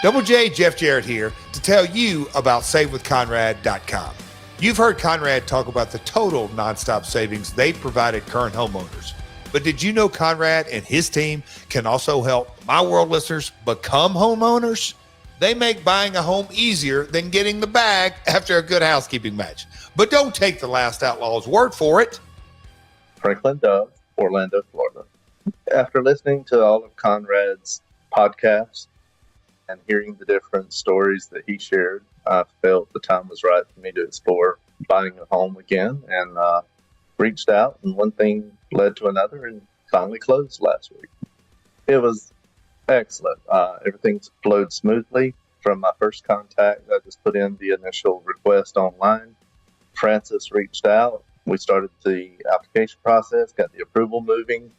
Double J, Jeff Jarrett here to tell you about SaveWithConrad.com. You've heard Conrad talk about the total nonstop savings they provided current homeowners. But did you know Conrad and his team can also help My World listeners become homeowners? They make buying a home easier than getting the bag after a good housekeeping match. But don't take the Last Outlaw's word for it. Franklin Dove, Orlando, Florida. After listening to all of Conrad's podcasts and hearing the different stories that he shared, I felt the time was right for me to explore buying a home again, and reached out, and one thing led to another, and finally closed last week. It was excellent. Everything flowed smoothly from my first contact. I just put in the initial request online. Francis reached out. We started the application process, got the approval moving.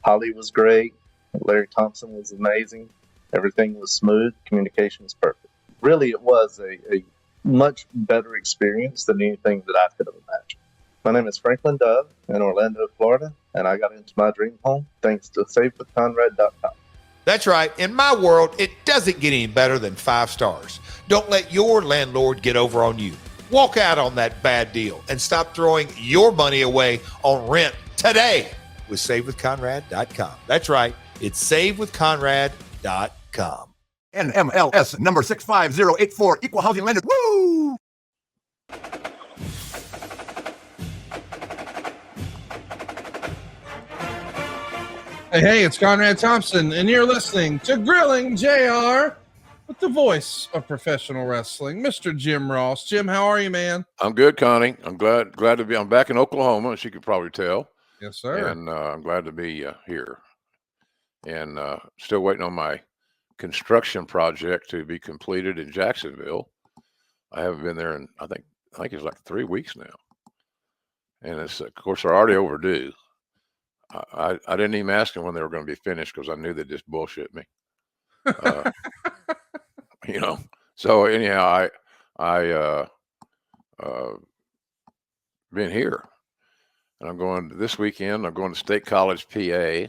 Holly was great. Larry Thompson was amazing. Everything was smooth. Communication was perfect. Really, it was a much better experience than anything that I could have imagined. My name is Franklin Dove in Orlando, Florida, and I got into my dream home thanks to SaveWithConrad.com. That's right. In my world, it doesn't get any better than 5 stars. Don't let your landlord get over on you. Walk out on that bad deal and stop throwing your money away on rent today with SaveWithConrad.com. That's right. It's SaveWithConrad.com. NMLS number 65084, equal housing lender. Woo! Hey, it's Conrad Thompson, and you're listening to Grilling JR with the voice of professional wrestling, Mr. Jim Ross. Jim, how are you, man? I'm good, Connie. I'm glad to be. I'm back in Oklahoma, as you could probably tell. Yes, sir. And I'm glad to be here. And still waiting on my construction project to be completed in Jacksonville. I haven't been there in I think it's like 3 weeks now, and it's of course they're already overdue. I didn't even ask them when they were going to be finished because I knew they'd just bullshit me. So anyhow, I been here, and I'm going this weekend. I'm going to State College, PA,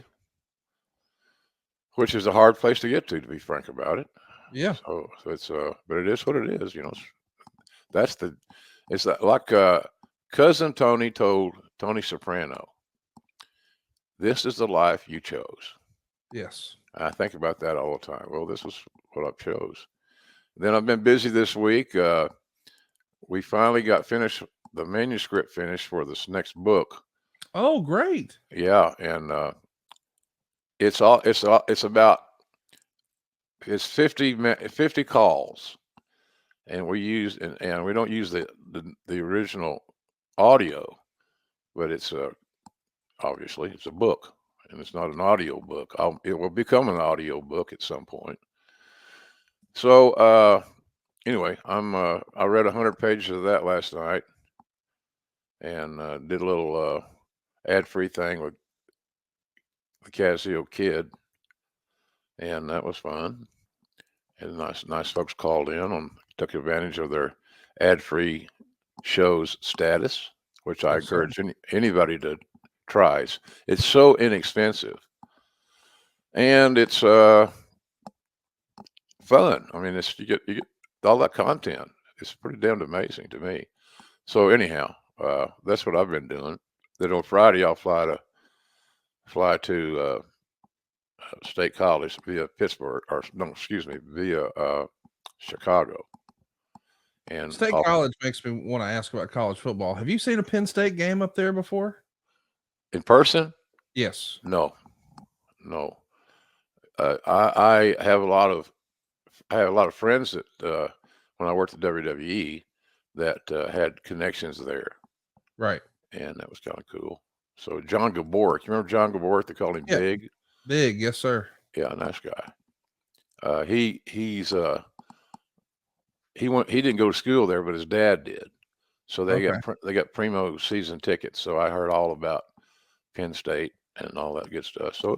which is a hard place to get to be frank about it. Yeah. So it's but it is what it is. It's like cousin Tony told Tony Soprano. This is the life you chose. Yes. I think about that all the time. Well, this is what I chose. Then I've been busy this week. We finally got the manuscript finished for this next book. Oh, great. Yeah, and it's 50 calls, and we don't use the original audio, but it's obviously it's a book, and it's not an audio book. It will become an audio book at some point. So anyway, I read 100 pages of that last night, and did a little ad-free thing with the Casio Kid, and that was fun. And nice folks called in took advantage of their ad-free shows status, which I encourage anybody to try. It's so inexpensive, and it's fun. I mean, you get all that content. It's pretty damn amazing to me. So anyhow, that's what I've been doing. Then on Friday, I'll fly to State College via Pittsburgh, via Chicago. And State College makes me want to ask about college football. Have you seen a Penn State game up there before? In person? Yes. No. I have a lot of friends that when I worked at WWE that had connections there. Right. And that was kind of cool. So John Gaboric, you remember John Gaboric? They called him Big. Big, yes, sir. Yeah, nice guy. He didn't go to school there, but his dad did. So they got primo season tickets. So I heard all about Penn State and all that good stuff. So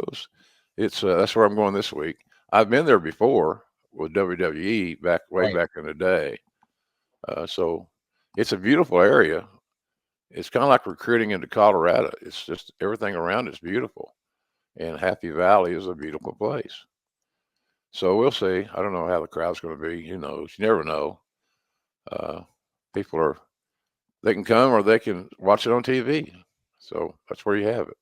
it's that's where I'm going this week. I've been there before with WWE back in the day. So it's a beautiful area. It's kind of like recruiting into Colorado. It's just everything around it's beautiful, and Happy Valley is a beautiful place. So we'll see. I don't know how the crowd's going to be. Who knows? You never know. People they can come or they can watch it on TV. So that's where you have it.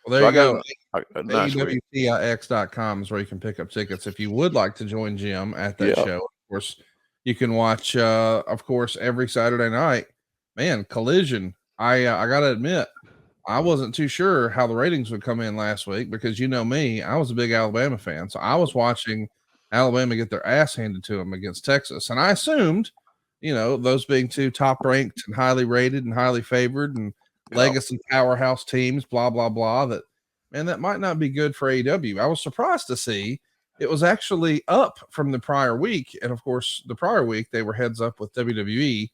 Well, there So you I go. got a nice week. AEWTIX.com is where you can pick up tickets if you would like to join Jim at that Yeah. show. Of course, you can watch, of course, every Saturday night. Man, Collision. I got to admit, I wasn't too sure how the ratings would come in last week because you know me, I was a big Alabama fan. So I was watching Alabama get their ass handed to them against Texas. And I assumed, those being two top ranked and highly rated and highly favored and legacy powerhouse teams, blah, blah, blah, that might not be good for AEW. I was surprised to see it was actually up from the prior week. And of course, the prior week they were heads up with WWE.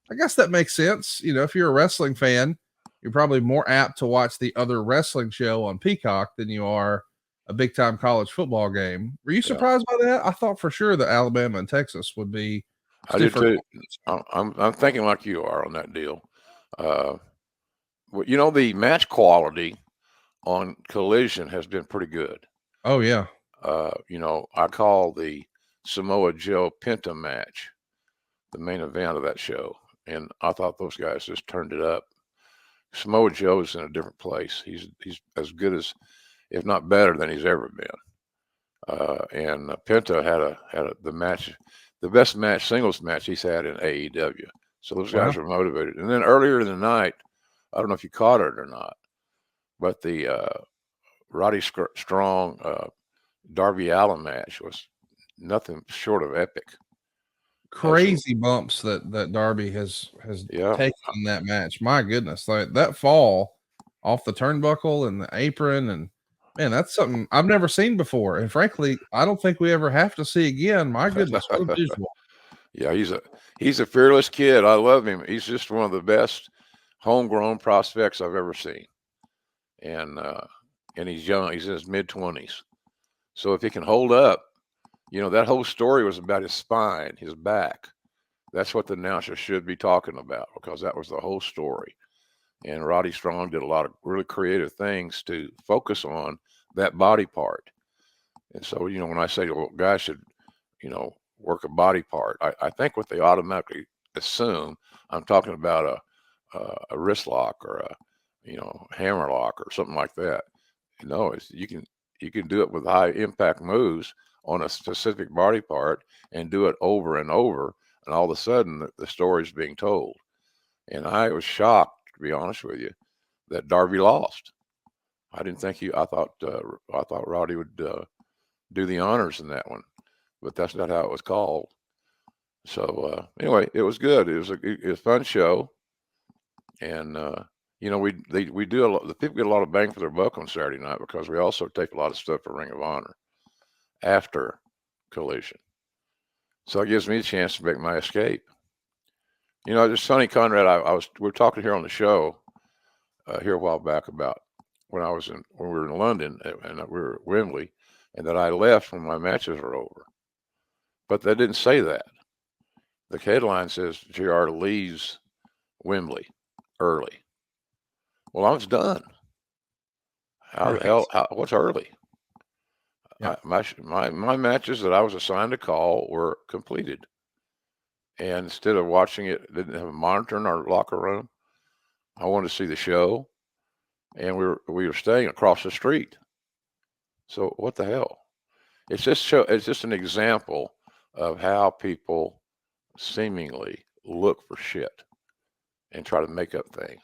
I guess that makes sense. If you're a wrestling fan, you're probably more apt to watch the other wrestling show on Peacock than you are a big time college football game. Were you surprised by that? I thought for sure that Alabama and Texas would be. I did too. I'm thinking like you are on that deal. The match quality on Collision has been pretty good. Oh yeah. I call the Samoa Joe Penta match the main event of that show, and I thought those guys just turned it up. Samoa Joe's in a different place. He's as good as, if not better than he's ever been. And Penta had the match, the best singles match he's had in AEW. So those guys were motivated. And then earlier in the night, I don't know if you caught it or not, but the Roddy Strong Darby Allin match was nothing short of epic. Crazy bumps that Darby has taken in that match. My goodness, like that fall off the turnbuckle and the apron, and man, that's something I've never seen before. And frankly, I don't think we ever have to see again. My goodness, what a visual. Yeah, he's a fearless kid. I love him. He's just one of the best homegrown prospects I've ever seen. And he's young. He's in his mid-20s. So if he can hold up, that whole story was about his spine, his back. That's what the announcer should be talking about, because that was the whole story. And Roddy Strong did a lot of really creative things to focus on that body part. And so, when I say, well, guys should, work a body part, I think what they automatically assume, I'm talking about a wrist lock or a hammer lock or something like that. You can do it with high impact moves on a specific body part and do it over and over, and all of a sudden the story is being told. And I was shocked, to be honest with you, that Darby lost. I didn't think I thought Roddy would do the honors in that one, but that's not how it was called. So anyway, it was good. It was a fun show, and we do a lot. The people get a lot of bang for their buck on Saturday night because we also take a lot of stuff for Ring of Honor after Collision. So it gives me a chance to make my escape. It's funny, Conrad, we were talking here on the show here a while back about when we were in London and we were at Wembley, and that I left when my matches were over. But they didn't say that. The headline says JR leaves Wembley early. Well, I was done. How the hell? What's early? Yeah. My matches that I was assigned to call were completed, and instead of watching it, didn't have a monitor in our locker room. I wanted to see the show, and we were staying across the street. So what the hell? It's just an example of how people seemingly look for shit and try to make up things,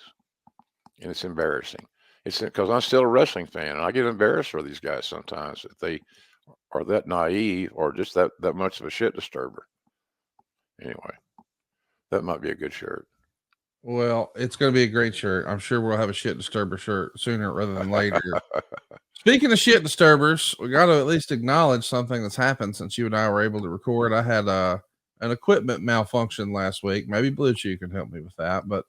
and it's embarrassing. It's because I'm still a wrestling fan, and I get embarrassed for these guys sometimes that they are that naive or just that much of a shit disturber. Anyway, that might be a good shirt. Well, it's going to be a great shirt. I'm sure we'll have a shit disturber shirt sooner rather than later. Speaking of shit disturbers, we got to at least acknowledge something that's happened since you and I were able to record. I had an equipment malfunction last week. Maybe Blue Chew can help me with that, but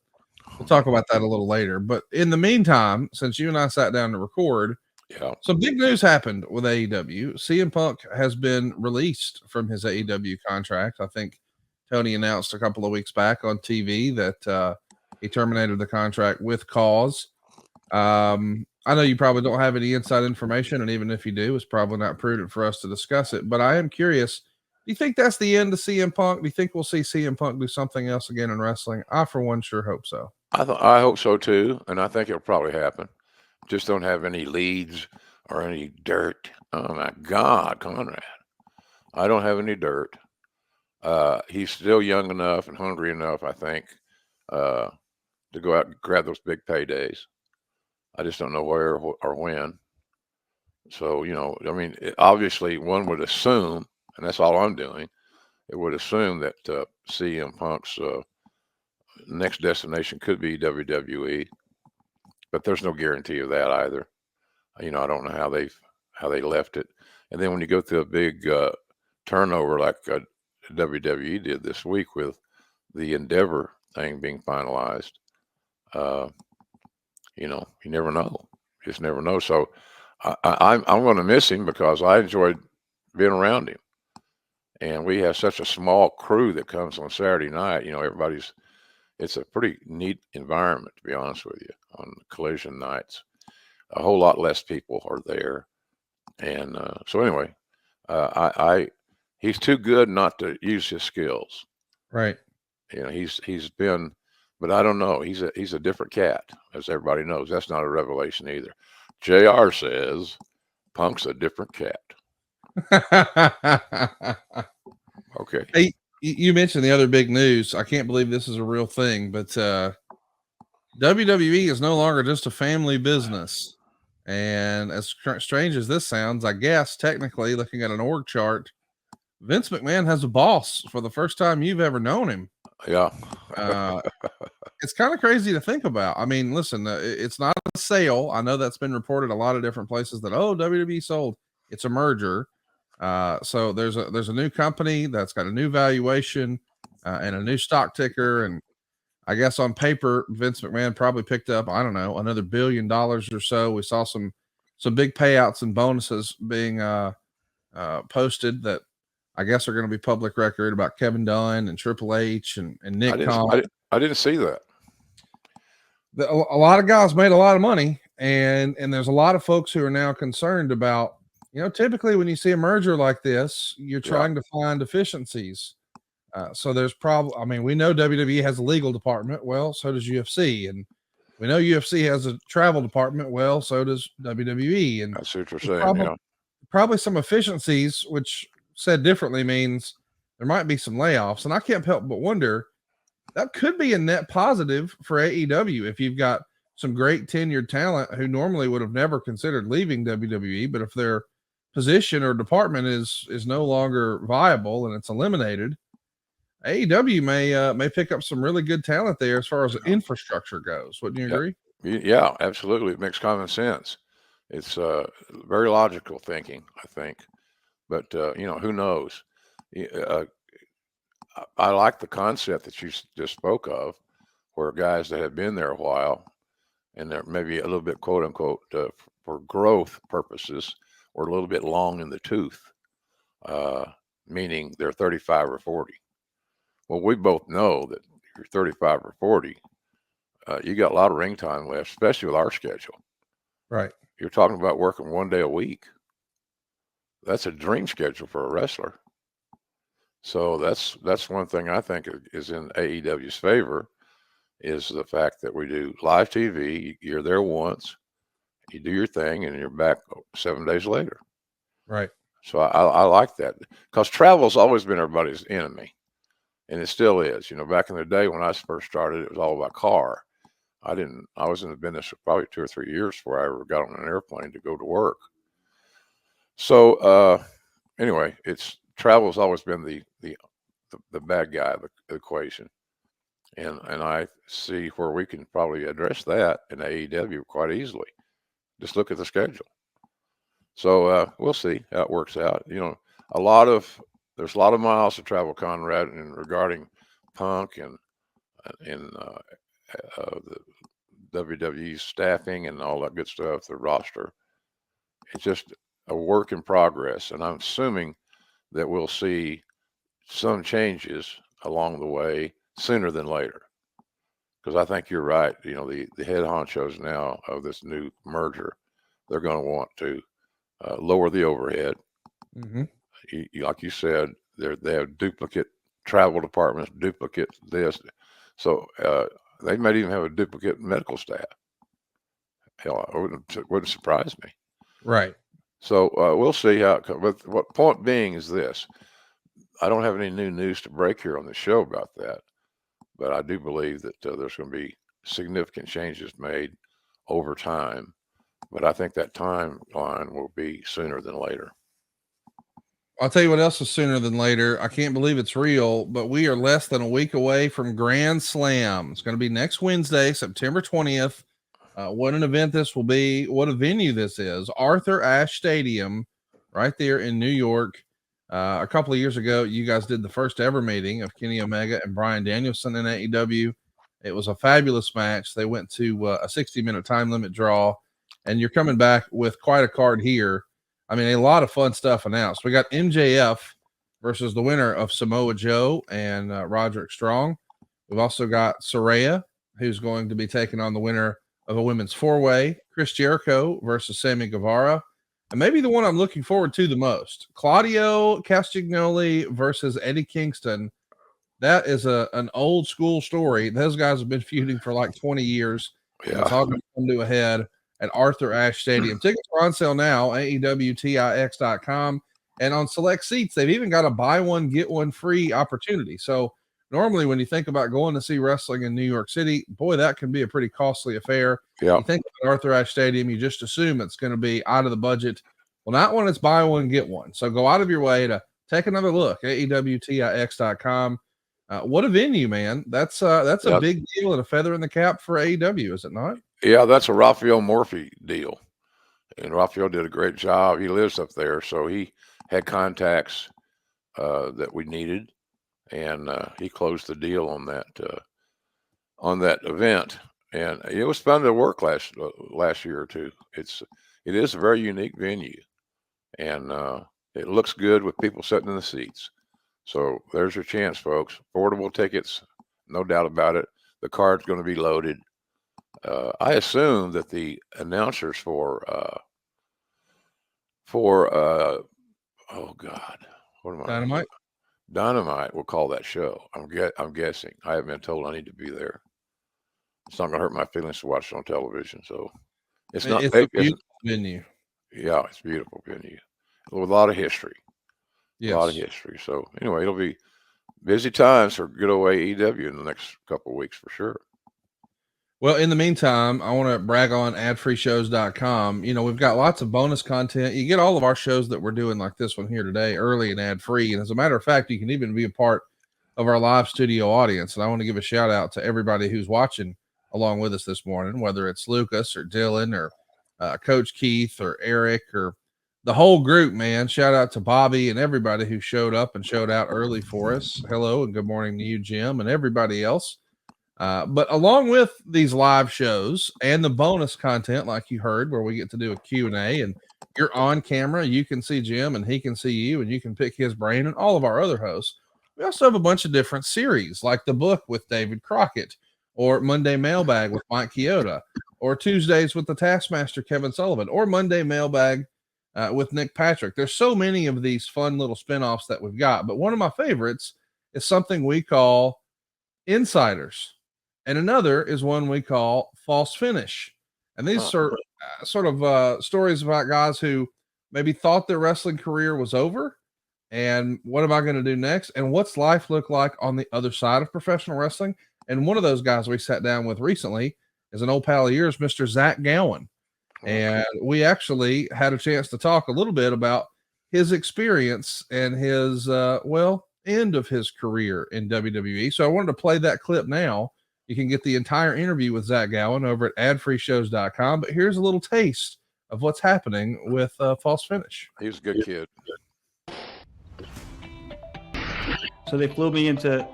we'll talk about that a little later. But in the meantime, since you and I sat down to record, some big news happened with AEW. CM Punk has been released from his AEW contract. I think Tony announced a couple of weeks back on TV that he terminated the contract with cause. I I know you probably don't have any inside information, and even if you do, it's probably not prudent for us to discuss it. But I am curious. Do you think that's the end of CM Punk? Do you think we'll see CM Punk do something else again in wrestling? I, for one, sure hope so. I hope so too, and I think it'll probably happen. Just don't have any leads or any dirt. Oh my God, Conrad! I don't have any dirt. He's still young enough and hungry enough, I think, to go out and grab those big paydays. I just don't know where or when. So, I mean, obviously one would assume, and that's all I'm doing, it would assume that CM Punk's next destination could be WWE, but there's no guarantee of that either. I don't know how they left it. And then when you go through a big turnover like WWE did this week with the Endeavor thing being finalized, you never know. Just never know. So I'm going to miss him because I enjoyed being around him. And we have such a small crew that comes on Saturday night. It's a pretty neat environment, to be honest with you, on collision nights. A whole lot less people are there. And so anyway, he's too good not to use his skills. Right. He's been, but I don't know. He's a different cat, as everybody knows. That's not a revelation either. JR says Punk's a different cat. Okay. Hey, you mentioned the other big news. I can't believe this is a real thing, but WWE is no longer just a family business. And as strange as this sounds, I guess technically, looking at an org chart, Vince McMahon has a boss for the first time you've ever known him. Yeah. It's kind of crazy to think about. I mean, listen, it's not a sale. I know that's been reported a lot of different places that, WWE sold. It's a merger. So there's a new company that's got a new valuation and a new stock ticker. And I guess on paper, Vince McMahon probably picked up, I don't know, another $1 billion or so. We saw some big payouts and bonuses being posted that I guess are going to be public record about Kevin Dunn and Triple H and Nick Khan. I didn't see that. A lot of guys made a lot of money, and there's a lot of folks who are now concerned about, typically when you see a merger like this, you're trying to find efficiencies. So there's I mean, we know WWE has a legal department. Well, so does UFC. And we know UFC has a travel department. Well, so does WWE. And I see what you're saying. Probably some efficiencies, which said differently means there might be some layoffs. And I can't help but wonder, that could be a net positive for AEW if you've got some great tenured talent who normally would have never considered leaving WWE, but if their position or department is no longer viable and it's eliminated, AEW may pick up some really good talent there as far as infrastructure goes. Wouldn't you agree? Yeah, absolutely. It makes common sense. It's very logical thinking, I think. But who knows? I like the concept that you just spoke of, where guys that have been there a while and they're maybe a little bit, quote unquote, for growth purposes, or a little bit long in the tooth, meaning they're 35 or 40. Well, we both know that if you're 35 or 40, you got a lot of ring time left, especially with our schedule. Right. You're talking about working 1 day a week. That's a dream schedule for a wrestler. So that's one thing I think is in AEW's favor, is the fact that we do live TV. You're there once, you do your thing, and you're back 7 days later. Right. So I like that, because travel's always been everybody's enemy, and it still is. Back in the day when I first started, it was all about car. I was in the business for probably 2 or 3 years before I ever got on an airplane to go to work. So anyway, travel's always been the bad guy of the equation. And I see where we can probably address that in AEW quite easily. Just look at the schedule. So we'll see how it works out. There's a lot of miles to travel, Conrad, and regarding Punk and the WWE staffing and all that good stuff, the roster. It's just a work in progress, and I'm assuming that we'll see some changes along the way sooner than later. because I think you're right. You know, the head honchos now of this new merger, they're going to want to lower the overhead. Mm-hmm. Like you said, they have duplicate travel departments, duplicate this. So they might even have a duplicate medical staff. Hell, it wouldn't surprise me. Right. So we'll see how it comes. But what point being is this. I don't have any new news to break here on the show about that, but I do believe that there's going to be significant changes made over time. But I think that timeline will be sooner than later. I'll tell you what else is sooner than later. I can't believe it's real, but we are less than a week away from Grand Slam. It's going to be next Wednesday, September 20th. What an event this will be. What a venue this is. Arthur Ashe Stadium right there in New York. A couple of years ago, you guys did the first ever meeting of Kenny Omega and Bryan Danielson in AEW. It was a fabulous match. They went to a 60-minute time limit draw, and you're coming back with quite a card here. I mean, a lot of fun stuff announced. We got MJF versus the winner of Samoa Joe and Roderick Strong. We've also got Saraya, who's going to be taking on the winner of a women's four-way, Chris Jericho versus Sammy Guevara. And maybe the one I'm looking forward to the most, Claudio Castagnoli versus Eddie Kingston. That is an old school story. Those guys have been feuding for like 20 years. Yeah. It's all going to come to a head at Arthur Ashe Stadium. Tickets are on sale now, AEWTIX.com. And on select seats, they've even got a buy one, get one free opportunity. So normally when you think about going to see wrestling in New York City, boy, that can be a pretty costly affair. Yeah. You think about Arthur Ashe Stadium, you just assume it's going to be out of the budget. Well, not when it's buy one, get one. So go out of your way to take another look, AEWTIX.com. What a venue, man. That's a big deal and a feather in the cap for AEW, is it not? Yeah, that's a Raphael Morphy deal. And Raphael did a great job. He lives up there, so he had contacts that we needed, and he closed the deal on that event. And it was fun to work last year or two. It is a very unique venue, and it looks good with people sitting in the seats. So there's your chance, folks. Affordable tickets, no doubt about it. The card's going to be loaded. I assume that the announcers for oh God, what am I? Dynamite will call that show. I'm guessing. I haven't been told I need to be there. It's not going to hurt my feelings to watch it on television. So it's a beautiful venue. Yeah, it's a beautiful venue with a lot of history. Yes. A lot of history. So anyway, it'll be busy times for good old AEW in the next couple of weeks for sure. Well, in the meantime, I want to brag on adfreeshows.com. You know, we've got lots of bonus content. You get all of our shows that we're doing like this one here today early and ad free. And as a matter of fact, you can even be a part of our live studio audience. And I want to give a shout out to everybody who's watching along with us this morning, whether it's Lucas or Dylan or Coach Keith or Eric or the whole group, man. Shout out to Bobby and everybody who showed up and showed out early for us. Hello and good morning to you, Jim, and everybody else. But along with these live shows and the bonus content, like you heard, where we get to do a Q&A and you're on camera, you can see Jim and he can see you and you can pick his brain and all of our other hosts. We also have a bunch of different series like the book with David Crockett or Monday Mailbag with Mike Chioda or Tuesdays with the Taskmaster Kevin Sullivan or Monday Mailbag with Nick Patrick. There's so many of these fun little spinoffs that we've got, but one of my favorites is something we call Insiders. And another is one we call False Finish. And these are sort of stories about guys who maybe thought their wrestling career was over. And what am I going to do next? And what's life look like on the other side of professional wrestling? And one of those guys we sat down with recently is an old pal of yours, Mr. Zach Gowen. And we actually had a chance to talk a little bit about his experience and his, end of his career in WWE. So I wanted to play that clip now. You can get the entire interview with Zach Gowen over at adfreeshows.com. But here's a little taste of what's happening with False Finish. He was a good kid. So they flew me into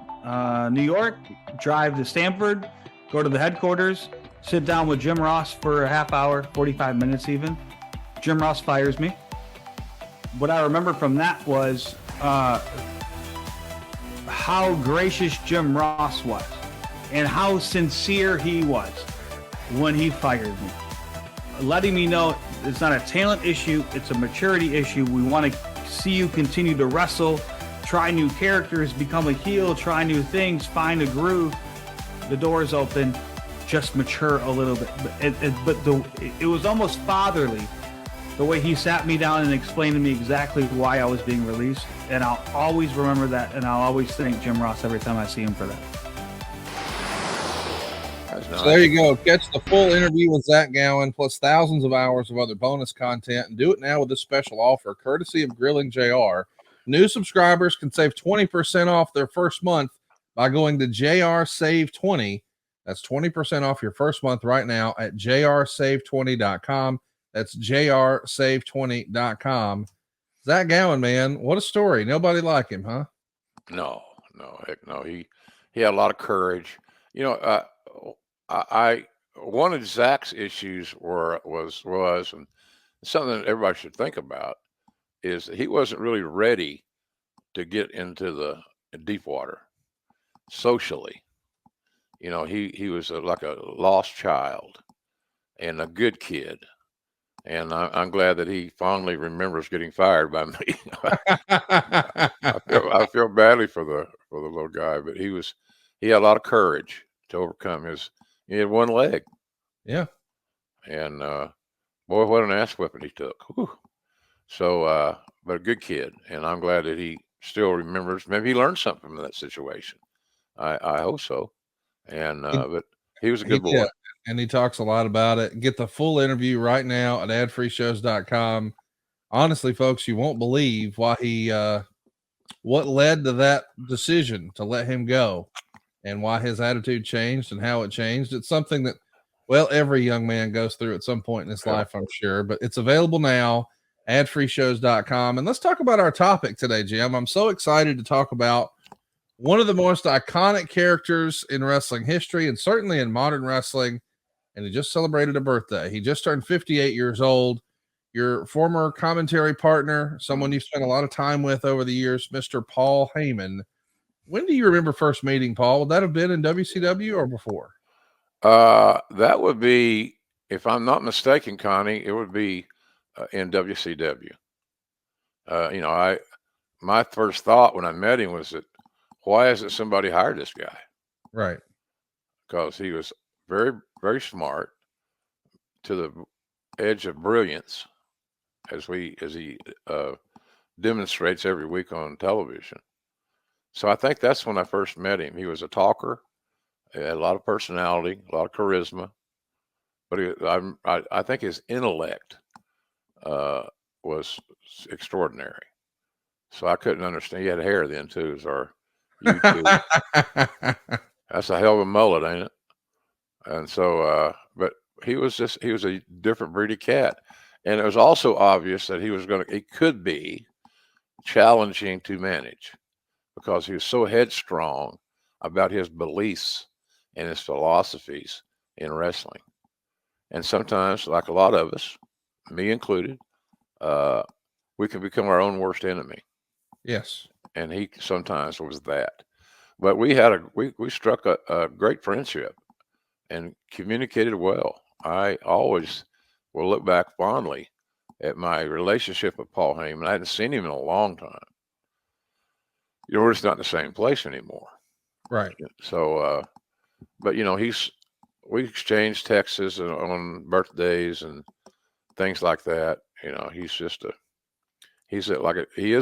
New York, drive to Stamford, go to the headquarters, sit down with Jim Ross for a half hour, 45 minutes even. Jim Ross fires me. What I remember from that was how gracious Jim Ross was. and how sincere he was when he fired me, letting me know it's not a talent issue, it's a maturity issue. We want to see you continue to wrestle, try new characters, become a heel, try new things, find a groove. The door is open, just mature a little bit. But it was almost fatherly, the way he sat me down and explained to me exactly why I was being released. And I'll always remember that, and I'll always thank Jim Ross every time I see him for that. Nice. So there you go. Catch the full interview with Zach Gowen, plus thousands of hours of other bonus content, and do it now with this special offer, courtesy of Grilling JR. New subscribers can save 20% off their first month by going to JR Save 20. That's 20% off your first month right now at jrsave20.com. That's jrsave20.com. Zach Gowen, man, what a story. Nobody like him, huh? No, heck no. He had a lot of courage. You know, I one of Zach's issues was and something that everybody should think about is that he wasn't really ready to get into the deep water socially. You know, he was like a lost child and a good kid. And I'm glad that he fondly remembers getting fired by me. I feel badly for the little guy, but he had a lot of courage to overcome he had one leg. Yeah. And boy, what an ass whipping he took. Whew. So, but a good kid, and I'm glad that he still remembers. Maybe he learned something from that situation. I hope so. And but he was a good boy. Yeah. And he talks a lot about it. Get the full interview right now at adfreeshows.com. Honestly, folks, you won't believe why what led to that decision to let him go and why his attitude changed and how it changed. It's something that, well, every young man goes through at some point in his life, I'm sure, but it's available now, adfreeshows.com. And let's talk about our topic today, Jim. I'm so excited to talk about one of the most iconic characters in wrestling history and certainly in modern wrestling. And he just celebrated a birthday. He just turned 58 years old. Your former commentary partner, someone you've spent a lot of time with over the years, Mr. Paul Heyman. When do you remember first meeting Paul? Would that have been in WCW or before? That would be, if I'm not mistaken, Connie, it would be in WCW. You know, my first thought when I met him was that, why hasn't somebody hired this guy? Right. Because he was very, very smart, to the edge of brilliance, as he demonstrates every week on television. So I think that's when I first met him. He was a talker, he had a lot of personality, a lot of charisma, but I think his intellect was extraordinary. So I couldn't understand. He had hair then too, you too. That's a hell of a mullet, ain't it? And so, but he was a different breed of cat. And it was also obvious that he could be challenging to manage, because he was so headstrong about his beliefs and his philosophies in wrestling. And sometimes, like a lot of us, me included, we can become our own worst enemy. Yes. And he sometimes was that. But we struck a great friendship and communicated well. I always will look back fondly at my relationship with Paul Heyman. I hadn't seen him in a long time. You know, we're just not in the same place anymore. Right. So, but you know, we exchanged texts on birthdays and things like that. You know, he is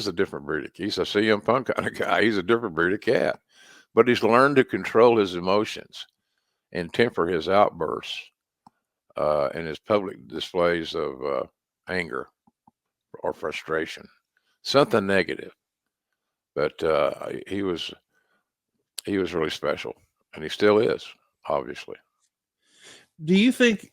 a different breed. He's a CM Punk kind of guy. He's a different breed of cat, but he's learned to control his emotions and temper his outbursts and his public displays of anger or frustration, something negative. But he was really special, and he still is, obviously. Do you think,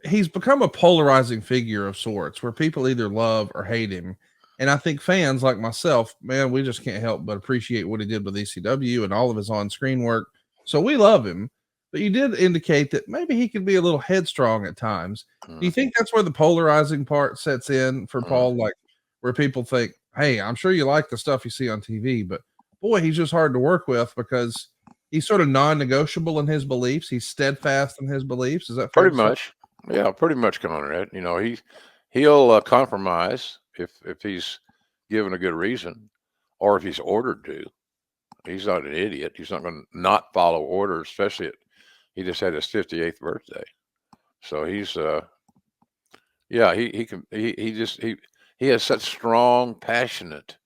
he's become a polarizing figure of sorts where people either love or hate him? And I think fans like myself, man, we just can't help but appreciate what he did with ECW and all of his on-screen work. So we love him. But you did indicate that maybe he could be a little headstrong at times. Do you think that's where the polarizing part sets in for Paul? Like where people think, hey, I'm sure you like the stuff you see on TV, but boy, he's just hard to work with because he's sort of non-negotiable in his beliefs. He's steadfast in his beliefs. Is that fair Pretty to say? much. Yeah, pretty much, Conrad. He'll compromise if he's given a good reason, or if he's ordered to. He's not an idiot. He's not going to not follow orders, especially he just had his 58th birthday. So he's he has such strong, passionate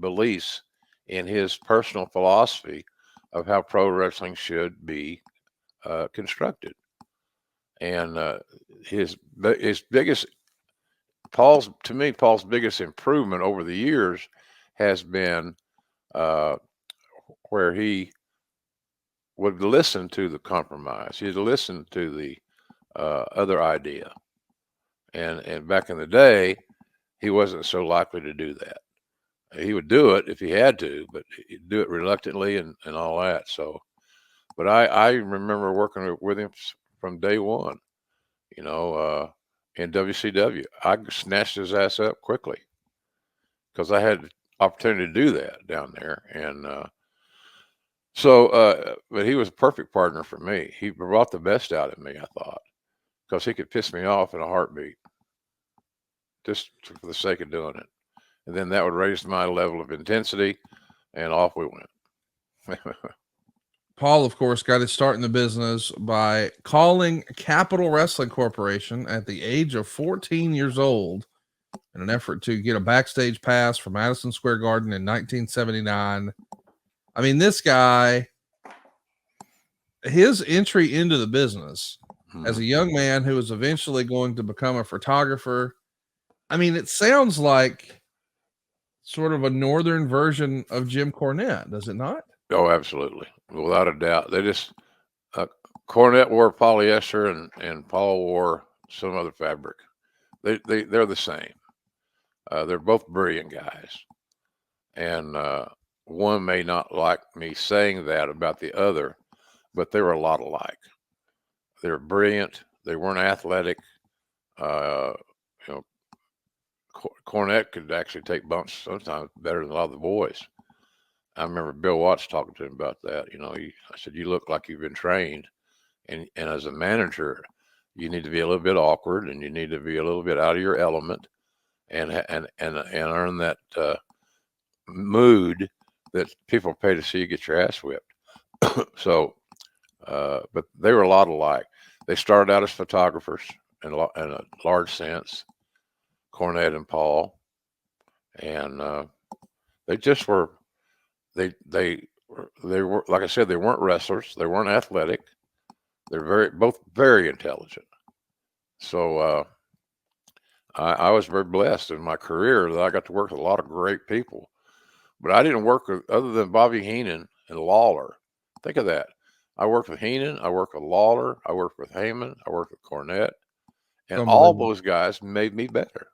beliefs in his personal philosophy of how pro wrestling should be constructed. And Paul's biggest improvement over the years has been where he would listen to the compromise. He'd listen to the other idea. And back in the day, he wasn't so likely to do that. He would do it if he had to, but he'd do it reluctantly and all that. So, but I remember working with him from day one, in WCW. I snatched his ass up quickly because I had the opportunity to do that down there. And but he was a perfect partner for me. He brought the best out of me, I thought, because he could piss me off in a heartbeat just for the sake of doing it. And then that would raise my level of intensity, and off we went. Paul, of course, got his start in the business by calling Capital Wrestling Corporation at the age of 14 years old in an effort to get a backstage pass for Madison Square Garden in 1979. I mean, this guy, his entry into the business as a young man who was eventually going to become a photographer. I mean, it sounds like sort of a northern version of Jim Cornette, does it not? Oh, absolutely. Without a doubt. They just, Cornette wore polyester and Paul wore some other fabric. They're the same. They're both brilliant guys. And one may not like me saying that about the other, but they were a lot alike. They were brilliant. They weren't athletic. Cornette could actually take bumps sometimes better than a lot of the boys. I remember Bill Watts talking to him about that. I said, you look like you've been trained. And as a manager, you need to be a little bit awkward and you need to be a little bit out of your element and earn that mood that people pay to see you get your ass whipped. So, but they were a lot alike. They started out as photographers in a large sense, Cornette and Paul. And they just were, they were, like I said, they weren't wrestlers. They weren't athletic. They're both very intelligent. So I was very blessed in my career that I got to work with a lot of great people. But I didn't work with, other than Bobby Heenan and Lawler. Think of that. I worked with Heenan. I worked with Lawler. I worked with Heyman. I worked with Cornette. And all those guys made me better.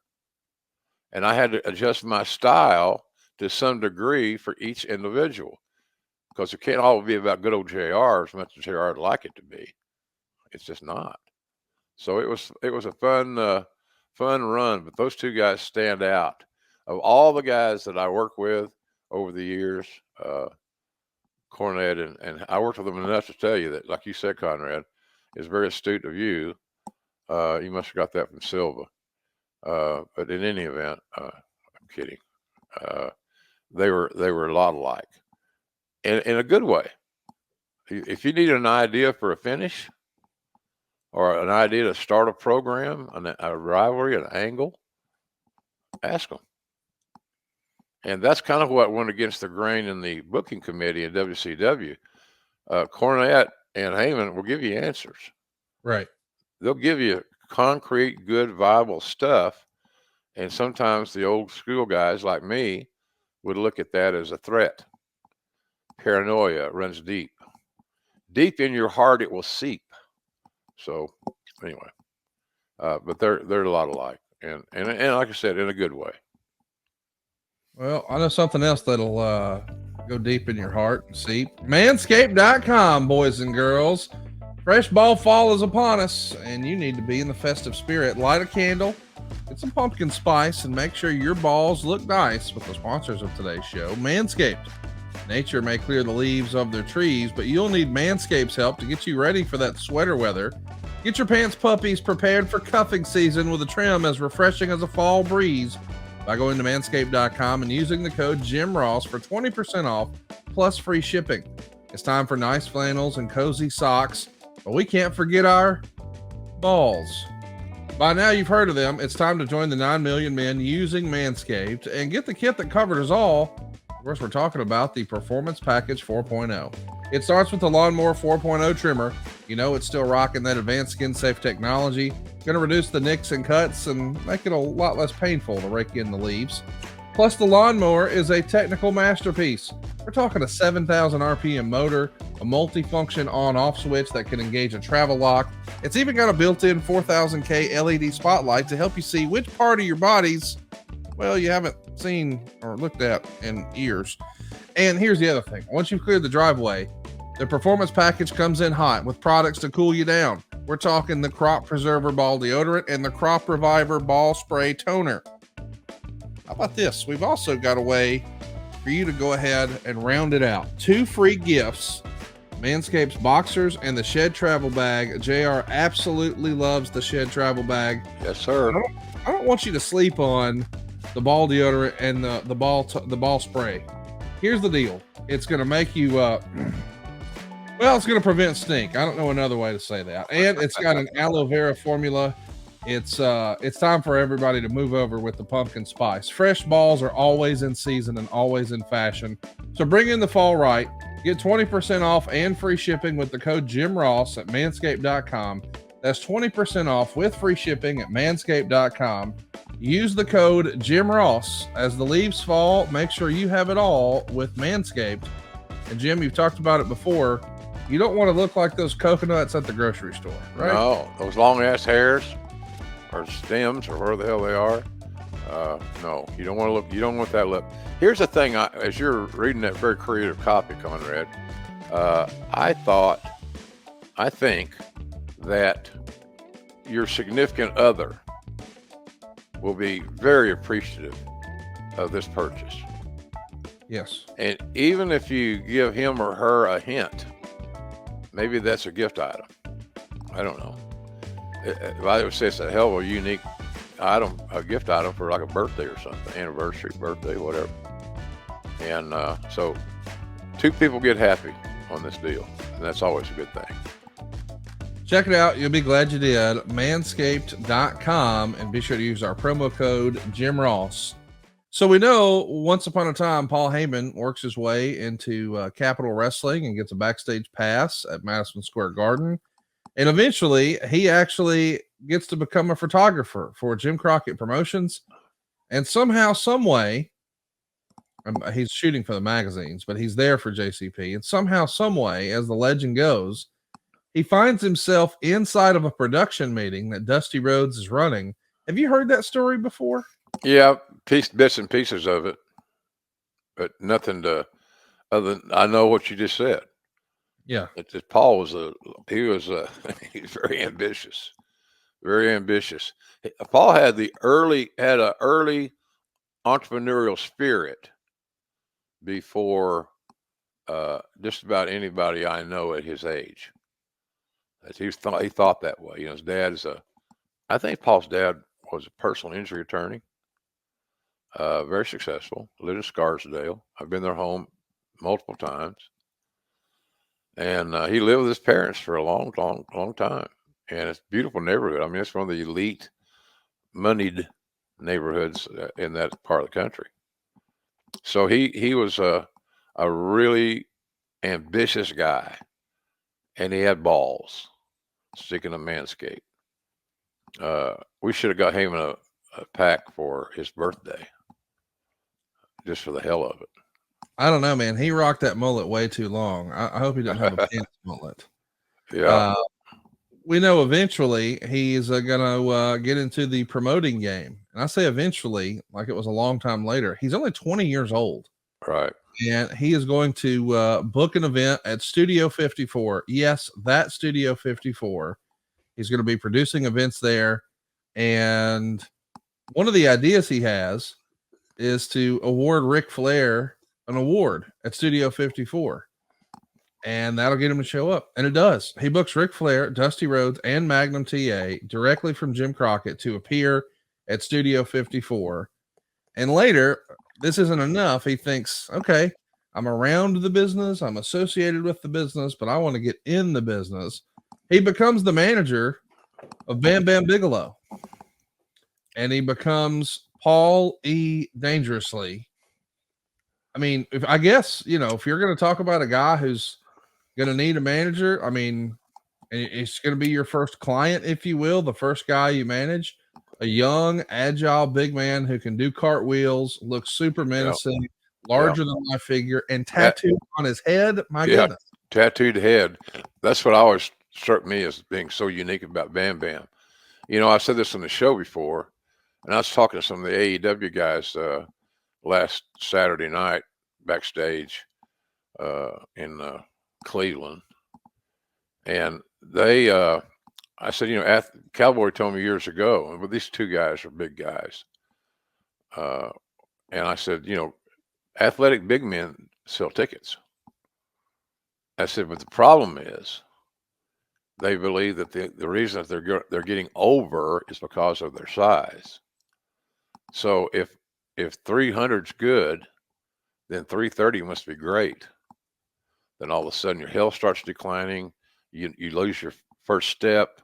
And I had to adjust my style to some degree for each individual, because it can't all be about good old JR as much as JR would like it to be. It's just not. So it was a fun run, but those two guys stand out. Of all the guys that I work with over the years, Cornette and I worked with them enough to tell you that, like you said, Conrad, is very astute of you. You must have got that from Silva. But in any event, I'm kidding. They were a lot alike, in a good way. If you need an idea for a finish, or an idea to start a program, a rivalry, an angle, ask them. And that's kind of what went against the grain in the booking committee in WCW. Cornette and Heyman will give you answers. Right. They'll give you concrete, good, viable stuff. And sometimes the old school guys like me would look at that as a threat. Paranoia runs deep. Deep in your heart, it will seep. So anyway, but they're a lot alike. And like I said, in a good way. Well, I know something else that'll go deep in your heart and seep. Manscaped.com, boys and girls. Fresh ball fall is upon us, and you need to be in the festive spirit. Light a candle, get some pumpkin spice, and make sure your balls look nice with the sponsors of today's show, Manscaped. Nature may clear the leaves of their trees, but you'll need Manscaped's help to get you ready for that sweater weather. Get your pants puppies prepared for cuffing season with a trim as refreshing as a fall breeze by going to manscaped.com and using the code Jim Ross for 20% off plus free shipping. It's time for nice flannels and cozy socks, but we can't forget our balls. By now you've heard of them. It's time to join the 9 million men using Manscaped and get the kit that covers us all. Of course, we're talking about the Performance Package 4.0. It starts with the Lawnmower 4.0 trimmer. You know it's still rocking that advanced skin-safe technology. Going to reduce the nicks and cuts and make it a lot less painful to rake in the leaves. Plus, the Lawnmower is a technical masterpiece. We're talking a 7,000 RPM motor, a multi-function on-off switch that can engage a travel lock. It's even got a built-in 4000K LED spotlight to help you see which part of your body's, well, you haven't seen or looked at in years. And here's the other thing. Once you've cleared the driveway, the Performance Package comes in hot with products to cool you down. We're talking the Crop Preserver Ball Deodorant and the Crop Reviver Ball Spray Toner. How about this? We've also got a way for you to go ahead and round it out. 2 free gifts. Manscaped's Boxers and the Shed Travel Bag. JR absolutely loves the Shed Travel Bag. Yes, sir. I don't want you to sleep on the ball deodorant and the ball spray. Here's the deal. It's going to make you, well, it's going to prevent stink. I don't know another way to say that. And it's got an aloe vera formula. It's time for everybody to move over with the pumpkin spice. Fresh balls are always in season and always in fashion. So bring in the fall right. Get 20% off and free shipping with the code Jim Ross at manscaped.com. That's 20% off with free shipping at manscaped.com. Use the code Jim Ross. As the leaves fall, make sure you have it all with Manscaped. And Jim, you've talked about it before. You don't want to look like those coconuts at the grocery store, right? No, those long ass hairs or stems or where the hell they are. No, you don't want to look. You don't want that look. Here's the thing. As you're reading that very creative copy, Conrad, I think that your significant other will be very appreciative of this purchase. Yes. And even if you give him or her a hint, maybe that's a gift item. I don't know. I would say it's a hell of a unique item, a gift item for like a birthday or something, anniversary, birthday, whatever. And so 2 people get happy on this deal, and that's always a good thing. Check it out. You'll be glad you did. Manscaped.com, and be sure to use our promo code Jim Ross. So we know once upon a time, Paul Heyman works his way into Capitol Wrestling and gets a backstage pass at Madison Square Garden. And eventually he actually gets to become a photographer for Jim Crockett Promotions. And somehow, some way, he's shooting for the magazines, but he's there for JCP. And somehow, some way, as the legend goes, he finds himself inside of a production meeting that Dusty Rhodes is running. Have you heard that story before? Yeah, bits and pieces of it, but nothing to other than I know what you just said. Yeah. It's just Paul was he's very ambitious, very ambitious. Paul had an early entrepreneurial spirit before just about anybody I know at his age. He thought that way. You know, his dad I think Paul's dad was a personal injury attorney. Very successful. Lived in Scarsdale. I've been their home multiple times. And he lived with his parents for a long time. And it's a beautiful neighborhood. I mean, it's one of the elite, moneyed neighborhoods in that part of the country. So he was a really ambitious guy. And he had balls, sticking to Manscaped. We should have got him a pack for his birthday, just for the hell of it. I don't know, man. He rocked that mullet way too long. I hope he didn't have a pants mullet. Yeah. We know eventually he's going to get into the promoting game. And I say eventually, like it was a long time later. He's only 20 years old. Right. And he is going to book an event at Studio 54. Yes, that Studio 54. He's going to be producing events there. And one of the ideas he has is to award Ric Flair an award at Studio 54. And that'll get him to show up. And it does. He books Ric Flair, Dusty Rhodes, and Magnum TA directly from Jim Crockett to appear at Studio 54. And later, this isn't enough. He thinks, okay, I'm around the business, I'm associated with the business, but I want to get in the business. He becomes the manager of Bam Bam Bigelow. And he becomes Paul E. Dangerously. I mean, I guess, if you're going to talk about a guy who's going to need a manager, I mean, it's going to be your first client, if you will, the first guy you manage, a young, agile, big man who can do cartwheels, looks super menacing, larger than my figure, and tattooed on his head. My goodness. Tattooed head. That's what always struck me as being so unique about Bam Bam. I said this on the show before, and I was talking to some of the AEW guys last Saturday night backstage in Cleveland, and they I said, Cowboy told me years ago, but these two guys are big guys, and I said, athletic big men sell tickets. I said, but the problem is they believe that the reason that they're getting over is because of their size. So if 300's good, then 330 must be great. Then all of a sudden your health starts declining. You lose your first step,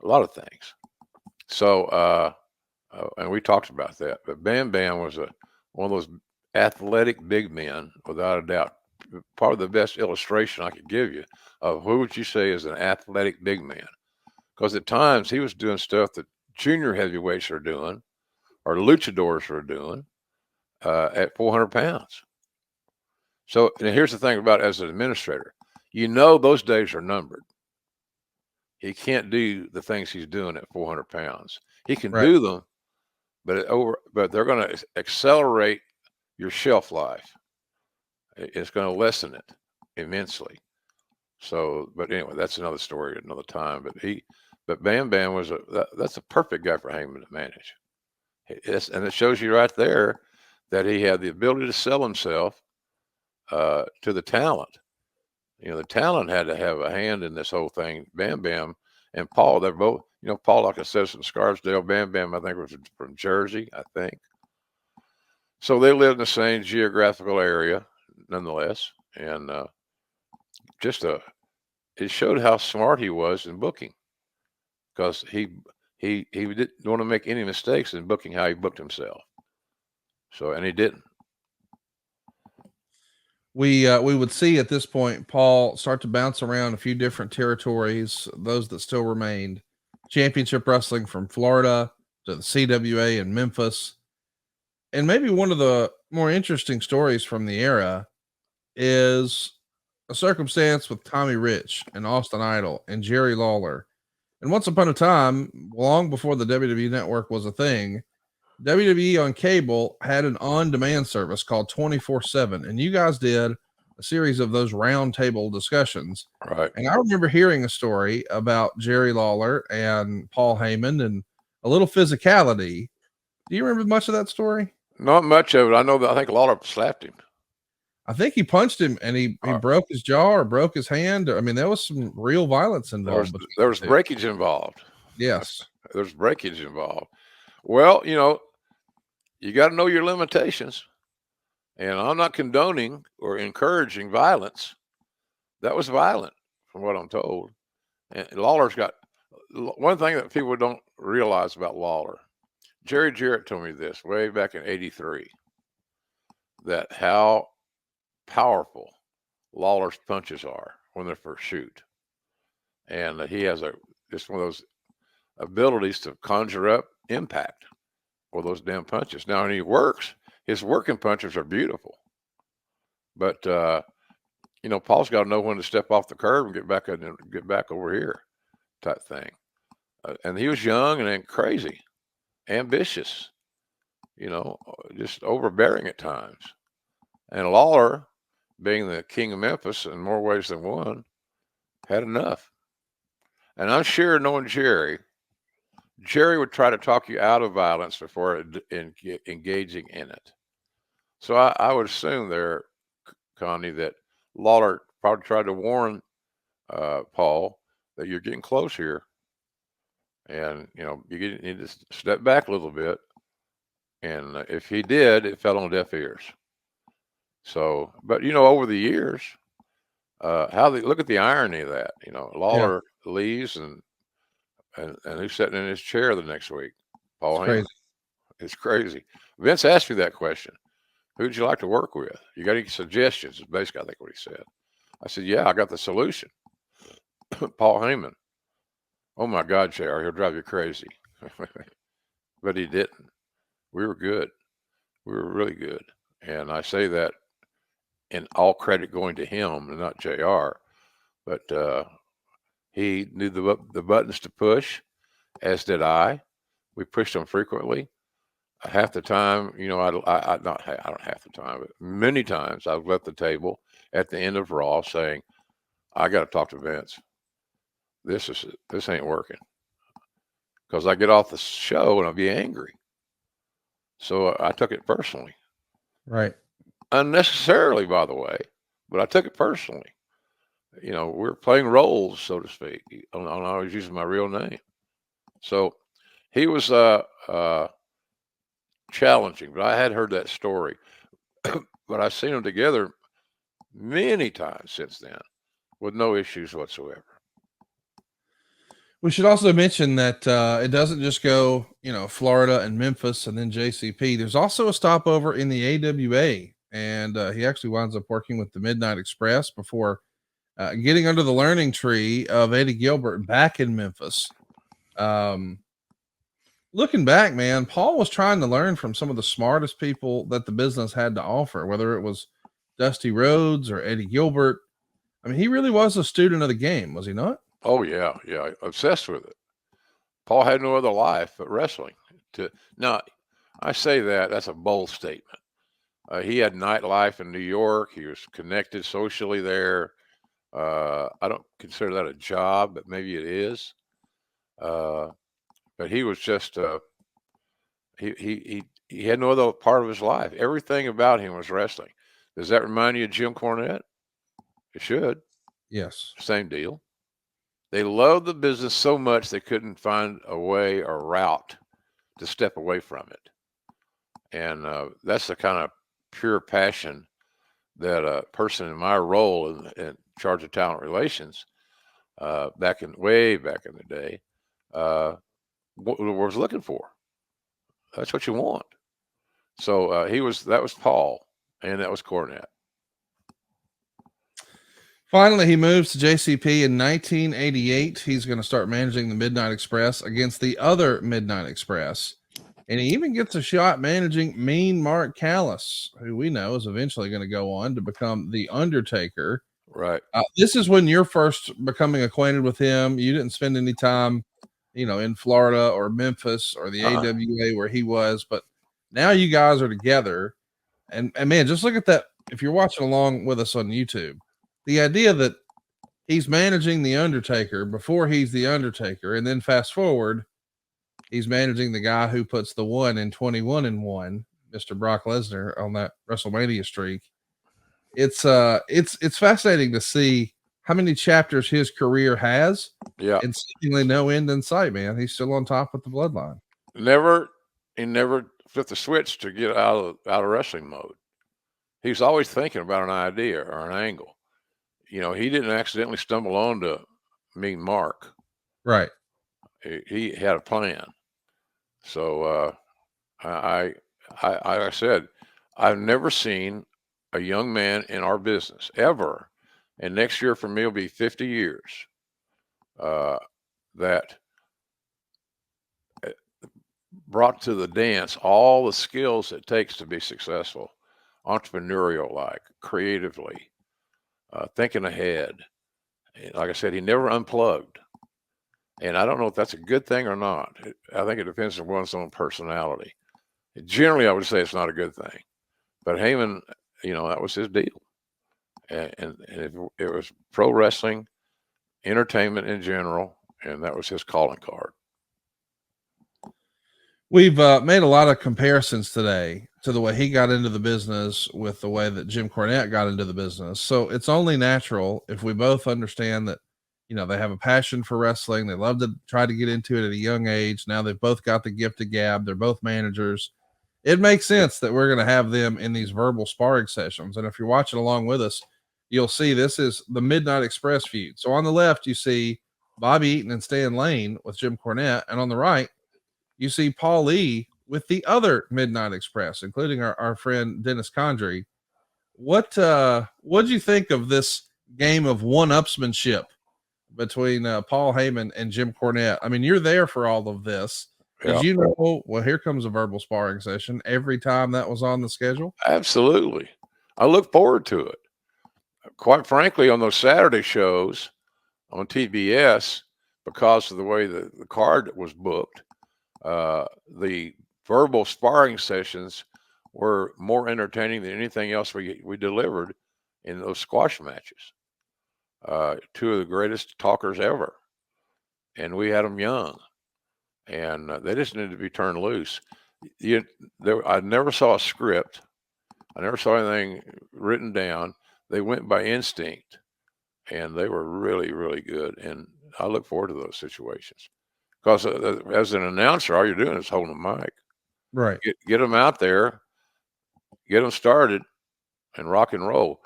a lot of things. So, and we talked about that, but Bam Bam was one of those athletic big men, without a doubt. Probably the best illustration I could give you of who would you say is an athletic big man? Because at times he was doing stuff that junior heavyweights are doing, or luchadors are doing at 400 pounds. So here's the thing about as an administrator, those days are numbered. He can't do the things he's doing at 400 pounds. He can do them, but they're going to accelerate your shelf life. It's going to lessen it immensely. So, but anyway, that's another story, another time. But Bam Bam that's a perfect guy for Heyman to manage. And it shows you right there that he had the ability to sell himself to the talent. The talent had to have a hand in this whole thing. Bam Bam and Paul, they're both, Paul, like I said, from Scarsdale. Bam Bam, I think, was from Jersey, I think. So they lived in the same geographical area, nonetheless. And it showed how smart he was in booking, because he didn't want to make any mistakes in booking how he booked himself. So, and he didn't. We would see at this point Paul start to bounce around a few different territories, those that still remained. Championship wrestling from Florida to the CWA in Memphis. And maybe one of the more interesting stories from the era is a circumstance with Tommy Rich and Austin Idol and Jerry Lawler. And once upon a time, long before the WWE Network was a thing, WWE on cable had an on-demand service called 24/7, and you guys did a series of those roundtable discussions. Right. And I remember hearing a story about Jerry Lawler and Paul Heyman and a little physicality. Do you remember much of that story? Not much of it. I think Lawler slapped him. I think he punched him and he broke his jaw or broke his hand. I mean, there was some real violence involved. There was breakage involved. Yes. There's breakage involved. Well, you got to know your limitations. And I'm not condoning or encouraging violence. That was violent, from what I'm told. And Lawler's got one thing that people don't realize about Lawler. Jerry Jarrett told me this way back in '83, that how powerful Lawler's punches are when they first shoot. And he has just one of those abilities to conjure up impact with those damn punches. Now, when he works, his working punches are beautiful. But, Paul's got to know when to step off the curb and get back over here type thing. And he was young and then crazy, ambitious, just overbearing at times. And Lawler, being the king of Memphis in more ways than one, had enough. And I'm sure, knowing Jerry would try to talk you out of violence before engaging in it. So I would assume there, Connie, that Lawler probably tried to warn Paul that you're getting close here, and you need to step back a little bit. And if he did, it fell on deaf ears. So, but over the years, how they look at the irony of that. Lawler leaves, and who's sitting in his chair the next week? Paul Heyman. Crazy. It's crazy. Vince asked me that question. Who'd you like to work with? You got any suggestions? Is basically, I think, what he said. I said, yeah, I got the solution. Paul Heyman. Oh my God, JR, he'll drive you crazy. But he didn't. We were good. We were really good. And I say that in all credit going to him and not JR. But he knew the buttons to push, as did I. We pushed them frequently. Half the time, I don't half the time, but many times I've left the table at the end of Raw saying, I got to talk to Vince. This ain't working. Because I get off the show and I'll be angry. So I took it personally. Right. Unnecessarily, by the way, but I took it personally. We're playing roles, so to speak. I was using my real name. So he was challenging, but I had heard that story. But I've seen them together many times since then with no issues whatsoever. We should also mention that it doesn't just go, Florida and Memphis and then JCP. There's also a stopover in the AWA, and he actually winds up working with the Midnight Express before getting under the learning tree of Eddie Gilbert back in Memphis. Looking back, man, Paul was trying to learn from some of the smartest people that the business had to offer, whether it was Dusty Rhodes or Eddie Gilbert. I mean, he really was a student of the game, was he not? Oh, yeah. Obsessed with it. Paul had no other life but wrestling. Now, I say that's a bold statement. He had nightlife in New York. He was connected socially there. I don't consider that a job, but maybe it is. But he was just he had no other part of his life. Everything about him was wrestling. Does that remind you of Jim Cornette? It should. Yes. Same deal. They loved the business so much they couldn't find a way or route to step away from it. And that's the kind of pure passion that a person in my role in charge of talent relations way back in the day was looking for. That's what you want. So that was Paul, and that was Cornette. Finally, he moves to JCP in 1988. He's going to start managing the Midnight Express against the other Midnight Express. And he even gets a shot managing Mean Mark Callis, who we know is eventually going to go on to become The Undertaker. Right. This is when you're first becoming acquainted with him. You didn't spend any time, in Florida or Memphis or the AWA where he was. But now you guys are together. And man, just look at that. If you're watching along with us on YouTube, the idea that he's managing The Undertaker before he's The Undertaker, and then fast forward, he's managing the guy who puts the 1 in 21-1, Mr. Brock Lesnar, on that WrestleMania streak. It's fascinating to see how many chapters his career has. Yeah. And seemingly no end in sight, man. He's still on top with the bloodline. He never flipped the switch to get out of wrestling mode. He was always thinking about an idea or an angle. He didn't accidentally stumble onto Mean Mark. Right. He had a plan. So I said, I've never seen a young man in our business ever, and next year for me will be 50 years, that brought to the dance all the skills it takes to be successful, entrepreneurial-like, creatively, thinking ahead. Like I said, he never unplugged. And I don't know if that's a good thing or not. I think it depends on one's own personality. Generally, I would say it's not a good thing. But Heyman, that was his deal. And it was pro wrestling, entertainment in general, and that was his calling card. We've made a lot of comparisons today to the way he got into the business with the way that Jim Cornette got into the business. So it's only natural if we both understand that, they have a passion for wrestling. They love to try to get into it at a young age. Now they've both got the gift of gab. They're both managers. It makes sense that we're going to have them in these verbal sparring sessions. And if you're watching along with us, you'll see this is the Midnight Express feud. So on the left, you see Bobby Eaton and Stan Lane with Jim Cornette. And on the right, you see Paul Lee with the other Midnight Express, including our friend Dennis Condrey. What do you think of this game of one-upsmanship between Paul Heyman and Jim Cornette? I mean, you're there for all of this. Did you know? Well, here comes a verbal sparring session every time that was on the schedule. Absolutely. I look forward to it. Quite frankly, on those Saturday shows on TBS, because of the way the card was booked, the verbal sparring sessions were more entertaining than anything else we delivered in those squash matches. Two of the greatest talkers ever, and we had them young, and they just needed to be turned loose. I never saw a script. I never saw anything written down. They went by instinct, and they were really, really good. And I look forward to those situations. Because as an announcer, all you're doing is holding a mic. Right. Get them out there, get them started, and rock and roll.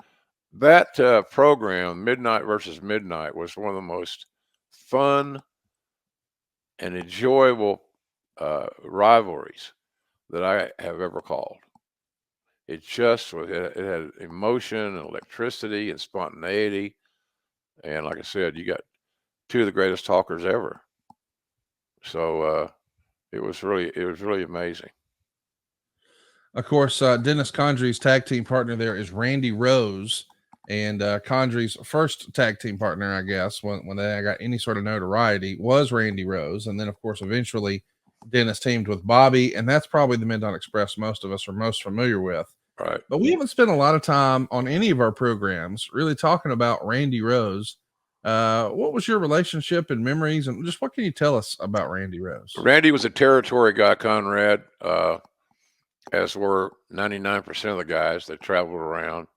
That program, Midnight versus Midnight, was one of the most fun and enjoyable rivalries that I have ever called. It just was. It had emotion and electricity and spontaneity, and like I said, you got two of the greatest talkers ever. So it was really amazing. Of course, Dennis Condrey's tag team partner there is Randy Rose, and Condrey's first tag team partner, I guess, when they got any sort of notoriety, was Randy Rose, and then of course eventually Dennis teamed with Bobby, and that's probably the Midnight Express most of us are most familiar with. Right. But we haven't spent a lot of time on any of our programs really talking about Randy Rose. What was your relationship and memories, and just what can you tell us about Randy Rose? Randy was a territory guy, Conrad, as were 99% of the guys that traveled around.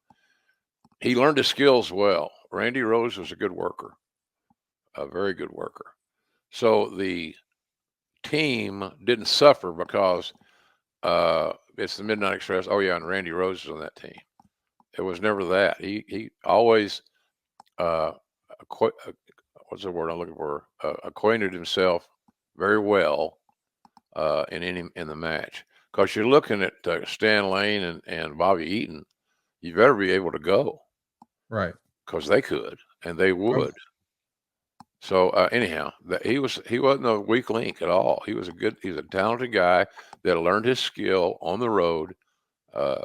He learned his skills well. Randy Rose was a good worker, a very good worker. So the team didn't suffer because it's the Midnight Express. Oh yeah, and Randy Rose is on that team. It was never that. He always what's the word I'm looking for? Acquainted himself very well in the match. Because you're looking at Stan Lane and Bobby Eaton, you better be able to go, right? Because they could and they would. So anyhow, he wasn't a weak link at all. He's a talented guy that learned his skill on the road, and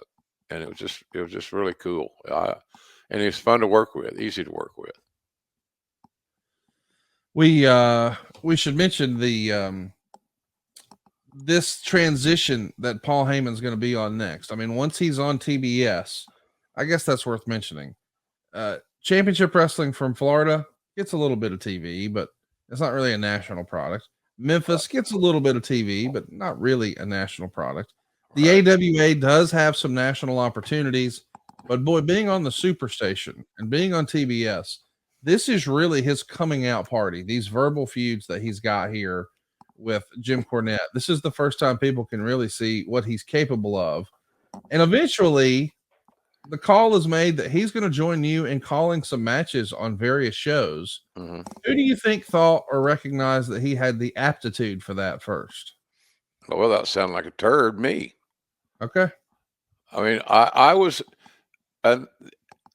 it was just really cool. And he was fun to work with, easy to work with. We should mention the this transition that Paul Heyman's going to be on next. I mean, once he's on TBS, I guess that's worth mentioning. Championship Wrestling from Florida gets a little bit of TV, but it's not really a national product. Memphis gets a little bit of TV, but not really a national product. The AWA does have some national opportunities, but boy, being on the Superstation and being on TBS, this is really his coming out party. These verbal feuds that he's got here with Jim Cornette. This is the first time people can really see what he's capable of. And eventually the call is made that he's going to join you in calling some matches on various shows. Mm-hmm. Who do you think thought or recognized that he had the aptitude for that first? Well, that sounded like a turd, me. Okay. I mean, I was,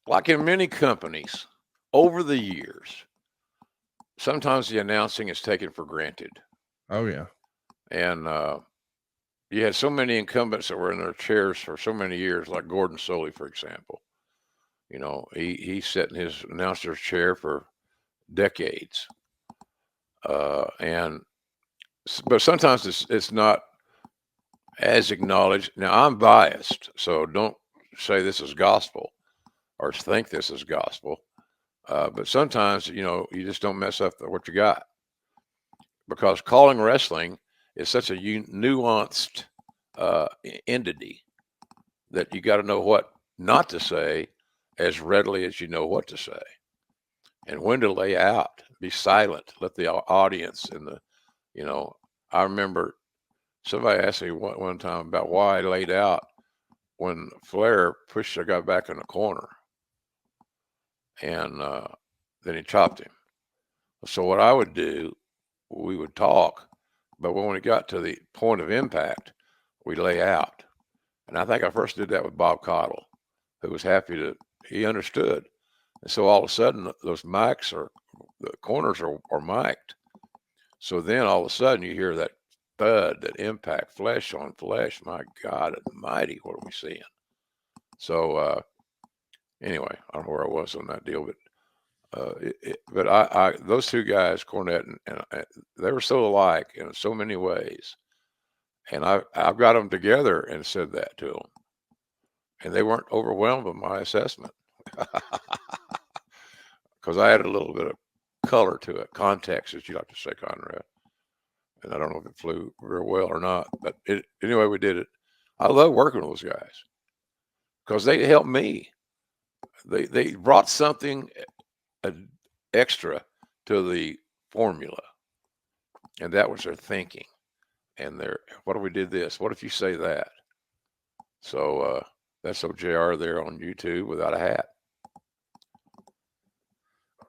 like in many companies over the years, sometimes the announcing is taken for granted. Oh, yeah. And you had so many incumbents that were in their chairs for so many years, like Gordon Soley, for example. You know, he sat in his announcer's chair for decades. But sometimes it's not as acknowledged. Now, I'm biased, so don't say this is gospel or think this is gospel. But sometimes, you know, you just don't mess up what you got. Because calling wrestling is such a nuanced entity that you got to know what not to say as readily as you know what to say, and when to lay out, be silent, let the audience and the, you know, I remember somebody asked me one time about why I laid out when Flair pushed the guy back in the corner, and then he chopped him. So what I would do, we would talk, but when we got to the point of impact, we lay out. And I think I first did that with Bob Cottle, who was he understood. And so all of a sudden, those mics the corners are mic'd. So then all of a sudden you hear that thud, that impact, flesh on flesh. My God almighty, what are we seeing? So anyway, I don't know where I was on that deal, but I those two guys, Cornette and they were so alike in so many ways. And I've got them together and said that to them, and they weren't overwhelmed by my assessment because I had a little bit of color to it, context, as you like to say, Conrad. And I don't know if it flew very well or not, but anyway, we did it. I love working with those guys because they helped me. They brought something extra to the formula, and that was their thinking. And what if we did this? What if you say that? So that's JR there on YouTube without a hat.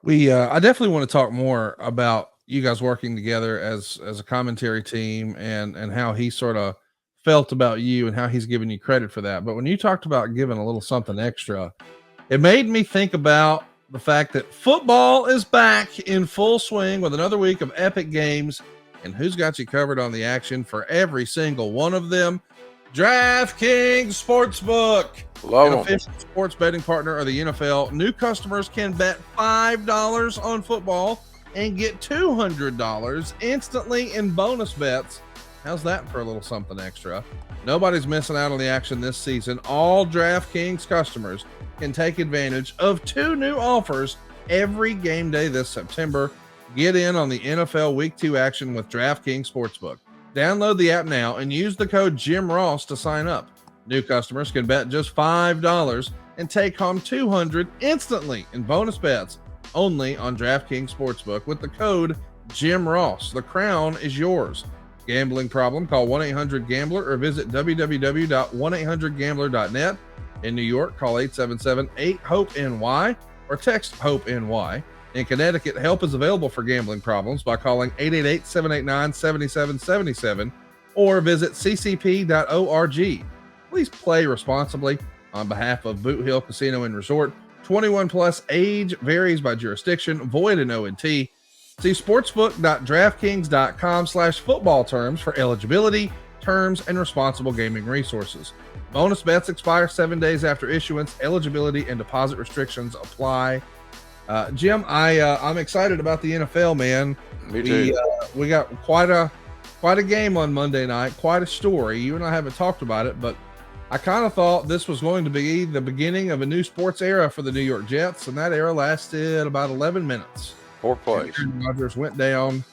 I definitely want to talk more about you guys working together as a commentary team and how he sort of felt about you and how he's giving you credit for that. But when you talked about giving a little something extra, it made me think about the fact that football is back in full swing with another week of epic games. And who's got you covered on the action for every single one of them? DraftKings Sportsbook, Love an 'em. official sports betting partner of the NFL. New customers can bet $5 on football and get $200 instantly in bonus bets. How's that for a little something extra? Nobody's missing out on the action this season. All DraftKings customers can take advantage of 2 new offers every game day this September. Get in on the NFL Week 2 action with DraftKings Sportsbook. Download the app now and use the code Jim Ross to sign up. New customers can bet just $5 and take home $200 instantly in bonus bets only on DraftKings Sportsbook with the code Jim Ross. The crown is yours. Gambling problem? Call 1-800-GAMBLER or visit www.1800gambler.net. In New York, call 877-8-HOPE-NY or text HOPE-NY. In Connecticut, help is available for gambling problems by calling 888-789-7777 or visit ccp.org. Please play responsibly. On behalf of Boot Hill Casino and Resort, 21 plus, age varies by jurisdiction, void in ONT. See sportsbook.draftkings.com/football terms for eligibility, terms, and responsible gaming resources. Bonus bets expire 7 days after issuance. Eligibility and deposit restrictions apply. Jim, I'm excited about the NFL, man. Me too. We got quite a game on Monday night, quite a story. You and I haven't talked about it, but I kind of thought this was going to be the beginning of a new sports era for the New York Jets, and that era lasted about 11 minutes. 4 plays. Aaron Rodgers went down.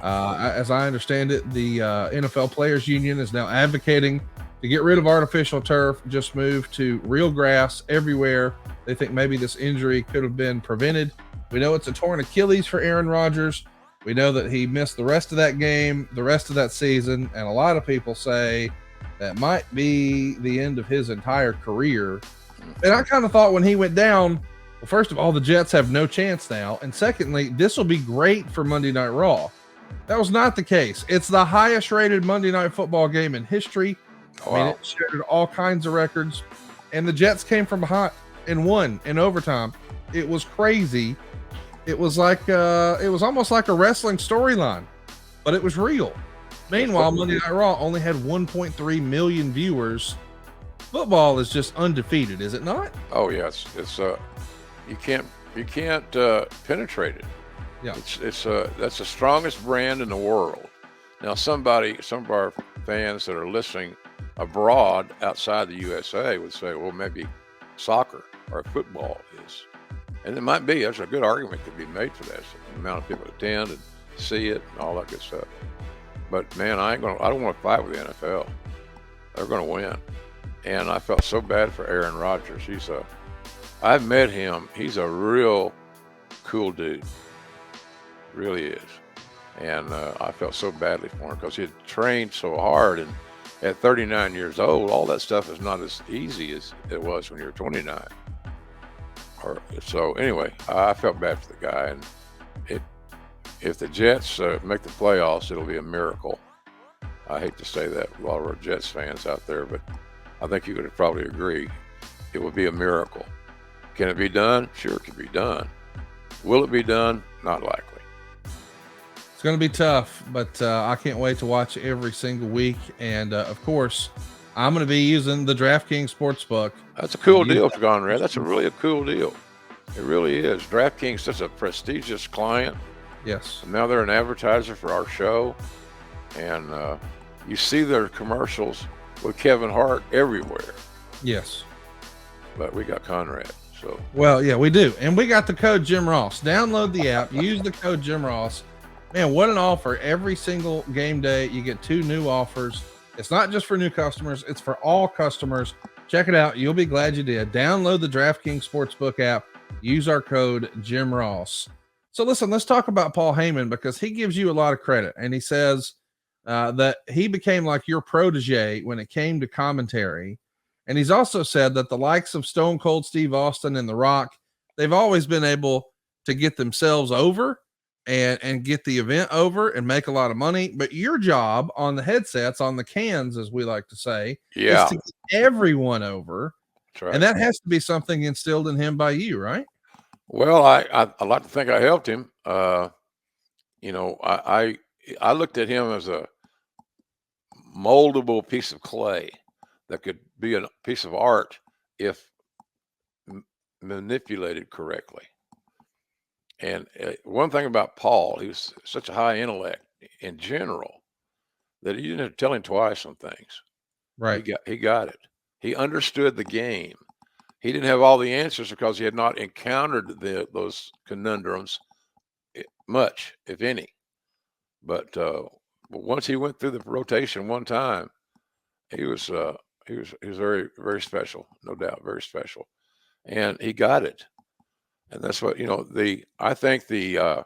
As I understand it, the NFL Players Union is now advocating to get rid of artificial turf, just move to real grass everywhere. They think maybe this injury could have been prevented. We know it's a torn Achilles for Aaron Rodgers. We know that he missed the rest of that game, the rest of that season, and a lot of people say that might be the end of his entire career. And I kind of thought when he went down, well, first of all, the Jets have no chance now. And secondly, this will be great for Monday Night Raw. That was not the case. It's the highest rated Monday Night Football game in history. I mean, it shattered all kinds of records. And the Jets came from behind and won in overtime. It was crazy. It was like it was almost like a wrestling storyline, but it was real. Meanwhile, Monday Night Raw only had 1.3 million viewers. Football is just undefeated, is it not? Oh yeah, it's you can't penetrate it. Yeah, it's that's the strongest brand in the world. Now, some of our fans that are listening abroad outside the USA would say, well, maybe soccer or football is, and it might be. There's a good argument to be made for that. The amount of people attend and see it and all that good stuff. but man, I don't want to fight with the NFL. They're going to win. And I felt so bad for Aaron Rodgers. I've met him. He's a real cool dude. Really is. And I felt so badly for him because he had trained so hard. And at 39 years old, all that stuff is not as easy as it was when you were 29. So anyway, I felt bad for the guy. And if the Jets make the playoffs, it'll be a miracle. I hate to say that, a lot of our Jets fans out there, but I think you could probably agree it would be a miracle. Can it be done? Sure, it can be done. Will it be done? Not likely. It's going to be tough, but I can't wait to watch every single week. And of course, I'm going to be using the DraftKings Sportsbook. That's a cool deal, Conrad. That's really a cool deal. It really is. DraftKings is such a prestigious client. Yes. And now they're an advertiser for our show. And you see their commercials with Kevin Hart everywhere. Yes. But we got Conrad. So well, yeah, we do. And we got the code Jim Ross. Download the app, use the code Jim Ross. Man, what an offer. Every single game day, you get 2 new offers. It's not just for new customers, it's for all customers. Check it out. You'll be glad you did. Download the DraftKings Sportsbook app. Use our code Jim Ross. So listen, let's talk about Paul Heyman because he gives you a lot of credit. And he says that he became like your protege when it came to commentary. And he's also said that the likes of Stone Cold Steve Austin and The Rock, they've always been able to get themselves over and get the event over and make a lot of money. But your job on the headsets, on the cans, as we like to say, is to get everyone over. that's right. And that has to be something instilled in him by you, right? Well, I like to think I helped him. I looked at him as a moldable piece of clay that could be a piece of art if manipulated correctly. And one thing about Paul, he was such a high intellect in general that you didn't have to tell him twice on things. Right. He got it. He understood the game. He didn't have all the answers because he had not encountered those conundrums much, if any. But once he went through the rotation one time, he was very, very special, no doubt, very special, and he got it. And that's what I think I'd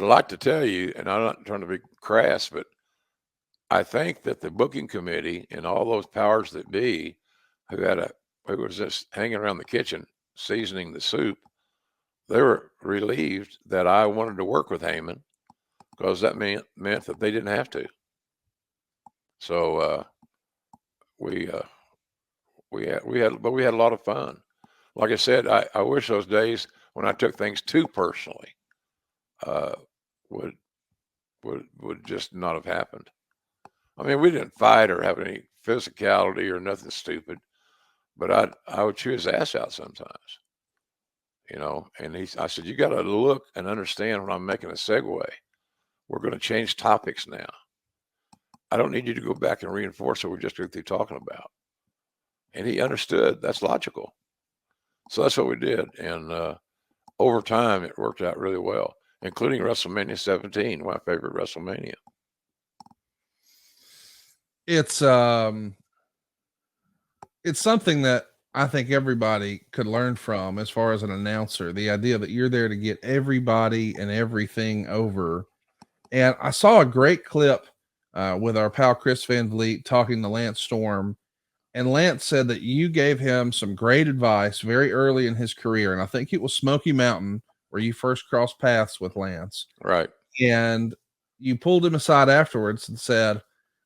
like to tell you, and I'm not trying to be crass, but I think that the booking committee and all those powers that be who was just hanging around the kitchen seasoning the soup, they were relieved that I wanted to work with Heyman because that meant that they didn't have to. So we had a lot of fun. Like I said, I wish those days when I took things too personally would just not have happened. I mean, we didn't fight or have any physicality or nothing stupid, but I would chew his ass out sometimes, and I said, you got to look and understand when I'm making a segue. We're going to change topics now. I don't need you to go back and reinforce what we just got through talking about. And he understood that's logical. So that's what we did. And over time, it worked out really well, including WrestleMania 17, my favorite WrestleMania. It's something that I think everybody could learn from as far as an announcer, the idea that you're there to get everybody and everything over. And I saw a great clip with our pal Chris Van Vliet talking to Lance Storm. And Lance said that you gave him some great advice very early in his career. And I think it was Smoky Mountain where you first crossed paths with Lance. Right. And you pulled him aside afterwards and said,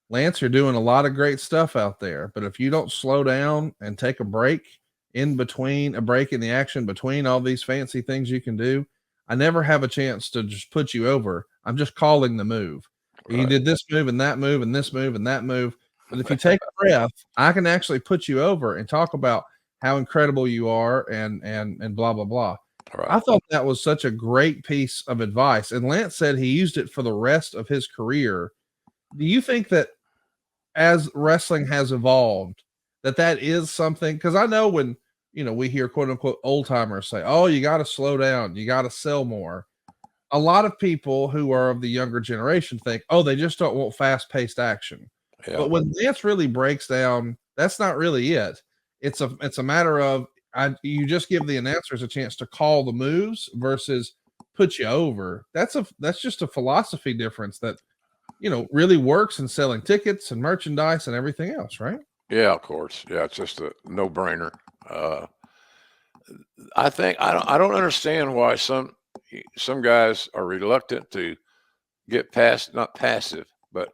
Lance, you're doing a lot of great stuff out there, but if you don't slow down and take a break in the action between all these fancy things you can do, I never have a chance to just put you over. I'm just calling the move. Right. You did this move and that move and this move and that move. But if you take a breath, I can actually put you over and talk about how incredible you are and blah, blah, blah. Right. I thought that was such a great piece of advice. And Lance said he used it for the rest of his career. Do you think that as wrestling has evolved, that is something? Because I know when, we hear quote unquote old timers say, oh, you got to slow down, you got to sell more. a lot of people who are of the younger generation think, oh, they just don't want fast paced action. Yeah. But when Lance really breaks down, that's not really it. It's a matter of you just give the announcers a chance to call the moves versus put you over. That's just a philosophy difference that, you know, really works in selling tickets and merchandise and everything else, right? Yeah, of course. Yeah, it's just a no-brainer. I think I don't understand why some guys are reluctant to get past, not passive, but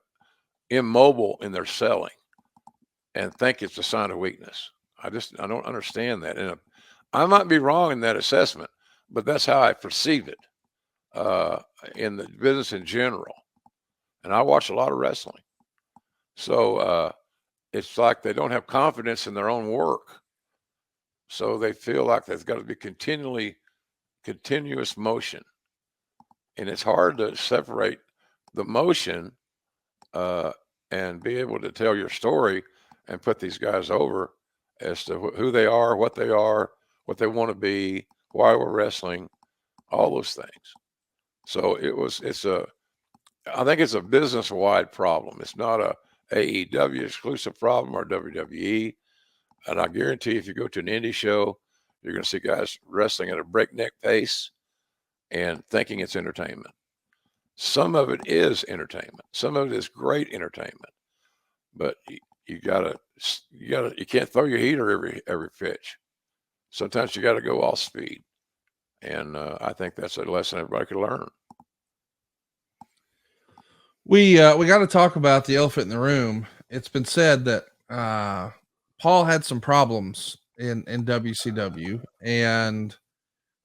immobile in their selling and think it's a sign of weakness. I don't understand that. And I might be wrong in that assessment, but that's how I perceive it in the business in general. And I watch a lot of wrestling. So it's like they don't have confidence in their own work. So they feel like there's got to be continuous motion. And it's hard to separate the motion and be able to tell your story and put these guys over as to who they are, what they want to be, why we're wrestling, all those things. So I think it's a business-wide problem. It's not a AEW exclusive problem or WWE. And I guarantee if you go to an indie show, you're going to see guys wrestling at a breakneck pace and thinking it's entertainment. Some of it is entertainment. Some of it is great entertainment. But you can't throw your heater every pitch. Sometimes you got to go off speed. And I think that's a lesson everybody could learn. We got to talk about the elephant in the room. It's been said that Paul had some problems in WCW, and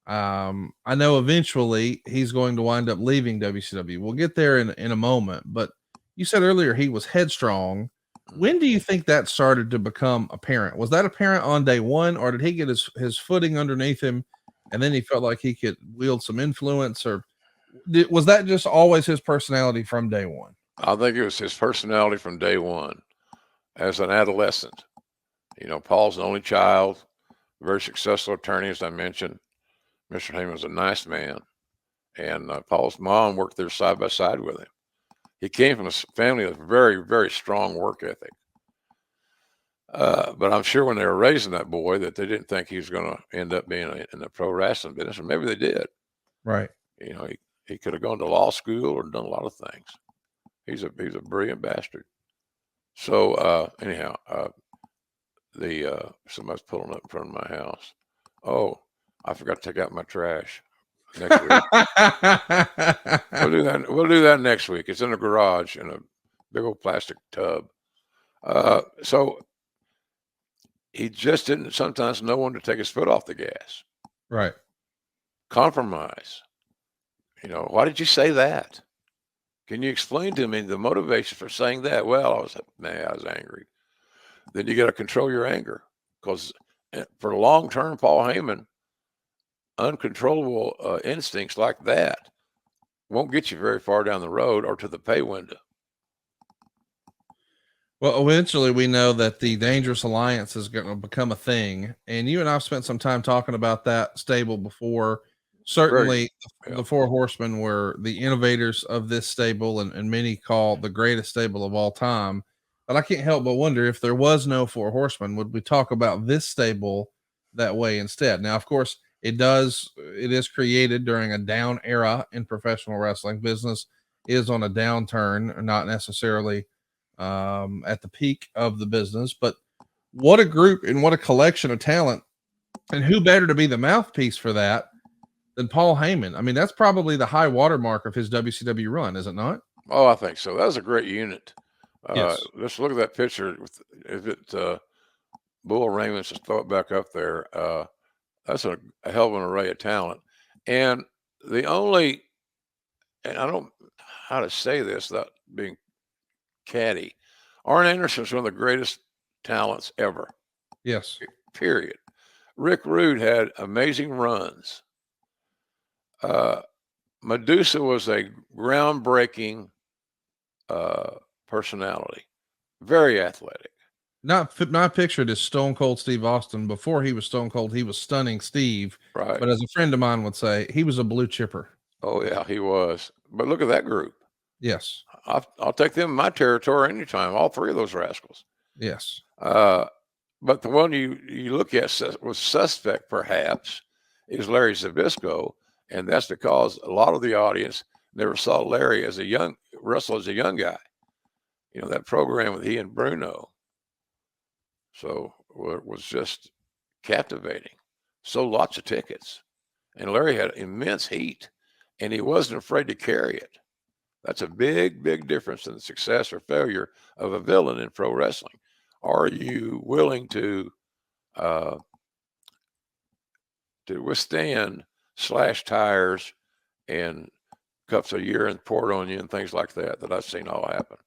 I know eventually he's going to wind up leaving WCW. We'll get there in a moment, but you said earlier he was headstrong. When do you think that started to become apparent? Was that apparent on day one, or did he get his footing underneath him and then he felt like he could wield some influence, or was that just always his personality from day one? I think it was his personality from day one. As an adolescent, you know, Paul's an only child, very successful attorney, as I mentioned. Mr. Heyman was a nice man, and Paul's mom worked there side by side with him. He came from a family with very, very strong work ethic. But I'm sure when they were raising that boy that they didn't think he was going to end up being in the pro wrestling business, or maybe they did. Right. You know, he could have gone to law school or done a lot of things. He's a brilliant bastard. So anyhow, somebody's pulling up in front of my house. Oh, I forgot to take out my trash next week. We'll do that next week. It's in the garage in a big old plastic tub. So he just didn't sometimes know when to take his foot off the gas. Right. Compromise. You know, why did you say that? Can you explain to me the motivation for saying that? Well, I was angry. Then you got to control your anger, because for long-term Paul Heyman, uncontrollable instincts like that won't get you very far down the road or to the pay window. Well, eventually we know that the Dangerous Alliance is going to become a thing. And you and I've spent some time talking about that stable before. Certainly the Four Horsemen were the innovators of this stable, and many call the greatest stable of all time. But I can't help but wonder, if there was no Four Horsemen, would we talk about this stable that way instead? Now, of course, it is created during a down era in professional wrestling. Business is on a downturn, not necessarily at the peak of the business. But what a group and what a collection of talent, and who better to be the mouthpiece for that than Paul Heyman? I mean, that's probably the high watermark of his WCW run, is it not? Oh, I think so. That was a great unit. Yes. Let's look at that picture. Bull Raymond, just throw it back up there. That's a hell of an array of talent. And I don't know how to say this without being catty. Arn Anderson is one of the greatest talents ever. Yes. Period. Rick Rude had amazing runs. Medusa was a groundbreaking personality, very athletic. Not pictured as Stone Cold Steve Austin. Before he was Stone Cold, he was Stunning Steve. Right. But as a friend of mine would say, he was a blue chipper. Oh yeah, he was. But look at that group. Yes. I'll take them in my territory anytime. All three of those rascals. Yes. But the one you look at was suspect, perhaps, is Larry Zbyszko, and that's because a lot of the audience never saw Larry as Russell as a young guy. You know, that program with he and Bruno. So it was just captivating. Sold lots of tickets, and Larry had immense heat, and he wasn't afraid to carry it. That's a big, big difference in the success or failure of a villain in pro wrestling. Are you willing to withstand slash tires and cups of urine poured on you and things like that I've seen all happen?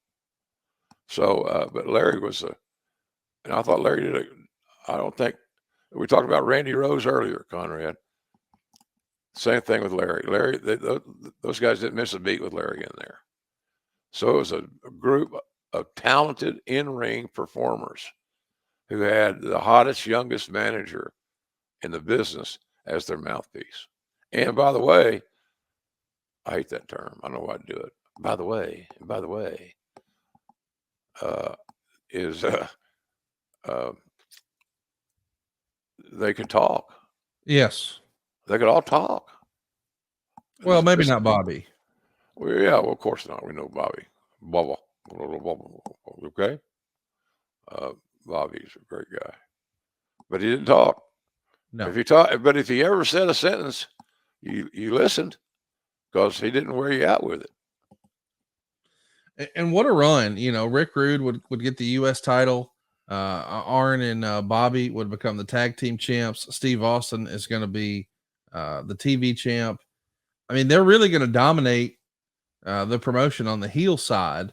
So, but Larry was and I thought Larry did I don't think we talked about Randy Rose earlier, Conrad. Same thing with Larry. Larry, those guys didn't miss a beat with Larry in there. So it was a group of talented in-ring performers who had the hottest, youngest manager in the business as their mouthpiece. And by the way, I hate that term. I don't know why to do it. By the way, they could talk. Yes. They could all talk. Well, maybe not Bobby. Well, yeah, well, of course not. We know Bobby. Bubba. Okay? Bobby's a great guy. But he didn't talk. No. But if he ever said a sentence, you listened because he didn't wear you out with it. And what a run. You know, Rick Rude would get the U.S. title. Arn and Bobby would become the tag team champs. Steve Austin is going to be the TV champ. I mean, they're really going to dominate the promotion on the heel side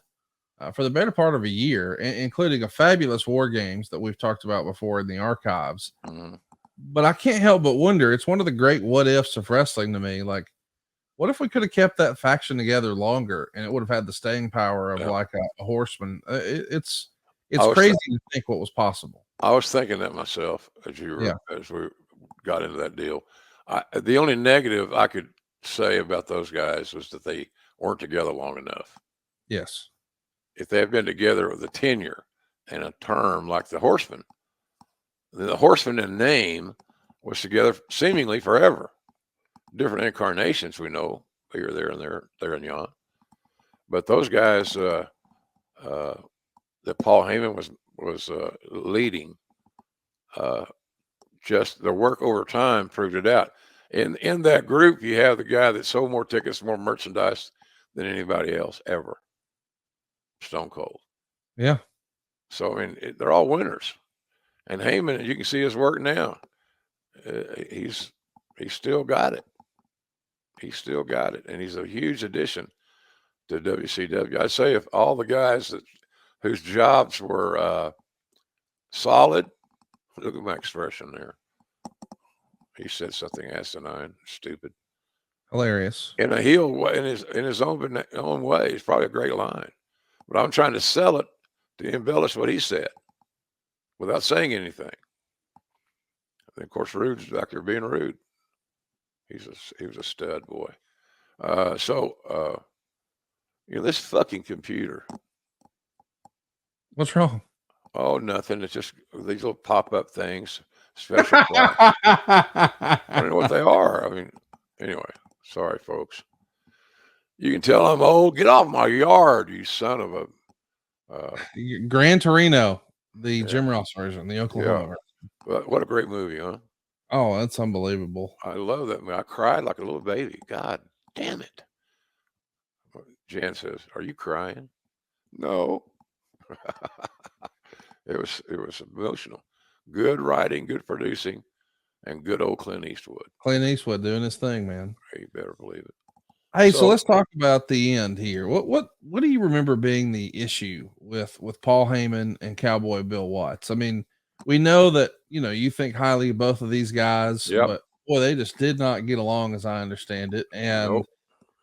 for the better part of a year, including a fabulous War Games that we've talked about before in the archives. Mm-hmm. But I can't help but wonder, it's one of the great what ifs of wrestling to me. Like, what if we could have kept that faction together longer and it would have had the staying power of like a Horseman? It's crazy to think what was possible. I was thinking that myself as we got into that deal. The only negative I could say about those guys was that they weren't together long enough. Yes. If they had been together with a tenure and a term like the Horseman, the Horseman in name was together seemingly forever. Different incarnations, we know, here, there, and yon. But those guys that Paul Heyman was leading, just their work over time proved it out. In that group, you have the guy that sold more tickets, more merchandise than anybody else ever. Stone Cold. Yeah. So, I mean, they're all winners. And Heyman, you can see his work now. He's still got it. He's still got it. And he's a huge addition to WCW. I'd say if all the guys whose jobs were solid, look at my expression there. He said something asinine, stupid, hilarious, in a heel way, in his own way. It's probably a great line, but I'm trying to sell it to embellish what he said without saying anything. And of course, Rude's back there being rude. He was a stud boy. This fucking computer. What's wrong? Oh, nothing. It's just these little pop-up things. Special flash. I don't know what they are. I mean, anyway, sorry, folks. You can tell I'm old. Get off my yard, you son of a. Gran Torino, the Jim Ross version, the Oklahoma version. What a great movie, huh? Oh, that's unbelievable. I love that movie. I cried like a little baby. God damn it. Jan says, "Are you crying?" No. It was emotional. Good writing, good producing, and good old Clint Eastwood. Clint Eastwood doing his thing, man. You better believe it. Hey, so let's talk about the end here. What do you remember being the issue with Paul Heyman and Cowboy Bill Watts? I mean, we know that, you think highly of both of they's guys, but boy, they just did not get along, as I understand it. And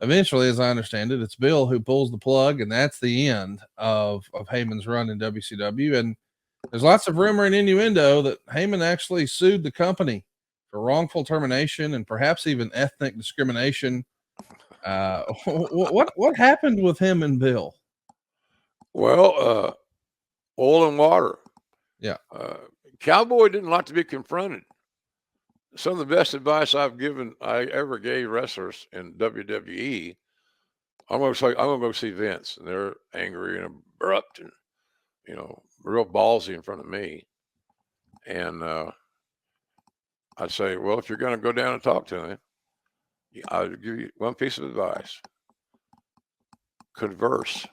eventually, as I understand it, it's Bill who pulls the plug, and that's the end of Heyman's run in WCW. And there's lots of rumor and innuendo that Heyman actually sued the company for wrongful termination and perhaps even ethnic discrimination. What happened with him and Bill? Well, oil and water. Yeah. Cowboy didn't like to be confronted. Some of the best advice I ever gave wrestlers in WWE. I'm gonna go see Vince, and they're angry and abrupt and real ballsy in front of me. And I'd say, well, if you're gonna go down and talk to him, I'll give you one piece of advice: converse,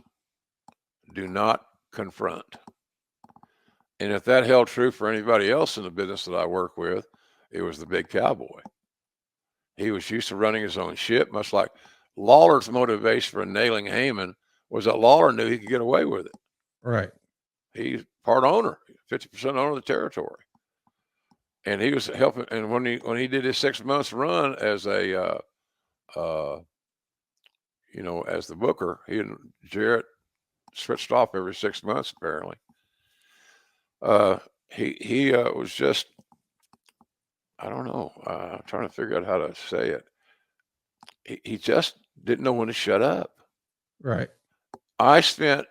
do not confront. And if that held true for anybody else in the business that I work with, it was the big Cowboy. He was used to running his own ship, much like Lawler's motivation for nailing Heyman was that Lawler knew he could get away with it. Right. He's part owner, 50% owner of the territory. And he was helping. And when he did his 6 months run as a, as the booker, he and Jarrett switched off every 6 months, apparently. He was just, I don't know. I'm trying to figure out how to say it. He just didn't know when to shut up. Right. I spent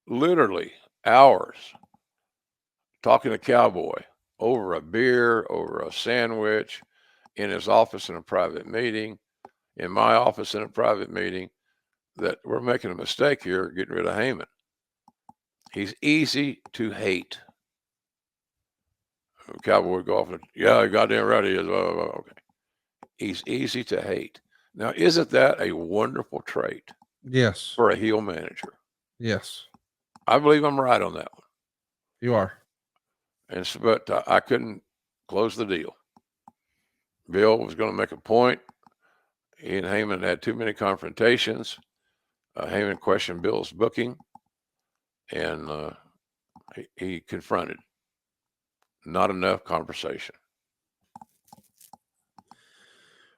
literally hours talking to Cowboy over a beer, over a sandwich, in his office in a private meeting, in my office in a private meeting, that we're making a mistake here getting rid of Heyman. He's easy to hate. Cowboy would go off and, yeah, goddamn right he is. Oh, okay. He's easy to hate. Now, isn't that a wonderful trait? Yes. For a heel manager? Yes. I believe I'm right on that one. You are. And so, but I couldn't close the deal. Bill was going to make a point. He and Heyman had too many confrontations. Heyman questioned Bill's booking, and he confronted. Not enough conversation.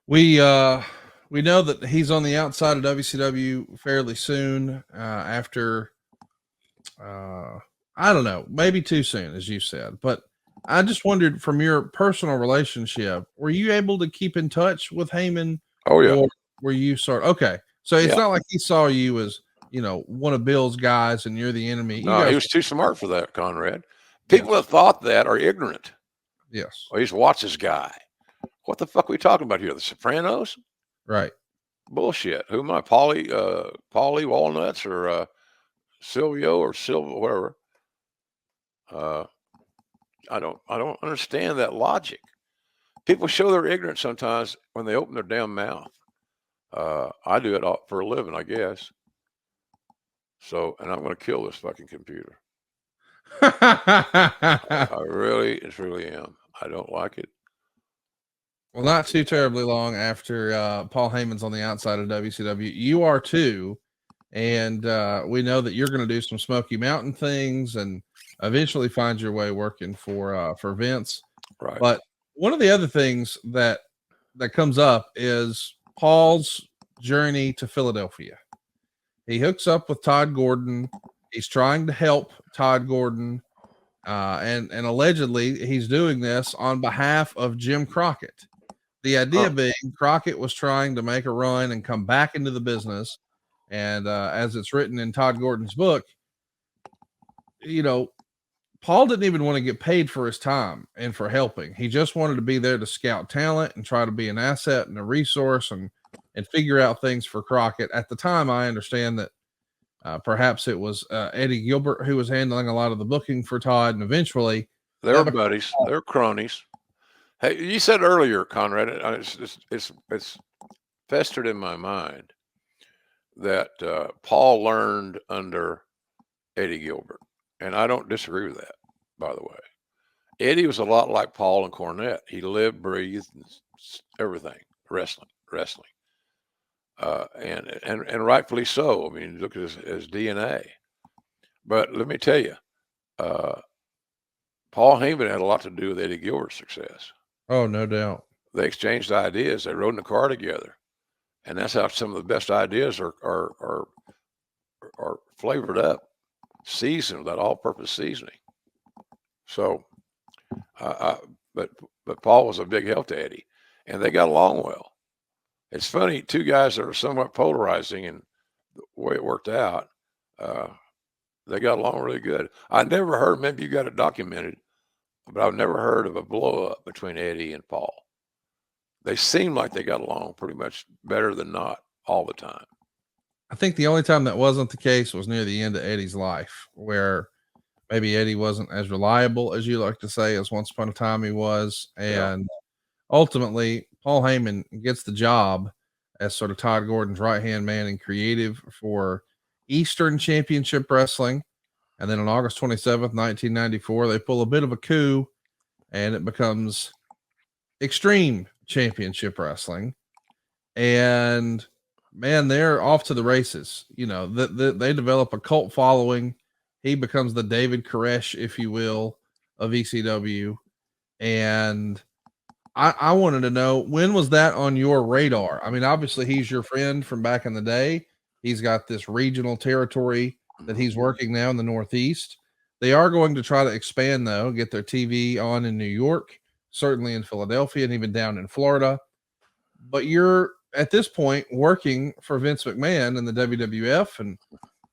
We know that he's on the outside of WCW fairly soon. After I don't know, maybe too soon, as you said. But I just wondered, from your personal relationship, were you able to keep in touch with Heyman? Oh yeah. Or were you okay? So it's Yeah. not like he saw you as one of Bill's guys and you're the enemy. No, he was too smart for that, Conrad. People that thought that are ignorant. Yes. Well, he's watch this guy. What the fuck are we talking about here? The Sopranos? Right. Bullshit. Who am I? Paulie Walnuts or Silvio or Silva, whatever. I don't understand that logic. People show their ignorance sometimes when they open their damn mouth. I do it for a living, I guess. So, and I'm going to kill this fucking computer. I really, truly am. I don't like it. Well, not too terribly long after Paul Heyman's on the outside of WCW, you are too. And we know that you're going to do some Smoky Mountain things and eventually find your way working for Vince. Right. But one of the other things that comes up is Paul's journey to Philadelphia. He hooks up with Todd Gordon. He's trying to help Todd Gordon. And allegedly he's doing this on behalf of Jim Crockett. The idea being Crockett was trying to make a run and come back into the business. And as it's written in Todd Gordon's book, Paul didn't even want to get paid for his time and for helping. He just wanted to be there to scout talent and try to be an asset and a resource and figure out things for Crockett. At the time, I understand that perhaps it was Eddie Gilbert who was handling a lot of the booking for Todd, and eventually they were buddies, they were cronies. Hey, you said earlier, Conrad, it's festered in my mind that Paul learned under Eddie Gilbert, and I don't disagree with that. By the way, Eddie was a lot like Paul and Cornette. He lived, breathed, everything, wrestling, and rightfully so. I mean, look at his DNA. But let me tell you, Paul Heyman had a lot to do with Eddie Gilbert's success. Oh, no doubt. They exchanged ideas. They rode in the car together, and that's how some of the best ideas are flavored up, seasoned with that all-purpose seasoning. So, but Paul was a big help to Eddie, and they got along well. It's funny, two guys that are somewhat polarizing, and the way it worked out, they got along really good. I never heard, maybe you got it documented, but I've never heard of a blow up between Eddie and Paul. They seemed like they got along pretty much better than not all the time. I think the only time that wasn't the case was near the end of Eddie's life, where maybe Eddie wasn't as reliable as you like to say as once upon a time he was. And ultimately, Paul Heyman gets the job as sort of Todd Gordon's right-hand man and creative for Eastern Championship Wrestling. And then on August 27th, 1994, they pull a bit of a coup and it becomes Extreme Championship Wrestling. And man, they're off to the races. You know, they develop a cult following. He becomes the David Koresh, if you will, of ECW. And I wanted to know, when was that on your radar? I mean, obviously he's your friend from back in the day. He's got this regional territory that he's working now in the Northeast. They are going to try to expand, though, get their TV on in New York, certainly in Philadelphia, and even down in Florida. But you're at this point working for Vince McMahon in the WWF, and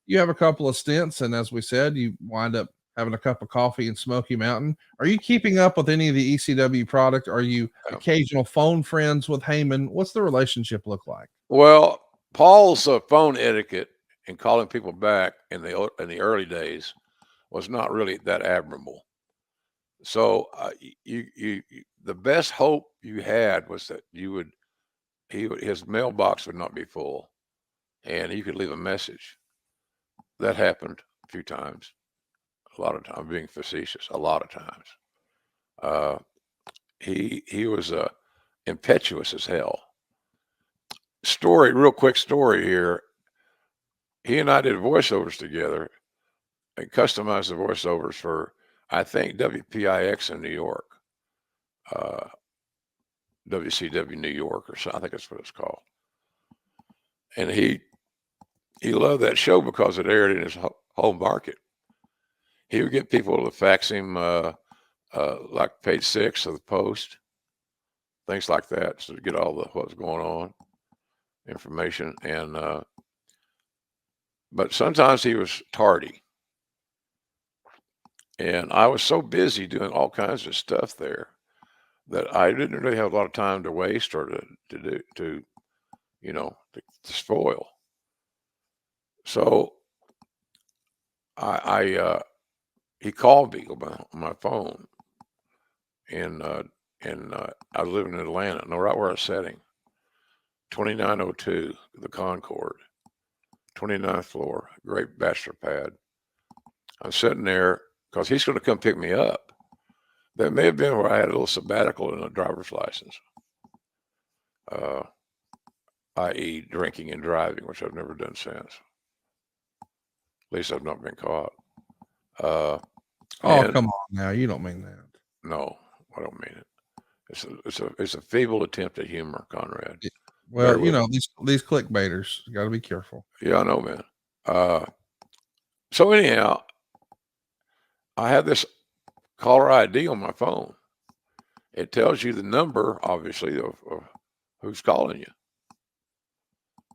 you have a couple of stints. And as we said, you wind up having a cup of coffee in Smoky Mountain. Are you keeping up with any of the ECW product? Are you occasional phone friends with Heyman? What's the relationship look like? Well, Paul's phone etiquette and calling people back in the early days was not really that admirable. So you the best hope you had was that his mailbox would not be full, and you could leave a message. That happened a few times. A lot of times, being facetious, a lot of times. He was impetuous as hell. Real quick story here. He and I did voiceovers together and customized the voiceovers for, I think, WPIX in New York, WCW New York, or something. I think that's what it's called. And he loved that show because it aired in his home market. He would get people to fax him like page 6 of the Post, things like that, so to get all what was going on, information. And but sometimes he was tardy, and I was so busy doing all kinds of stuff there that I didn't really have a lot of time to waste or to spoil. So he called me on my phone, and I was living in Atlanta, no, right where I was sitting, 2902, the Concord, 29th floor, great bachelor pad. I'm sitting there because he's going to come pick me up. That may have been where I had a little sabbatical in a driver's license, i.e. drinking and driving, which I've never done since. At least I've not been caught. Oh, come on now. You don't mean that. No, I don't mean it. It's a feeble attempt at humor, Conrad. Well, you know, these clickbaiters, you got to be careful. Yeah, I know, man. So anyhow, I have this caller ID on my phone. It tells you the number, obviously, of who's calling you.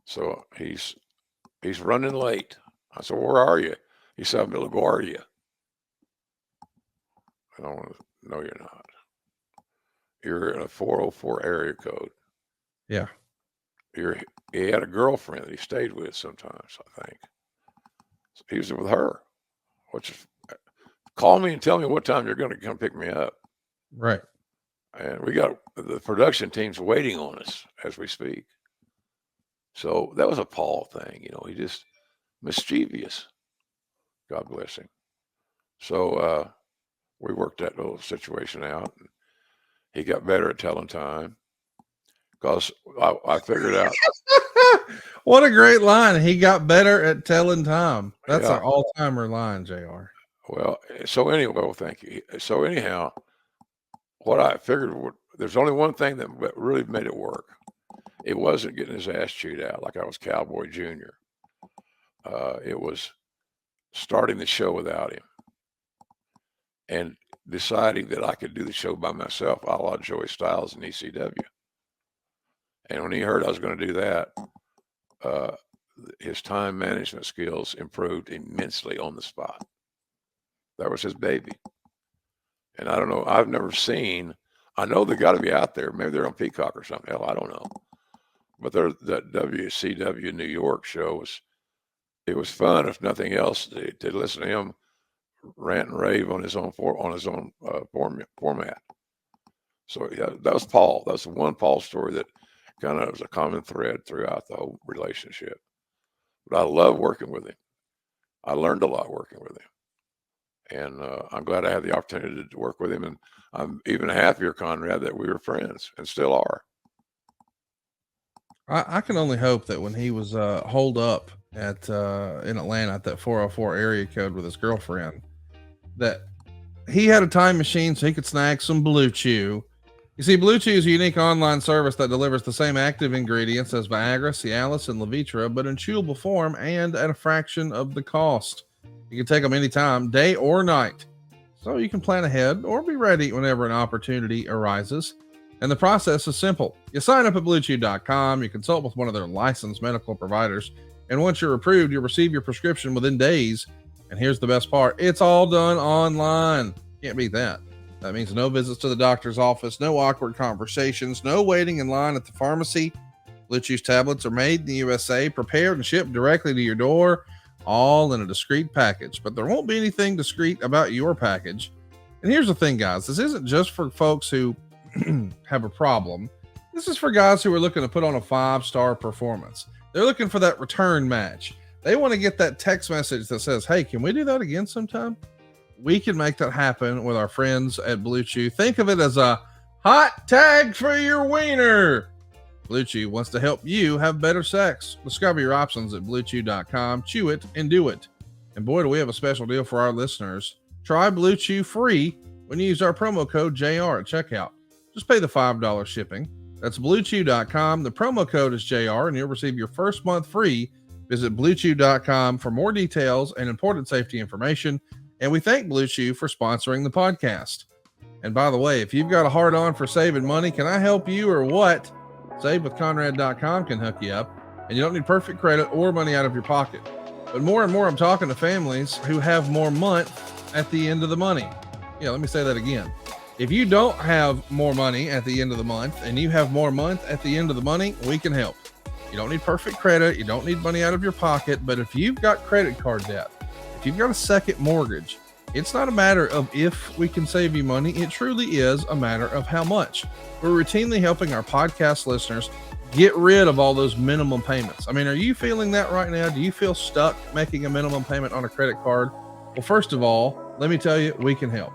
So he's running late. I said, "Where are you?" He said, "I'm in LaGuardia." I don't want to. No, you're not. You're in a 404 area code. Yeah. He had a girlfriend that he stayed with sometimes, I think. So he was with her. Call me and tell me what time you're going to come pick me up. Right. And we got the production team's waiting on us as we speak. So that was a Paul thing, you know. He just mischievous. God bless him. So we worked that little situation out. And he got better at telling time because I figured out. What a great line. He got better at telling time. That's our all-timer line, JR. Well, so anyway, well, thank you. So anyhow, what I figured, there's only one thing that really made it work. It wasn't getting his ass chewed out like I was Cowboy Jr. It was starting the show without him and deciding that I could do the show by myself, a la Joey Styles in ECW. And when he heard I was going to do that, his time management skills improved immensely on the spot. That was his baby. And I don't know, I've never seen, I know they got to be out there. Maybe they're on Peacock or something. Hell, I don't know. But that WCW New York show it was fun, if nothing else, to listen to him rant and rave on his own format. So yeah, that was Paul. That's the one Paul story that kind of was a common thread throughout the whole relationship. But I love working with him. I learned a lot working with him. And I'm glad I had the opportunity to work with him. And I'm even happier, Conrad, that we were friends and still are. I can only hope that when he was holed up at in Atlanta at that 404 area code with his girlfriend, that he had a time machine so he could snag some Blue Chew. You see, Blue Chew is a unique online service that delivers the same active ingredients as Viagra, Cialis, and Levitra, but in chewable form and at a fraction of the cost. You can take them anytime, day or night, so you can plan ahead or be ready whenever an opportunity arises. And the process is simple. You sign up at BlueChew.com, you consult with one of their licensed medical providers, and once you're approved, you'll receive your prescription within days. And here's the best part. It's all done online. Can't beat that. That means no visits to the doctor's office, no awkward conversations, no waiting in line at the pharmacy. Blue Chew's tablets are made in the USA, prepared and shipped directly to your door, all in a discreet package. But there won't be anything discreet about your package. And here's the thing, guys. This isn't just for folks who have a problem. This is for guys who are looking to put on a 5-star performance. They're looking for that return match. They want to get that text message that says, hey, can we do that again sometime? We can make that happen with our friends at Blue Chew. Think of it as a hot tag for your wiener. Blue Chew wants to help you have better sex. Discover your options at BlueChew.com. Chew it and do it. And boy, do we have a special deal for our listeners. Try Blue Chew free when you use our promo code JR at checkout. Just pay the $5 shipping. That's BlueChew.com. The promo code is JR, and you'll receive your first month free. Visit BlueChew.com for more details and important safety information. And we thank Blue Chew for sponsoring the podcast. And by the way, if you've got a hard on for saving money, can I help you or what? SaveWithConrad.com can hook you up, and you don't need perfect credit or money out of your pocket. But more and more, I'm talking to families who have more month at the end of the money. Yeah, let me say that again. If you don't have more money at the end of the month and you have more month at the end of the money, we can help. You don't need perfect credit. You don't need money out of your pocket. But if you've got credit card debt, if you've got a second mortgage, it's not a matter of if we can save you money. It truly is a matter of how much. We're routinely helping our podcast listeners get rid of all those minimum payments. I mean, are you feeling that right now? Do you feel stuck making a minimum payment on a credit card? Well, first of all, let me tell you, we can help.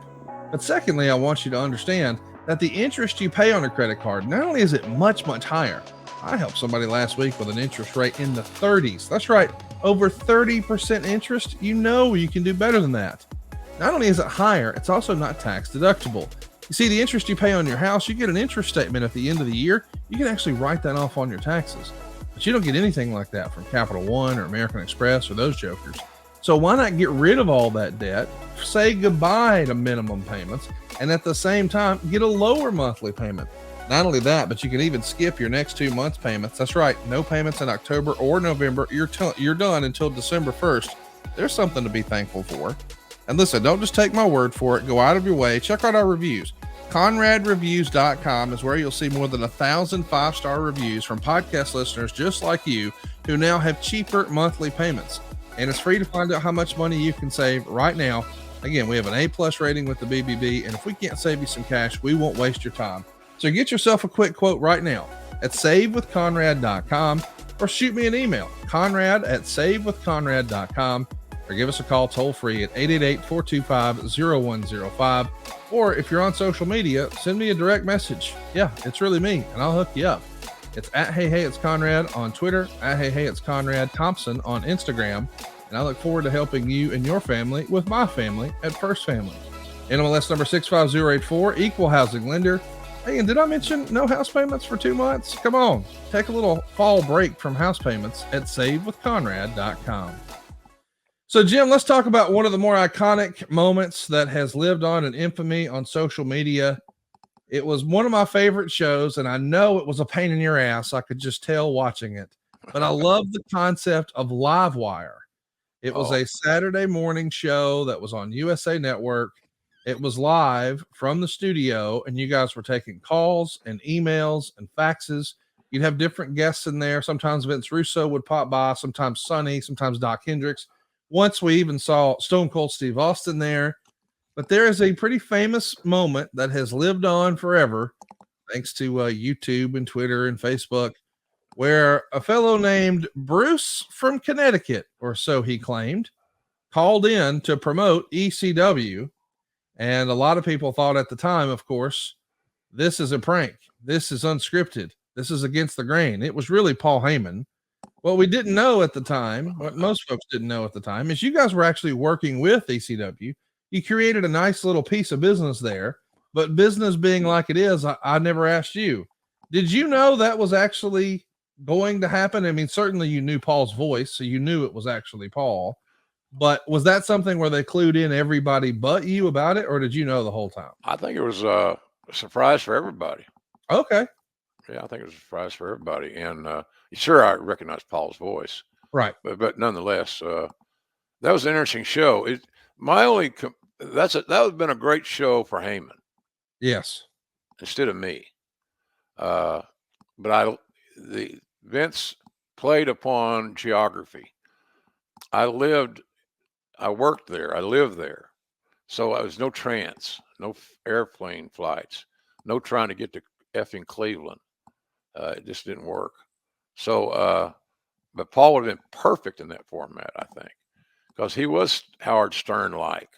But secondly, I want you to understand that the interest you pay on a credit card, not only is it much, much higher. I helped somebody last week with an interest rate in the 30s. That's right. Over 30% interest. You know you can do better than that. Not only is it higher, it's also not tax deductible. You see, the interest you pay on your house, you get an interest statement at the end of the year. You can actually write that off on your taxes. But you don't get anything like that from Capital One or American Express or those jokers. So why not get rid of all that debt, say goodbye to minimum payments, and at the same time, get a lower monthly payment? Not only that, but you can even skip your next 2 months payments. That's right. No payments in October or November. You're done until December 1st. There's something to be thankful for. And listen, don't just take my word for it. Go out of your way. Check out our reviews. ConradReviews.com is where you'll see more than 1,000 5-star reviews from podcast listeners just like you who now have cheaper monthly payments. And it's free to find out how much money you can save right now. Again, we have an A+ rating with the BBB, and if we can't save you some cash, we won't waste your time. So get yourself a quick quote right now at SaveWithConrad.com or shoot me an email, Conrad@SaveWithConrad.com, or give us a call toll free at 888-425-0105. Or if you're on social media, send me a direct message. Yeah, it's really me, and I'll hook you up. It's at @HeyHeyIt'sConrad on Twitter, at @HeyHeyIt'sConrad Thompson on Instagram, and I look forward to helping you and your family with my family at First Family. NMLS number 65084, equal housing lender. Hey, and did I mention no house payments for 2 months? Come on, take a little fall break from house payments at SaveWithConrad.com. So, Jim, let's talk about one of the more iconic moments that has lived on in infamy on social media. It was one of my favorite shows, and I know it was a pain in your ass. I could just tell watching it, but I love the concept of Livewire. It was a Saturday morning show that was on USA Network. It was live from the studio, and you guys were taking calls and emails and faxes. You'd have different guests in there. Sometimes Vince Russo would pop by, sometimes Sonny, sometimes Doc Hendricks. Once we even saw Stone Cold Steve Austin there. But there is a pretty famous moment that has lived on forever, thanks to YouTube and Twitter and Facebook, where a fellow named Bruce from Connecticut, or so he claimed, called in to promote ECW. And a lot of people thought at the time, of course, this is a prank. This is unscripted. This is against the grain. It was really Paul Heyman. What we didn't know at the time, what most folks didn't know at the time, is you guys were actually working with ECW. You created a nice little piece of business there, but business being like it is, I never asked you. Did you know that was actually going to happen? I mean, certainly you knew Paul's voice, so you knew it was actually Paul, but was that something where they clued in everybody but you about it, or did you know the whole time? I think it was a surprise for everybody. Okay. Yeah, I think it was a surprise for everybody. And sure, I recognized Paul's voice. Right. But nonetheless, that was an interesting show. That would have been a great show for Heyman. Yes. Instead of me. But Vince played upon geography. I worked there. I lived there. So I was no no airplane flights, no trying to get to effing Cleveland. It just didn't work. So, but Paul would have been perfect in that format, I think, because he was Howard Stern-like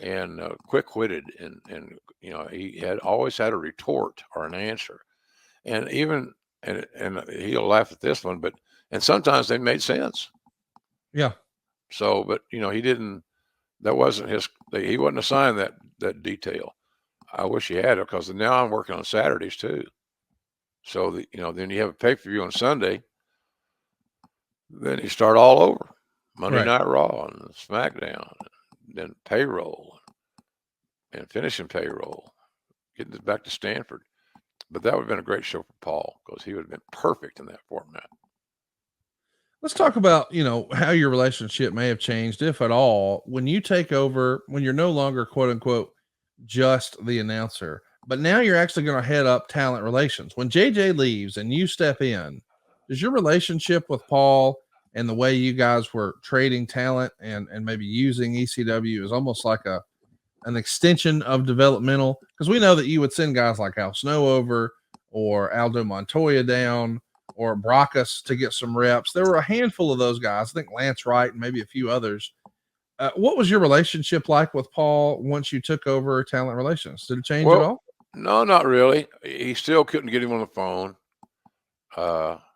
and quick-witted, and he had always had a retort or an answer, and even and he'll laugh at this one, and sometimes they made sense. Yeah. So, but he didn't. That wasn't his. He wasn't assigned that detail. I wish he had it, because now I'm working on Saturdays too. So then you have a pay-per-view on Sunday. Then you start all over. Monday Night Raw and SmackDown, and then payroll and finishing payroll, getting this back to Stanford. But that would have been a great show for Paul, because he would have been perfect in that format. Let's talk about, how your relationship may have changed, if at all, when you take over, when you're no longer, quote unquote, just the announcer, but now you're actually going to head up talent relations. When JJ leaves and you step in, does your relationship with Paul and the way you guys were trading talent and maybe using ECW is almost like an extension of developmental? Because we know that you would send guys like Al Snow over, or Aldo Montoya down, or Brackus to get some reps. There were a handful of those guys. I think Lance Wright and maybe a few others. What was your relationship like with Paul once you took over talent relations? Did it change at all? No, not really. He still couldn't get him on the phone.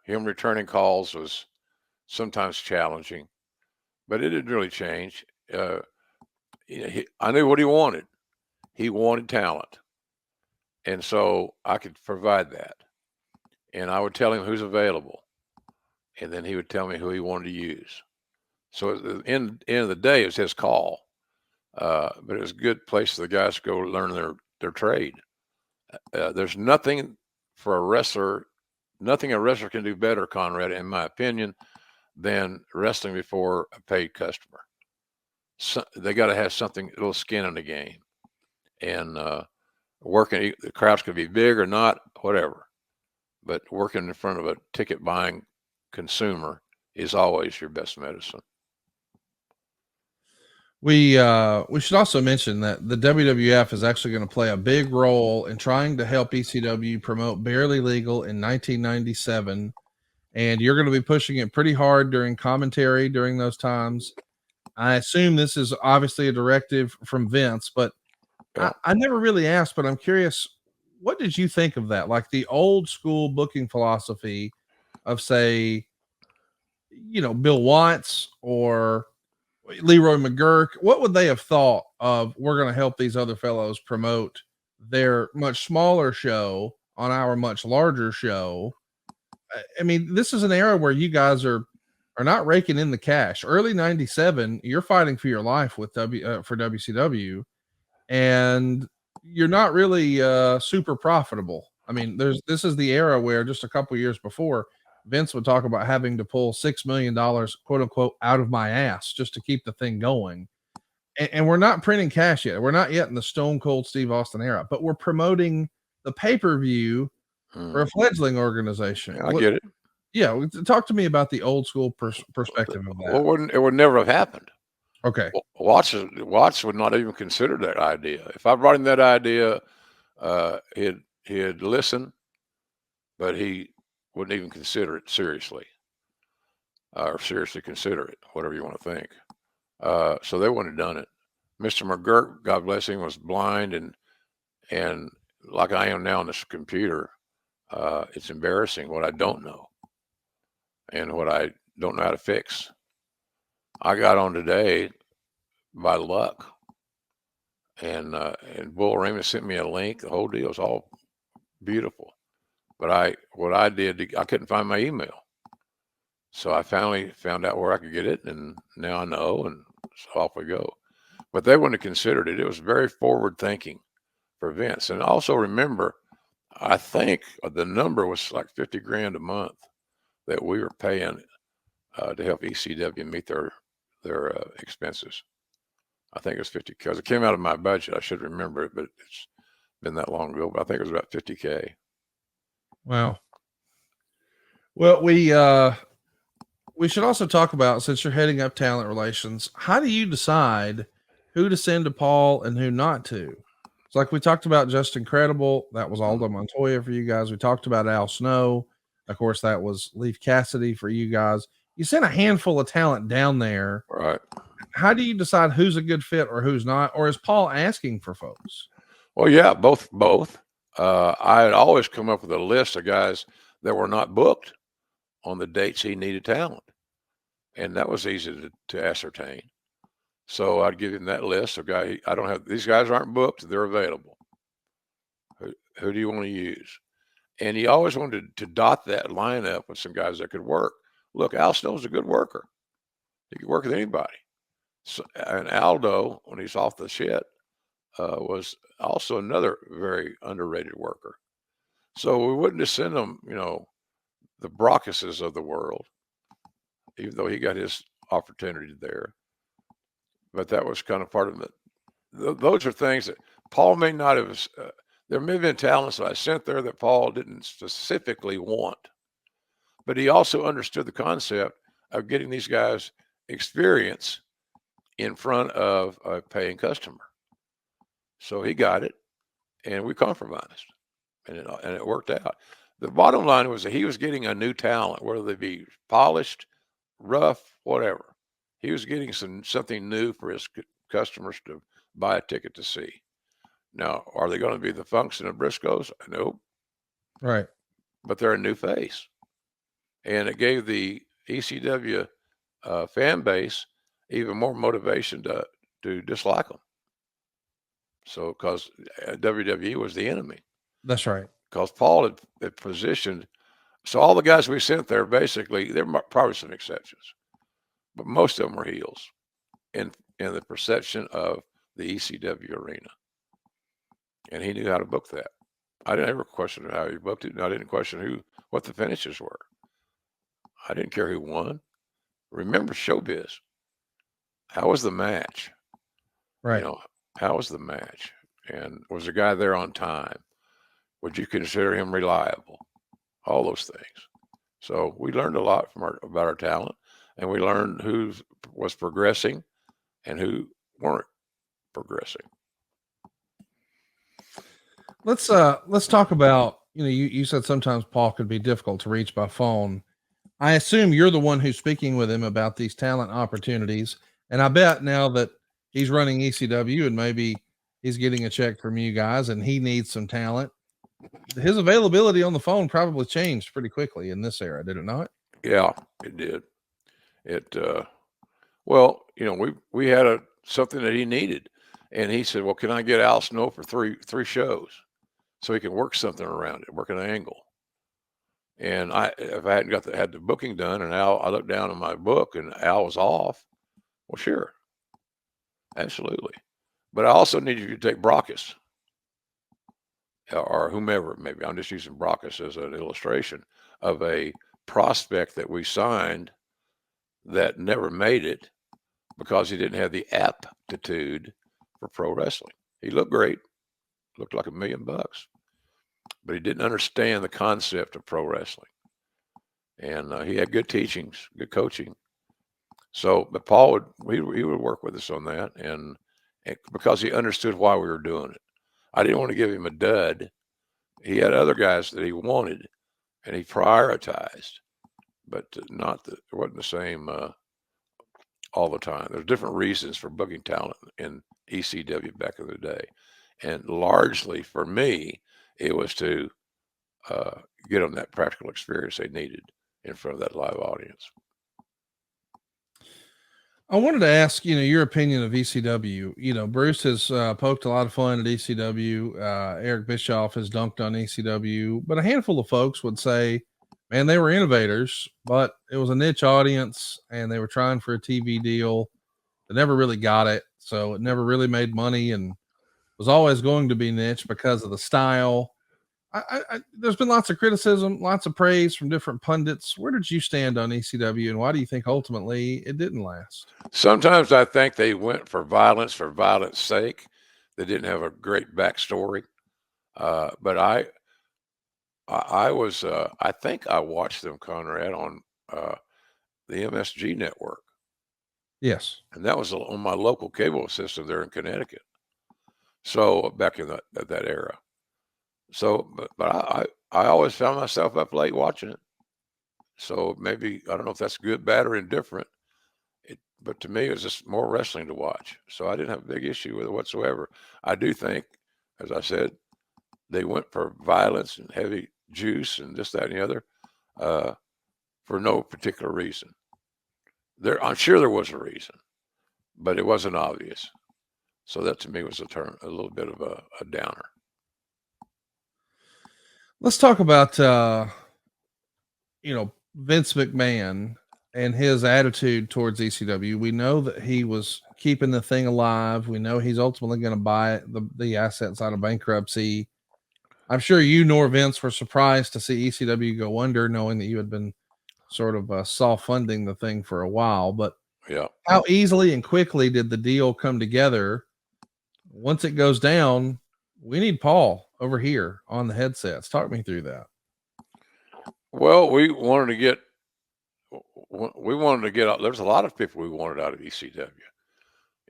Him returning calls was sometimes challenging, but it didn't really change. I knew what he wanted. He wanted talent, and so I could provide that. And I would tell him who's available, and then he would tell me who he wanted to use. So at the end of the day, it was his call. But it was a good place for the guys to go learn their trade. There's nothing for a wrestler can do better, Conrad, in my opinion, than wrestling before a paid customer. So they got to have something, a little skin in the game, and working. The crowds could be big or not, whatever, but working in front of a ticket buying consumer is always your best medicine. We should also mention that the WWF is actually going to play a big role in trying to help ECW promote Barely Legal in 1997. And you're going to be pushing it pretty hard during commentary during those times. I assume this is obviously a directive from Vince, but Yeah. I never really asked, but I'm curious, what did you think of that? Like the old school booking philosophy of, say, Bill Watts or Leroy McGurk, what would they have thought of, we're going to help these other fellows promote their much smaller show on our much larger show? I mean, this is an era where you guys are not raking in the cash. Early 97, you're fighting for your life with for WCW, and you're not really super profitable. I mean, this is the era where just a couple years before, Vince would talk about having to pull $6 million, quote unquote, out of my ass just to keep the thing going. And we're not printing cash yet. We're not yet in the Stone Cold Steve Austin era, but we're promoting the pay-per-view for a fledgling organization. Yeah, I get it. Yeah, talk to me about the old school perspective of that. Well, it would never have happened. Okay. Watts would not even consider that idea. If I brought him that idea, he'd listen, but he wouldn't even consider it seriously, or seriously consider it, whatever you want to think. So they wouldn't have done it. Mr. McGurk, God bless him, was blind, and like I am now on this computer, it's embarrassing what I don't know and what I don't know how to fix. I got on today by luck, and Bull Raymond sent me a link. The whole deal is all beautiful, but what I did, I couldn't find my email, so I finally found out where I could get it, and now I know, and so off we go. But they wouldn't have considered it. It was very forward thinking for Vince, and also remember, I think the number was like 50 grand a month that we were paying to help ECW meet their expenses. I think it was 50 because it came out of my budget. I should remember it, but it's been that long ago. But I think it was about 50K. Wow. Well, we should also talk about, since you're heading up talent relations, how do you decide who to send to Paul and who not to? It's like we talked about Just Incredible. That was Aldo Montoya for you guys. We talked about Al Snow. Of course, that was Leif Cassidy for you guys. You sent a handful of talent down there. Right. How do you decide who's a good fit or who's not? Or is Paul asking for folks? Well, yeah, both. I had always come up with a list of guys that were not booked on the dates he needed talent, and that was easy to ascertain. So I'd give him that list of guys. I don't have, these guys aren't booked; they're available. Who do you want to use? And he always wanted to dot that lineup with some guys that could work. Look, Al Snow's a good worker; he could work with anybody. So, and Aldo, when he's off the shit, was also another very underrated worker. So we wouldn't just send them, the Brockuses of the world, even though he got his opportunity there. But that was kind of part of it. Those are things that Paul may not have. There may have been talents that I sent there that Paul didn't specifically want, but he also understood the concept of getting these guys experience in front of a paying customer. So he got it, and we compromised, and it worked out. The bottom line was that he was getting a new talent, whether they be polished, rough, whatever. He was getting something new for his customers to buy a ticket to see. Now, are they going to be the Funks and the Briscoes? Nope. Right. But they're a new face. And it gave the ECW fan base even more motivation to dislike them. So, because WWE was the enemy. That's right. Because Paul had positioned. So all the guys we sent there, basically, there were probably some exceptions, but most of them were heels in the perception of the ECW arena. And he knew how to book that. I didn't ever question how he booked it, and I didn't question what the finishes were. I didn't care who won. Remember showbiz. How was the match? Right. How was the match? And was the guy there on time? Would you consider him reliable? All those things. So we learned a lot about our talent, and we learned who was progressing and who weren't progressing. Let's talk about, you said sometimes Paul could be difficult to reach by phone. I assume you're the one who's speaking with him about these talent opportunities. And I bet now that he's running ECW and maybe he's getting a check from you guys and he needs some talent, his availability on the phone probably changed pretty quickly in this era, did it not? Yeah, it did. Well, we had something that he needed, and he said, "Well, can I get Al Snow for three shows, so he can work something around it, work an angle?" And if I hadn't had the booking done, and I looked down at my book, and Al was off. Well, sure, absolutely, but I also needed you to take Brockus. or whomever, maybe I'm just using Brockus as an illustration of a prospect that we signed that never made it because he didn't have the aptitude for pro wrestling. He looked great, looked like $1 million, but he didn't understand the concept of pro wrestling. And he had good teachings, good coaching. So, but Paul he would work with us on that, and because he understood why we were doing it. I didn't want to give him a dud. He had other guys that he wanted, and he prioritized, but it wasn't the same all the time. There's different reasons for booking talent in ECW back in the day, and largely for me, it was to get them that practical experience they needed in front of that live audience. I wanted to ask, your opinion of ECW. Bruce has poked a lot of fun at ECW. Eric Bischoff has dunked on ECW, but a handful of folks would say, man, they were innovators, but it was a niche audience and they were trying for a TV deal. They never really got it. So it never really made money and was always going to be niche because of the style. There's been lots of criticism, lots of praise from different pundits. Where did you stand on ECW, and why do you think ultimately it didn't last? Sometimes I think they went for violence sake. They didn't have a great backstory. But I think I watched them, Conrad, on the MSG network. Yes. And that was on my local cable system there in Connecticut. So back in that era. So, but I always found myself up late watching it. So maybe, I don't know if that's good, bad, or indifferent. But to me, it was just more wrestling to watch. So I didn't have a big issue with it whatsoever. I do think, as I said, they went for violence and heavy juice and this, that, and the other for no particular reason. I'm sure there was a reason, but it wasn't obvious. So that to me was a little bit of a downer. Let's talk about, Vince McMahon and his attitude towards ECW. We know that he was keeping the thing alive. We know he's ultimately going to buy the assets out of bankruptcy. I'm sure you nor Vince were surprised to see ECW go under, knowing that you had been sort of soft funding the thing for a while. But yeah, how easily and quickly did the deal come together? Once it goes down, we need Paul over here on the headsets. Talk me through that. Well, we wanted to get out. There's a lot of people we wanted out of ECW.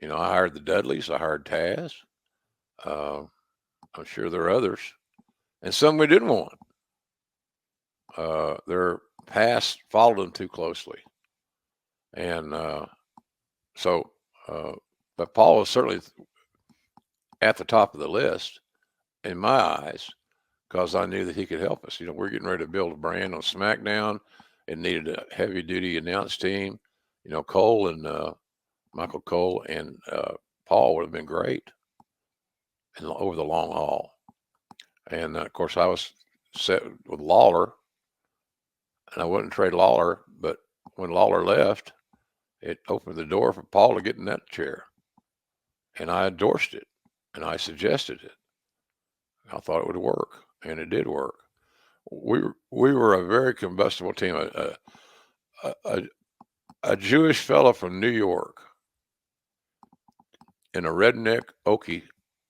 I hired the Dudleys. I hired Taz. I'm sure there are others, and some we didn't want. Their past followed them too closely, and but Paul was certainly at the top of the list in my eyes, because I knew that he could help us. We're getting ready to build a brand on SmackDown. It needed a heavy duty announce team. Cole and Michael Cole and Paul would have been great over the long haul. And of course, I was set with Lawler, and I wouldn't trade Lawler. But when Lawler left, it opened the door for Paul to get in that chair, and I endorsed it, and I suggested it. I thought it would work, and it did work. We were a very combustible team. A Jewish fellow from New York and a redneck Okie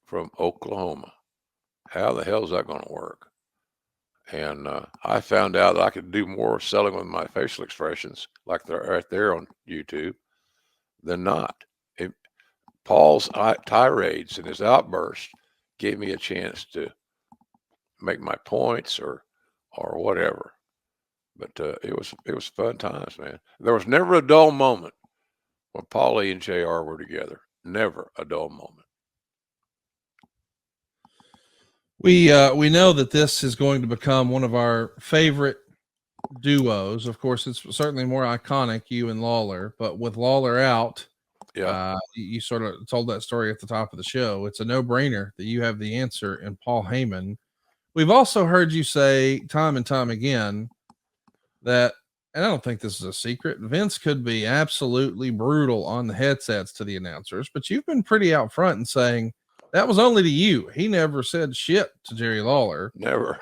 from Oklahoma. How the hell is that going to work? And I found out that I could do more selling with my facial expressions, like they're right there on YouTube, than not. Paul's tirades and his outbursts gave me a chance to make my points or whatever. But it was fun times, man. There was never a dull moment when Paulie and JR were together. Never a dull moment. We know that this is going to become one of our favorite duos. Of course, it's certainly more iconic, you and Lawler, but with Lawler out, you sort of told that story at the top of the show. It's a no-brainer that you have the answer in Paul Heyman. We've also heard you say time and time again that, and I don't think this is a secret, Vince could be absolutely brutal on the headsets to the announcers, but you've been pretty out front in saying That was only to you. He never said shit to Jerry Lawler. Never.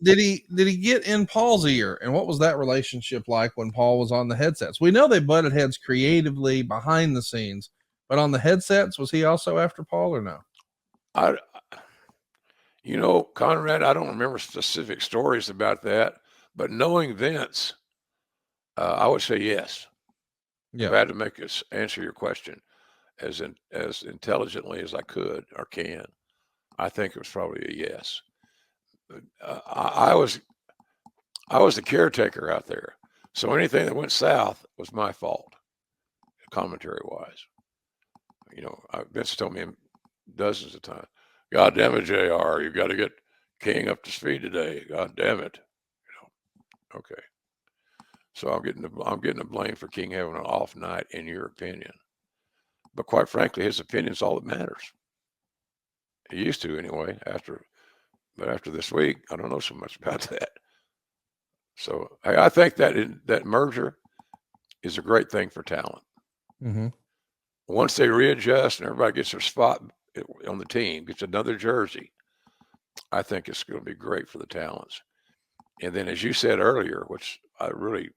Did he get in Paul's ear? And what was that relationship like when Paul was on the headsets? We know they butted heads creatively behind the scenes, but on the headsets, was he also after Paul or no? Conrad, I don't remember specific stories about that, but knowing Vince, I would say yes. If I had to answer your question as intelligently as I could or can, I think it was probably a yes. I was the caretaker out there, so anything that went south was my fault, commentary wise. Vince told me dozens of times, "God damn it, JR, you've got to get King up to speed today. God damn it." Okay. So I'm getting the blame for King having an off night, in your opinion. But quite frankly, his opinion is all that matters. He used to anyway. But after this week, I don't know so much about that. So I think that merger is a great thing for talent. Mm-hmm. Once they readjust and everybody gets their spot on the team, gets another jersey, I think it's going to be great for the talents. And then, as you said earlier, which I really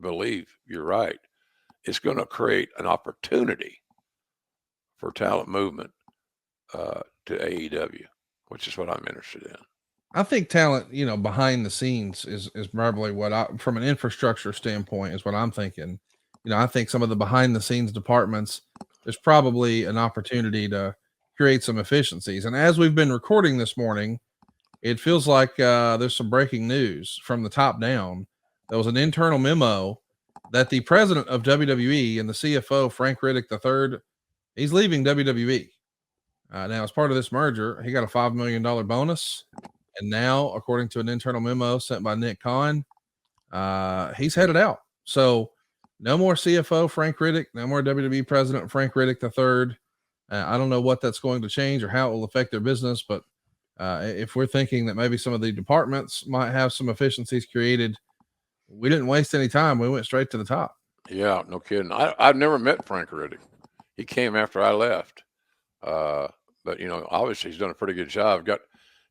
believe you're right, it's going to create an opportunity for talent movement to AEW, which is what I'm interested in. I think talent, behind the scenes is probably from an infrastructure standpoint is what I'm thinking. I think some of the behind the scenes departments, there's probably an opportunity to create some efficiencies. And as we've been recording this morning, it feels like there's some breaking news from the top down. There was an internal memo that the president of WWE and the CFO, Frank Riddick III, he's leaving WWE. Now, as part of this merger, he got a $5 million bonus. And now, according to an internal memo sent by Nick Khan, he's headed out. So no more CFO Frank Riddick, no more WWE president Frank Riddick III. I don't know what that's going to change or how it will affect their business, but if we're thinking that maybe some of the departments might have some efficiencies created, we didn't waste any time. We went straight to the top. Yeah, no kidding. I've never met Frank Riddick. He came after I left. But obviously he's done a pretty good job.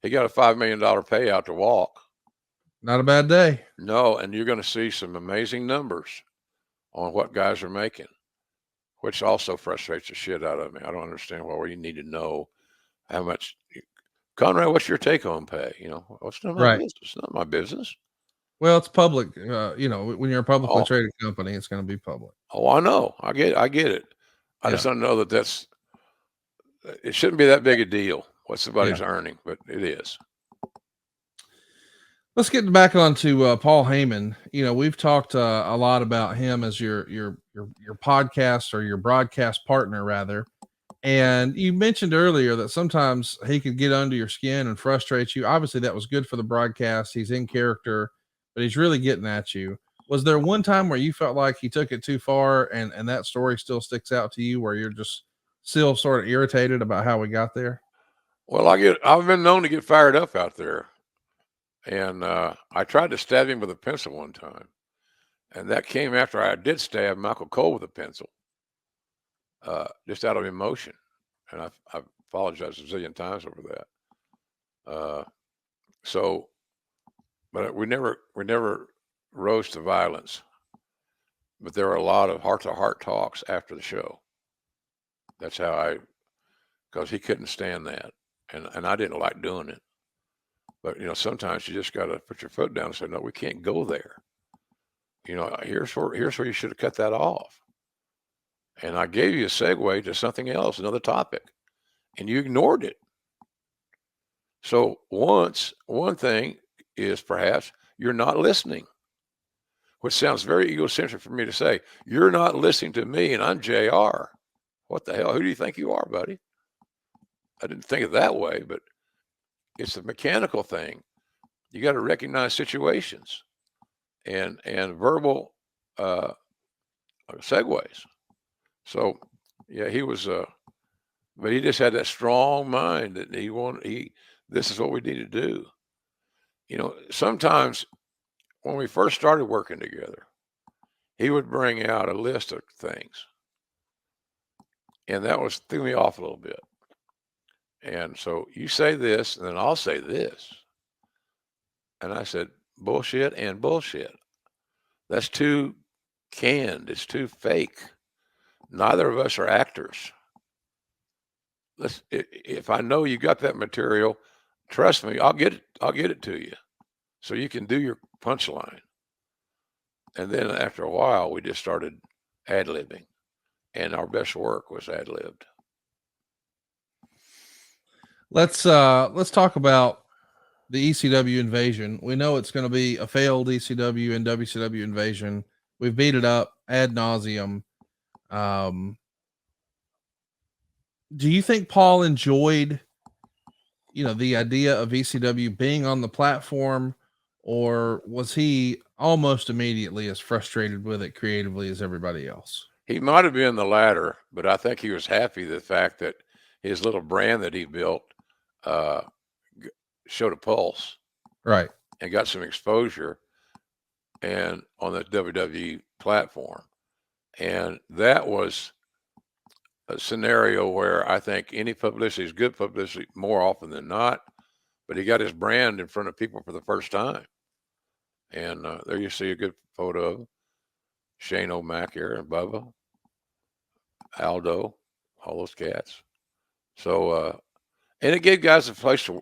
He got a $5 million payout to walk. Not a bad day. No, and you're going to see some amazing numbers on what guys are making, which also frustrates the shit out of me. I don't understand why we need to know how much. Conrad, what's your take-home pay? What's not my business? It's not my business. Well, it's public. When you're a publicly traded company, it's going to be public. Oh, I know. I get it. I just don't know that it shouldn't be that big a deal what somebody's earning, but it is. Let's get back on to Paul Heyman. We've talked a lot about him as your podcast or your broadcast partner, rather. And you mentioned earlier that sometimes he could get under your skin and frustrate you. Obviously, that was good for the broadcast. He's in character, but he's really getting at you. Was there one time where you felt like he took it too far and that story still sticks out to you where you're just still sort of irritated about how we got there? Well, I've been known to get fired up out there. And I tried to stab him with a pencil one time. And that came after I did stab Michael Cole with a pencil, just out of emotion. And I apologized a zillion times over that. But we never rose to violence. But there were a lot of heart-to-heart talks after the show. That's how because he couldn't stand that. And I didn't like doing it. But, sometimes you just got to put your foot down and say, no, we can't go there. Here's where you should have cut that off. And I gave you a segue to something else, another topic, and you ignored it. So one thing is perhaps you're not listening, which sounds very egocentric for me to say. You're not listening to me, and I'm JR. What the hell? Who do you think you are, buddy? I didn't think of it that way, but it's a mechanical thing. You got to recognize situations and verbal segues. So yeah, he was but he just had that strong mind that this is what we need to do. Sometimes when we first started working together, he would bring out a list of things. And that threw me off a little bit. And so you say this, and then I'll say this. And I said, bullshit and bullshit. That's too canned. It's too fake. Neither of us are actors. If I know you got that material, trust me, I'll get it to you so you can do your punchline. And then after a while, we just started ad-libbing, and our best work was ad-libbed. Let's talk about the ECW invasion. We know it's going to be a failed ECW and WCW invasion. We've beat it up ad nauseum. Do you think Paul enjoyed, the idea of ECW being on the platform, or was he almost immediately as frustrated with it creatively as everybody else? He might have been the latter, but I think he was happy the fact that his little brand that he built showed a pulse, right, and got some exposure, and on the WWE platform, and that was a scenario where I think any publicity is good publicity more often than not, but he got his brand in front of people for the first time. And there you see a good photo of Shane O'Mac here and Bubba, Aldo, all those cats. So, and it gave guys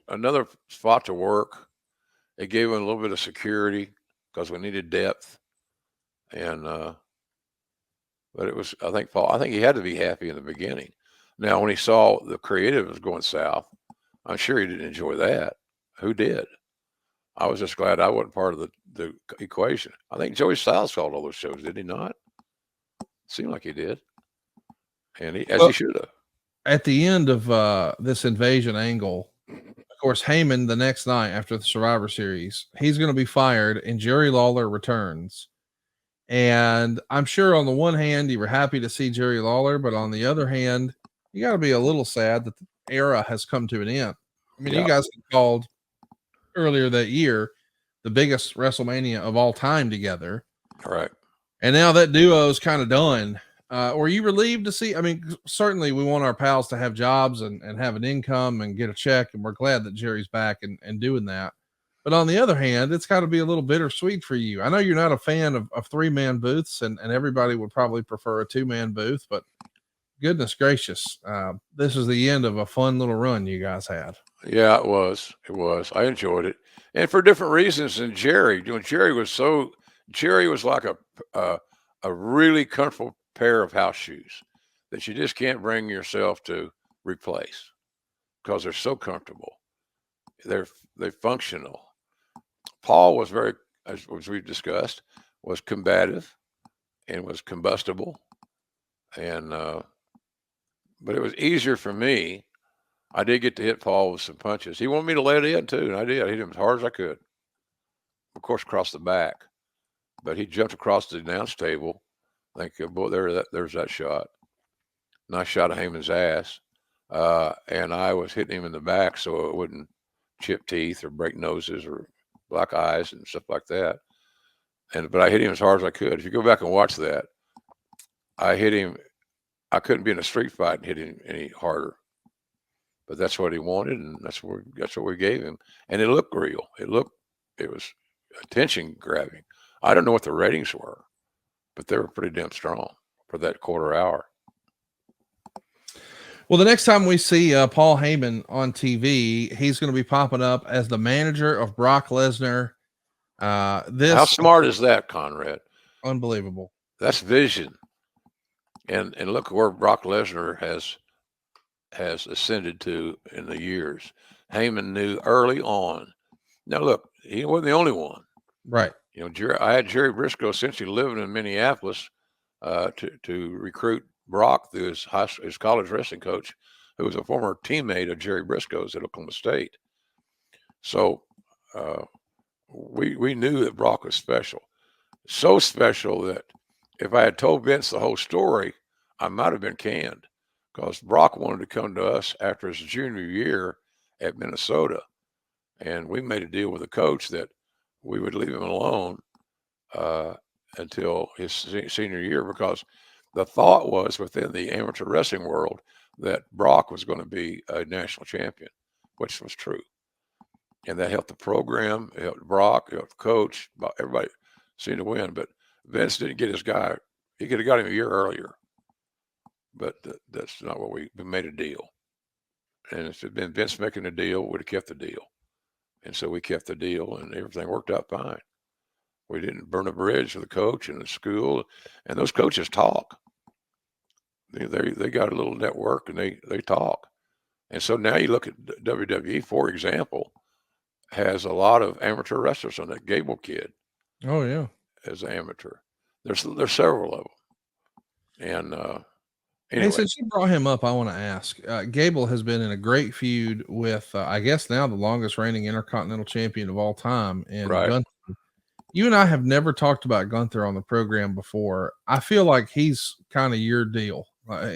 another spot to work. It gave them a little bit of security because we needed depth. And, but it was, I think he had to be happy in the beginning. Now, when he saw the creative was going south, I'm sure he didn't enjoy that. Who did? I was just glad I wasn't part of the equation. I think Joey Styles called all those shows, did he not? Seemed like he did. And he should have. At the end of this invasion angle, of course, Heyman the next night after the Survivor Series, he's going to be fired and Jerry Lawler returns. And I'm sure on the one hand, you were happy to see Jerry Lawler, but on the other hand, you got to be a little sad that the era has come to an end. I mean, You guys called earlier that year the biggest WrestleMania of all time together. Correct. And now that duo is kind of done. Were you relieved to see? I mean, certainly we want our pals to have jobs and have an income and get a check. And we're glad that Jerry's back and doing that. But on the other hand, it's got to be a little bittersweet for you. I know you're not a fan of 3-man booths, and everybody would probably prefer a 2-man booth, but goodness gracious, this is the end of a fun little run you guys had. Yeah, it was. I enjoyed it. And for different reasons than Jerry. Jerry was like a really comfortable pair of house shoes that you just can't bring yourself to replace because they're so comfortable. They're functional. Paul was very, as we've discussed, was combative and was combustible. And, but it was easier for me. I did get to hit Paul with some punches. He wanted me to let it in too, and I did. I hit him as hard as I could. Of course, across the back. But he jumped across the announce table. I think, boy, there's that shot. Nice shot of Heyman's ass. And I was hitting him in the back so it wouldn't chip teeth or break noses or black eyes and stuff like that. But I hit him as hard as I could. If you go back and watch that, I hit him. I couldn't be in a street fight and hit him any harder. But that's what he wanted, and that's what we gave him. And it looked real. It was attention grabbing. I don't know what the ratings were, but they were pretty damn strong for that quarter hour. Well, the next time we see Paul Heyman on TV, he's going to be popping up as the manager of Brock Lesnar. How smart is that, Conrad? Unbelievable. That's vision. And look where Brock Lesnar has ascended to in the years. Heyman knew early on. Now, look, he wasn't the only one. Right. I had Jerry Briscoe essentially living in Minneapolis to recruit Brock through his college wrestling coach, who was a former teammate of Jerry Briscoe's at Oklahoma State. So we knew that Brock was special. So special that if I had told Vince the whole story, I might have been canned because Brock wanted to come to us after his junior year at Minnesota. And we made a deal with the coach that we would leave him alone until his senior year because the thought was within the amateur wrestling world that Brock was going to be a national champion, which was true. And that helped the program, it helped Brock, it helped the coach, everybody seemed to win. But Vince didn't get his guy. He could have got him a year earlier. But that's not what we made a deal. And if it had been Vince making a deal, we'd have kept the deal. And so we kept the deal, and everything worked out fine. We didn't burn a bridge with the coach and the school. And those coaches talk. They got a little network, and they talk. And so now you look at WWE, for example, has a lot of amateur wrestlers on that. Gable kid. Oh yeah, as an amateur. There's several of them. And anyway. Hey, since you brought him up, I want to ask. Gable has been in a great feud with, I guess now the longest reigning Intercontinental Champion of all time, and Right. Gunther. You and I have never talked about Gunther on the program before. I feel like he's kind of your deal.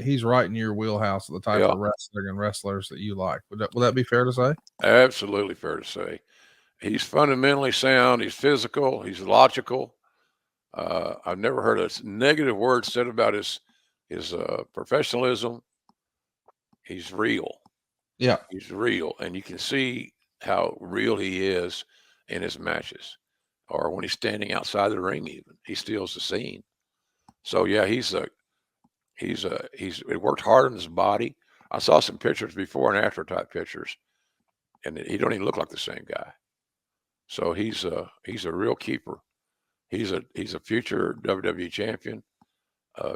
He's right in your wheelhouse of the type of wrestler and wrestlers that you like. Would that be fair to say? Absolutely fair to say. He's fundamentally sound. He's physical. He's logical. I've never heard a negative word said about his professionalism. He's real. Yeah. He's real. And you can see how real he is in his matches, or when he's standing outside the ring, even he steals the scene. So yeah, he's worked hard on his body. I saw some pictures before and after type pictures, and he don't even look like the same guy. So he's a real keeper. He's a future WWE champion,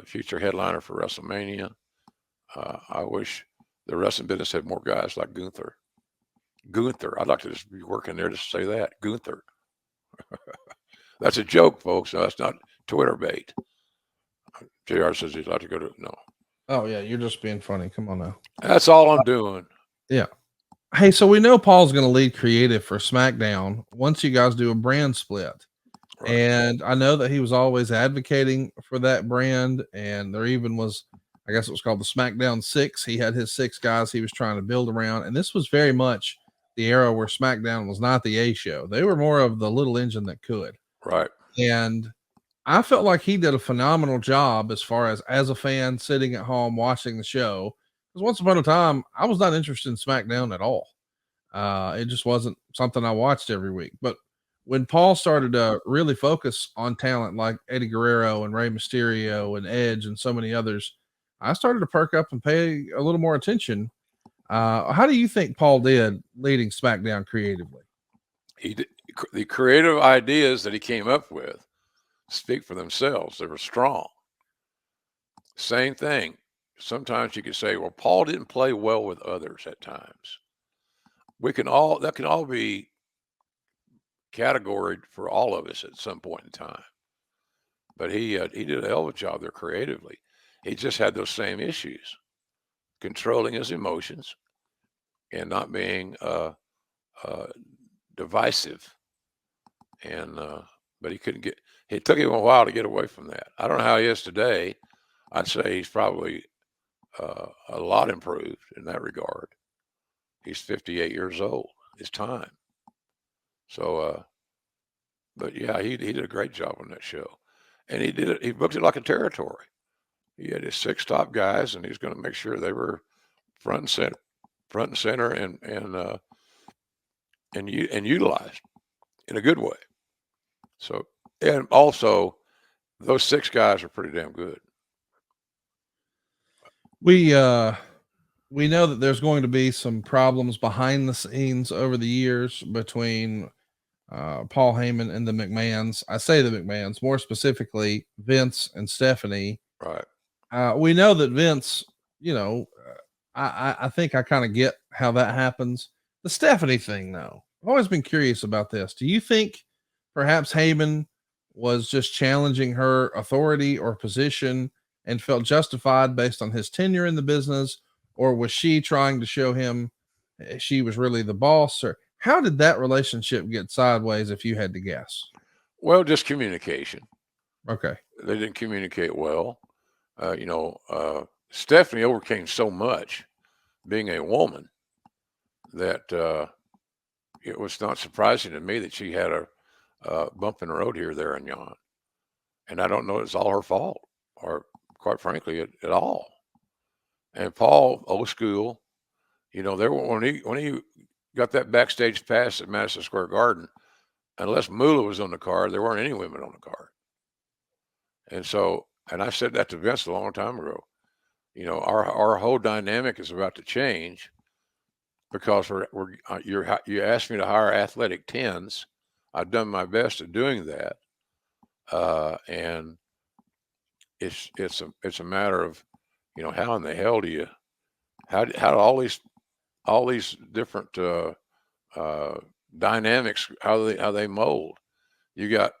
future headliner for WrestleMania. I wish the wrestling business had more guys like Gunther. I'd like to just be working there just to say that. Gunther. That's a joke, folks. No, that's not Twitter bait. JR says he'd like to go to no. Oh yeah, you're just being funny. Come on now. That's all I'm doing. Yeah. Hey, so we know Paul's going to lead creative for SmackDown once you guys do a brand split. Right. And I know that he was always advocating for that brand. And there even was, I guess it was called the SmackDown 6. He had his 6 guys he was trying to build around. And this was very much the era where SmackDown was not the A show. They were more of the little engine that could. Right. And I felt like he did a phenomenal job as far as a fan sitting at home watching the show. Because once upon a time, I was not interested in SmackDown at all. It just wasn't something I watched every week. But when Paul started to really focus on talent like Eddie Guerrero and Rey Mysterio and Edge and so many others, I started to perk up and pay a little more attention. How do you think Paul did leading SmackDown creatively? The creative ideas that he came up with speak for themselves. They were strong. Same thing. Sometimes you could say, well, Paul didn't play well with others at times. That can all be categorized for all of us at some point in time. But he did a hell of a job there creatively. He just had those same issues, controlling his emotions and not being divisive. And but it took him a while to get away from that. I don't know how he is today. I'd say he's probably a lot improved in that regard. He's 58 years old. It's time. So, but yeah, he did a great job on that show, and he did it. He booked it like a territory. He had his 6 top guys, and he's going to make sure they were front and center, and utilized in a good way. So, and also, those 6 guys are pretty damn good. We know that there's going to be some problems behind the scenes over the years between Paul Heyman and the McMahons. I say the McMahons, more specifically Vince and Stephanie. Right. We know that Vince, I think I kind of get how that happens. The Stephanie thing, though, I've always been curious about this. Do you think perhaps Heyman was just challenging her authority or position and felt justified based on his tenure in the business? Or was she trying to show him she was really the boss? Or how did that relationship get sideways, if you had to guess? Well, just communication. Okay. They didn't communicate well. Stephanie overcame so much being a woman that it was not surprising to me that she had a bump in the road here, there, and yon. And I don't know it's all her fault. Or, of quite frankly, at all. And Paul, old school, there when he got that backstage pass at Madison Square Garden, unless Moolah was on the card, there weren't any women on the card. And so, and I said that to Vince a long time ago. Our whole dynamic is about to change because you asked me to hire athletic 10s. I've done my best at doing that, and it's a matter of how in the hell do you how do all these different dynamics how they mold. You got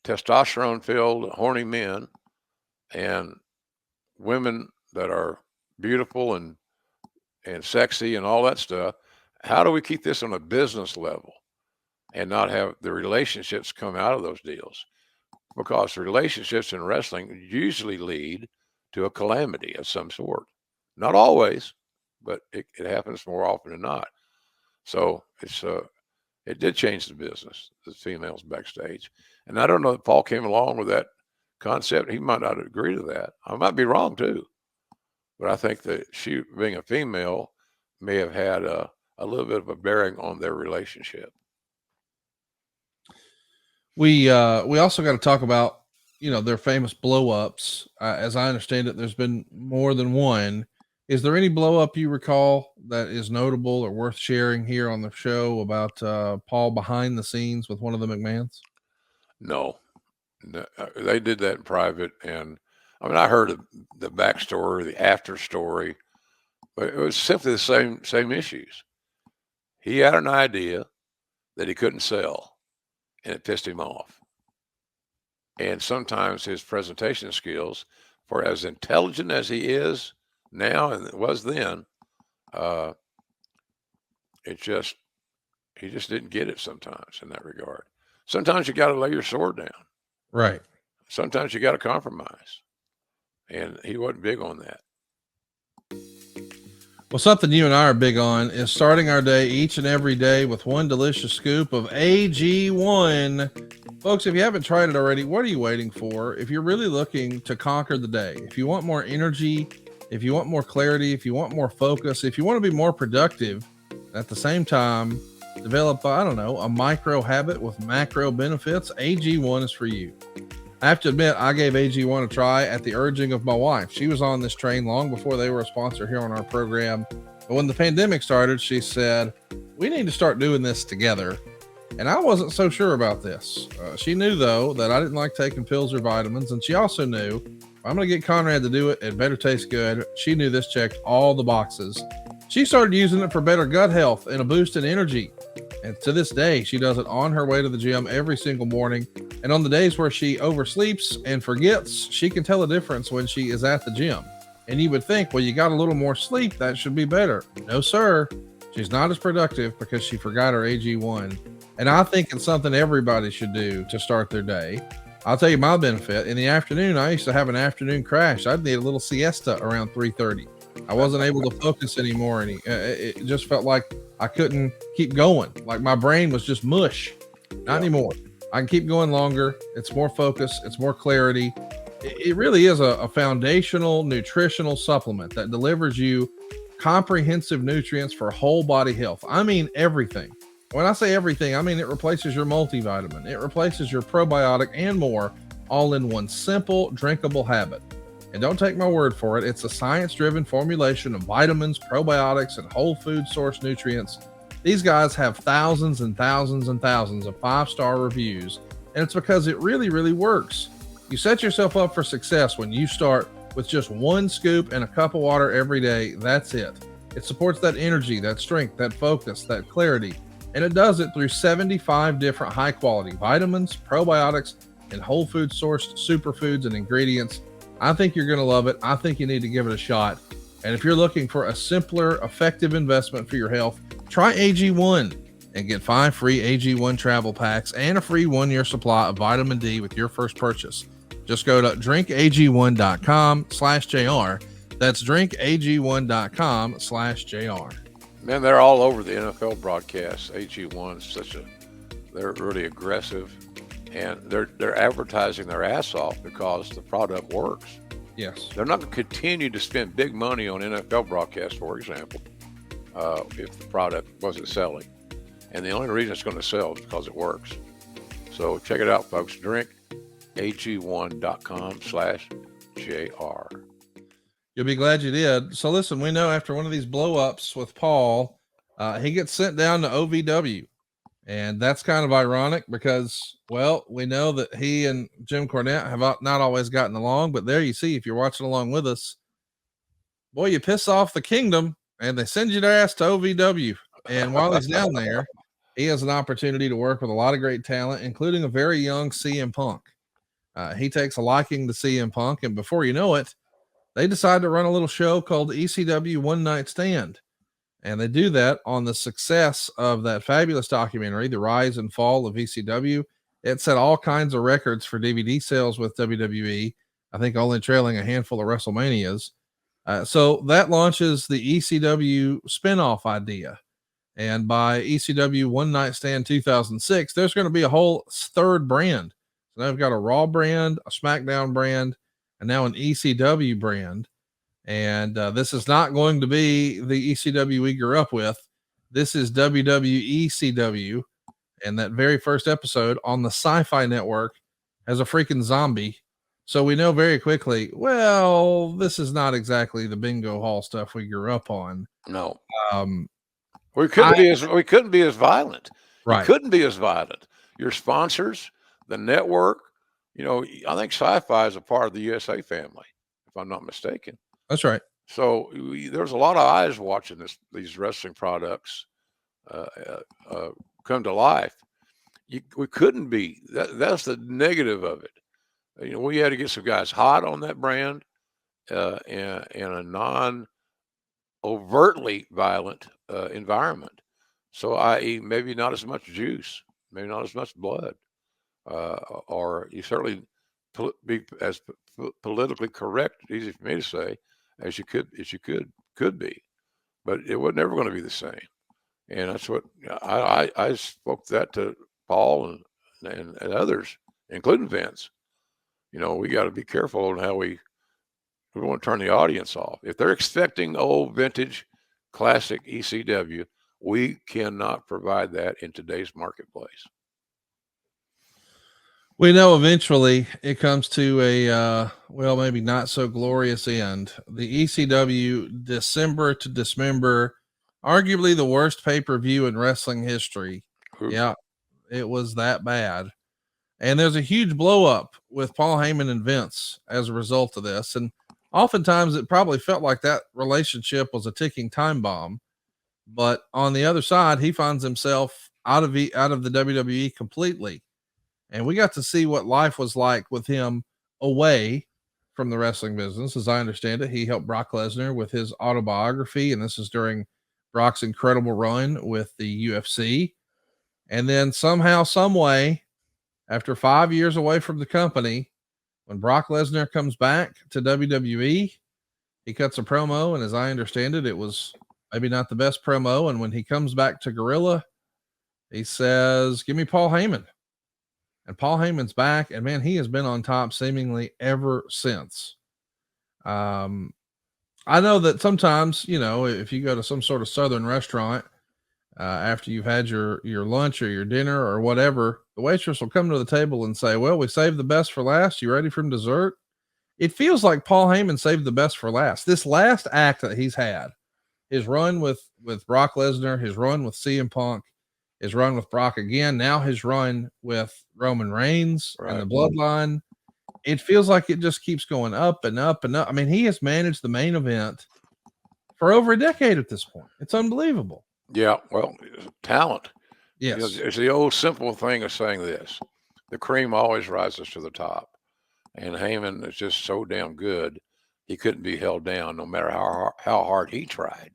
testosterone filled horny men and women that are beautiful and sexy and all that stuff. How do we keep this on a business level and not have the relationships come out of those deals? Because relationships in wrestling usually lead to a calamity of some sort. Not always, but it happens more often than not. So it did change the business, the females backstage. And I don't know if Paul came along with that concept. He might not agree to that. I might be wrong too. But I think that she, being a female, may have had a little bit of a bearing on their relationship. We also got to talk about, their famous blow ups. As I understand it, there's been more than one. Is there any blow up you recall that is notable or worth sharing here on the show about Paul behind the scenes with one of the McMahons? No, they did that in private. And I mean, I heard the backstory, the after story, but it was simply the same issues. He had an idea that he couldn't sell, and it pissed him off. And sometimes his presentation skills, for as intelligent as he is now and it was then, he just didn't get it sometimes in that regard. Sometimes you got to lay your sword down. Right. Sometimes you got to compromise. And he wasn't big on that. Well, something you and I are big on is starting our day each and every day with one delicious scoop of AG1. Folks, if you haven't tried it already, what are you waiting for? If you're really looking to conquer the day, if you want more energy, if you want more clarity, if you want more focus, if you want to be more productive, at the same time, develop, a micro habit with macro benefits, AG1 is for you. I have to admit, I gave AG1 a try at the urging of my wife. She was on this train long before they were a sponsor here on our program. But when the pandemic started, she said, we need to start doing this together. And I wasn't so sure about this. She knew, though, that I didn't like taking pills or vitamins. And she also knew, if I'm going to get Conrad to do it, it better taste good. She knew this checked all the boxes. She started using it for better gut health and a boost in energy. And to this day, she does it on her way to the gym every single morning. And on the days where she oversleeps and forgets, she can tell a difference when she is at the gym. And you would think, well, you got a little more sleep, that should be better. No, sir. She's not as productive because she forgot her AG1. And I think it's something everybody should do to start their day. I'll tell you my benefit. In the afternoon, I used to have an afternoon crash. I'd need a little siesta around 3:30. I wasn't able to focus anymore. And it just felt like I couldn't keep going. Like my brain was just mush. Not anymore. I can keep going longer. It's more focus. It's more clarity. It really is a foundational nutritional supplement that delivers you comprehensive nutrients for whole body health. I mean, everything. When I say everything, I mean, it replaces your multivitamin. It replaces your probiotic and more, all in one simple, drinkable habit. And don't take my word for it. It's a science-driven formulation of vitamins, probiotics, and whole food source nutrients. These guys have thousands and thousands and thousands of 5-star reviews, and it's because it really, really works. You set yourself up for success when you start with just one scoop and a cup of water every day. That's it. It supports that energy, that strength, that focus, that clarity, and it does it through 75 different high-quality vitamins, probiotics, and whole food sourced superfoods and ingredients. I think you're going to love it. I think you need to give it a shot. And if you're looking for a simpler, effective investment for your health, try AG1 and get 5 free AG1 travel packs and a free 1-year supply of vitamin D with your first purchase. Just go to drinkag1.com/JR. That's drinkag1.com/JR. Man, they're all over the NFL broadcasts. AG1 they're really aggressive. And they're advertising their ass off because the product works. Yes. They're not going to continue to spend big money on NFL broadcasts, for example, if the product wasn't selling. And the only reason it's going to sell is because it works. So check it out, folks. Drink AG1.com/JR. You'll be glad you did. So listen, we know after one of these blow-ups with Paul, he gets sent down to OVW. And that's kind of ironic because, well, we know that he and Jim Cornette have not always gotten along. But there you see, if you're watching along with us, boy, you piss off the kingdom and they send you their ass to OVW. And while he's down there, he has an opportunity to work with a lot of great talent, including a very young CM Punk. He takes a liking to CM Punk. And before you know it, they decide to run a little show called ECW One Night Stand. And they do that on the success of that fabulous documentary, The Rise and Fall of ECW. It set all kinds of records for DVD sales with WWE, I think only trailing a handful of WrestleManias. So that launches the ECW spinoff idea. And by ECW One Night Stand 2006, there's going to be a whole third brand. So now we've got a Raw brand, a SmackDown brand, and now an ECW brand. And this is not going to be the ECW we grew up with. This is WWECW. And that very first episode on the Sci-Fi Network has a freaking zombie. So we know very quickly, well, this is not exactly the bingo hall stuff we grew up on. No. We couldn't be as violent. Right. You couldn't be as violent. Your sponsors, the network, I think Sci-Fi is a part of the USA family, if I'm not mistaken. That's right. So there's a lot of eyes watching these wrestling products come to life. We couldn't be. That's the negative of it. We had to get some guys hot on that brand in a non-overtly violent environment. So, i.e., maybe not as much juice, maybe not as much blood, or you certainly be as politically correct, easy for me to say, as you could be, but it was never going to be the same. And that's what I spoke that to Paul and others, including Vince. We got to be careful on how we want to turn the audience off. If they're expecting old vintage classic ECW, we cannot provide that in today's marketplace. We know eventually it comes to a, maybe not so glorious end. The ECW December to Dismember, arguably the worst pay-per-view in wrestling history. Ooh. Yeah, it was that bad. And there's a huge blow up with Paul Heyman and Vince as a result of this. And oftentimes it probably felt like that relationship was a ticking time bomb. But on the other side, he finds himself out of the WWE completely. And we got to see what life was like with him away from the wrestling business. As I understand it, he helped Brock Lesnar with his autobiography. And this is during Brock's incredible run with the UFC. And then somehow, some way, after 5 years away from the company, when Brock Lesnar comes back to WWE, he cuts a promo. And as I understand it, it was maybe not the best promo. And when he comes back to Gorilla, he says, "Give me Paul Heyman." And Paul Heyman's back, and man, he has been on top seemingly ever since. I know that sometimes, if you go to some sort of Southern restaurant, after you've had your lunch or your dinner or whatever, the waitress will come to the table and say, "Well, we saved the best for last. You ready for dessert?" It feels like Paul Heyman saved the best for last. This last act that he's had, his run with Brock Lesnar, his run with CM Punk, his run with Brock again, now his run with Roman Reigns and the Bloodline. It feels like it just keeps going up and up and up. I mean, he has managed the main event for over a decade at this point. It's unbelievable. Yeah, well, talent. Yes. It's the old simple thing of saying this. The cream always rises to the top. And Heyman is just so damn good, he couldn't be held down no matter how hard he tried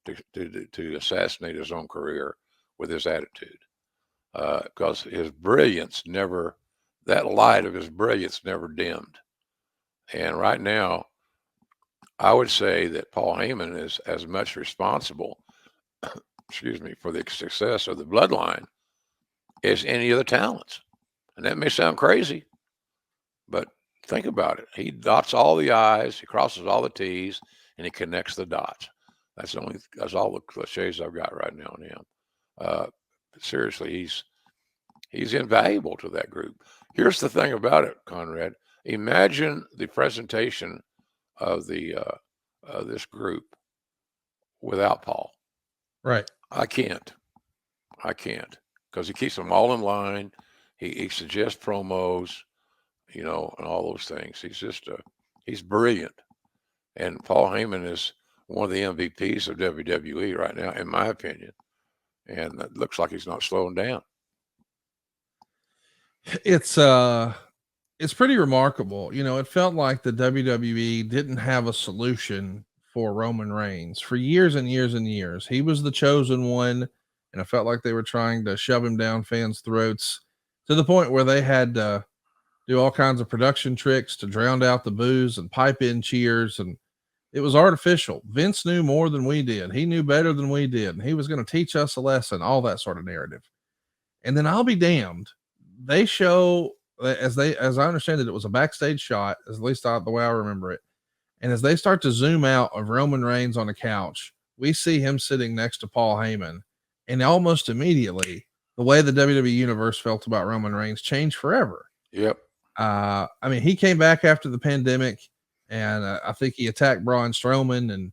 to assassinate his own career with his attitude. Because his brilliance that light of his brilliance never dimmed. And right now, I would say that Paul Heyman is as much responsible, for the success of the Bloodline as any of the talents. And that may sound crazy, but think about it. He dots all the I's, he crosses all the T's, and he connects the dots. That's all the cliches I've got right now on him. Seriously, he's invaluable to that group. Here's the thing about it, Conrad. Imagine the presentation of this group without Paul. Right. I can't, because he keeps them all in line. He suggests promos, and all those things. He's brilliant. And Paul Heyman is one of the MVPs of WWE right now, in my opinion. And it looks like he's not slowing down. It's pretty remarkable. It felt like the WWE didn't have a solution for Roman Reigns for years and years and years. He was the chosen one, and I felt like they were trying to shove him down fans' throats to the point where they had to do all kinds of production tricks to drown out the boos and pipe in cheers, and it was artificial. Vince knew more than we did. He knew better than we did, and he was going to teach us a lesson, all that sort of narrative. And then I'll be damned. They show, as I understand it, it was a backstage shot, at least the way I remember it. And as they start to zoom out of Roman Reigns on the couch, we see him sitting next to Paul Heyman. And almost immediately, the way the WWE universe felt about Roman Reigns changed forever. Yep. He came back after the pandemic, and I think he attacked Braun Strowman, and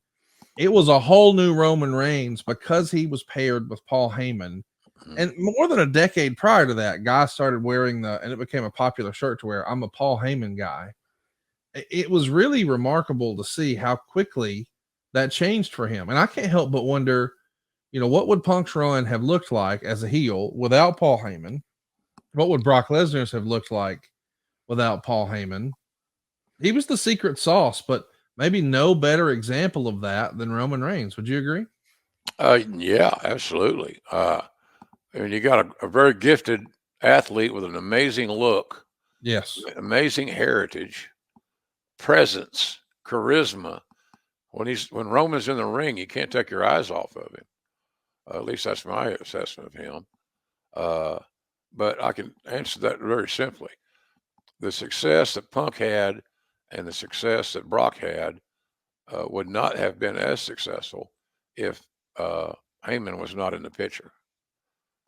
it was a whole new Roman Reigns because he was paired with Paul Heyman. And more than a decade prior to that, guys started wearing and it became a popular shirt to wear, "I'm a Paul Heyman guy." It was really remarkable to see how quickly that changed for him. And I can't help but wonder, what would Punk's run have looked like as a heel without Paul Heyman? What would Brock Lesnar's have looked like without Paul Heyman? He was the secret sauce, but maybe no better example of that than Roman Reigns. Would you agree? Yeah, absolutely. You got a very gifted athlete with an amazing look. Yes. Amazing heritage, presence, charisma. When Roman's in the ring, you can't take your eyes off of him. At least that's my assessment of him. But I can answer that very simply. The success that Punk had and the success that Brock had would not have been as successful if Heyman was not in the picture.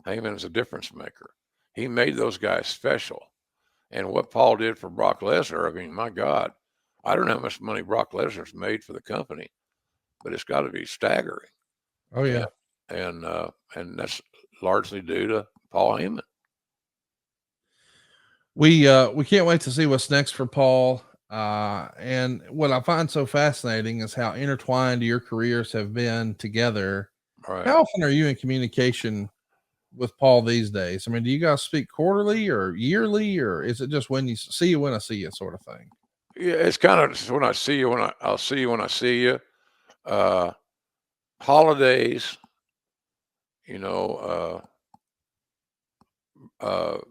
Heyman is a difference maker. He made those guys special. And what Paul did for Brock Lesnar, my God, I don't know how much money Brock Lesnar's made for the company, but it's got to be staggering. Oh, yeah. And that's largely due to Paul Heyman. We can't wait to see what's next for Paul. And what I find so fascinating is how intertwined your careers have been together. Right. How often are you in communication with Paul these days? Do you guys speak quarterly or yearly, or is it just when I see you sort of thing? Yeah, it's kind of when I see you, I'll see you when I see you. Holidays,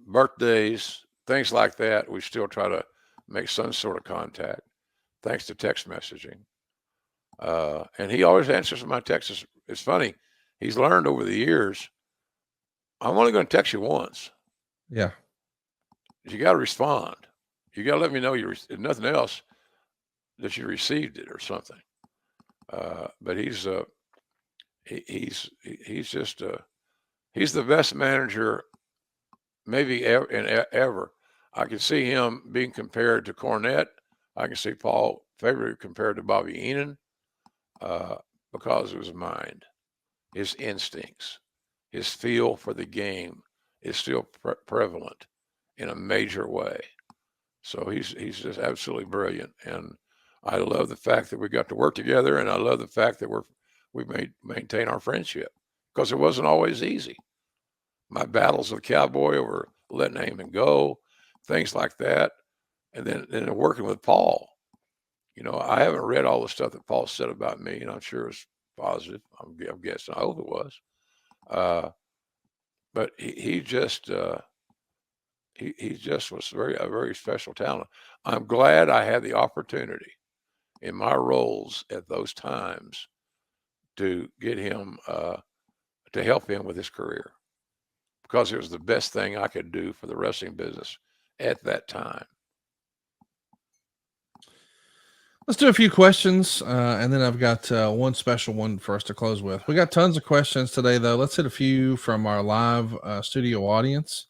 birthdays, things like that, we still try to make some sort of contact, thanks to text messaging. And he always answers my texts. It's funny. He's learned over the years, I'm only going to text you once. Yeah. You got to respond. You got to let me know if nothing else, that you received it or something. But he's the best manager maybe ever. I can see him being compared to Cornette. I can see Paul favorably compared to Bobby Heenan because of his mind, his instincts, his feel for the game is still prevalent in a major way. So he's just absolutely brilliant, and I love the fact that we got to work together, and I love the fact that we maintain our friendship, because it wasn't always easy. My battles with Cowboy over letting Heyman go, things like that, and then working with Paul. I haven't read all the stuff that Paul said about me, and I'm sure it's positive. I'm guessing. I hope it was. But he just was a very special talent. I'm glad I had the opportunity in my roles at those times to get him to help him with his career, because it was the best thing I could do for the wrestling business at that time. Let's do a few questions, and then I've got one special one for us to close with. We got tons of questions today, though. Let's hit a few from our live studio audience.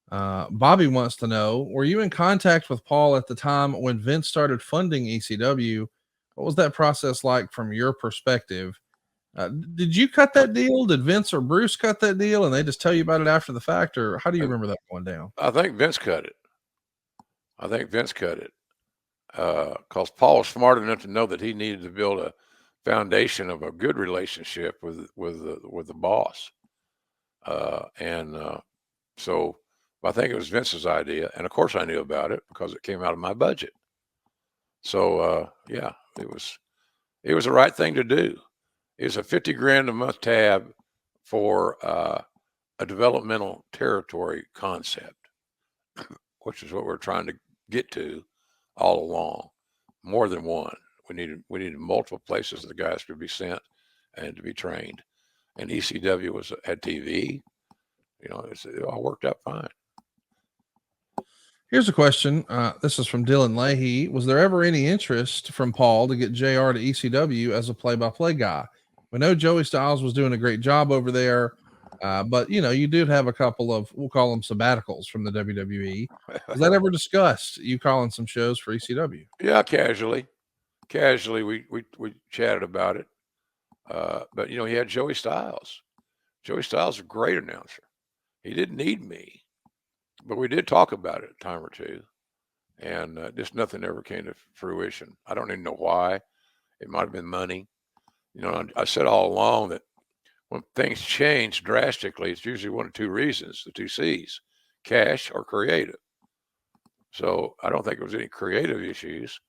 Bobby wants to know, were you in contact with Paul at the time when Vince started funding ECW? What was that process like from your perspective? Did you cut that deal? Did Vince or Bruce cut that deal and they just tell you about it after the fact? Or how do you remember that going down? I think Vince cut it. I think Vince cut it. Because Paul was smart enough to know that he needed to build a foundation of a good relationship with the boss, so I think it was Vince's idea, and of course I knew about it because it came out of my budget. So yeah, it was the right thing to do. It was a $50,000 a month tab for a developmental territory concept, which is what we're trying to get to all along. More than one. We needed multiple places the guys could be sent and to be trained. And ECW had TV. You know, it all worked out fine. Here's a question. This is from Dylan Leahy. Was there ever any interest from Paul to get JR to ECW as a play-by-play guy? We know Joey Styles was doing a great job over there, but you know, you did have a couple of, we'll call them sabbaticals from the WWE. Was that ever discussed? You calling some shows for ECW? Yeah, casually we chatted about it. But you know, he had Joey Styles. Joey Styles is a great announcer. He didn't need me, but we did talk about it a time or two, and just nothing ever came to fruition. I don't even know why. It might have been money. You know, I said all along that when things change drastically, it's usually one of two reasons, the two C's, cash or creative. So I don't think it was any creative issues,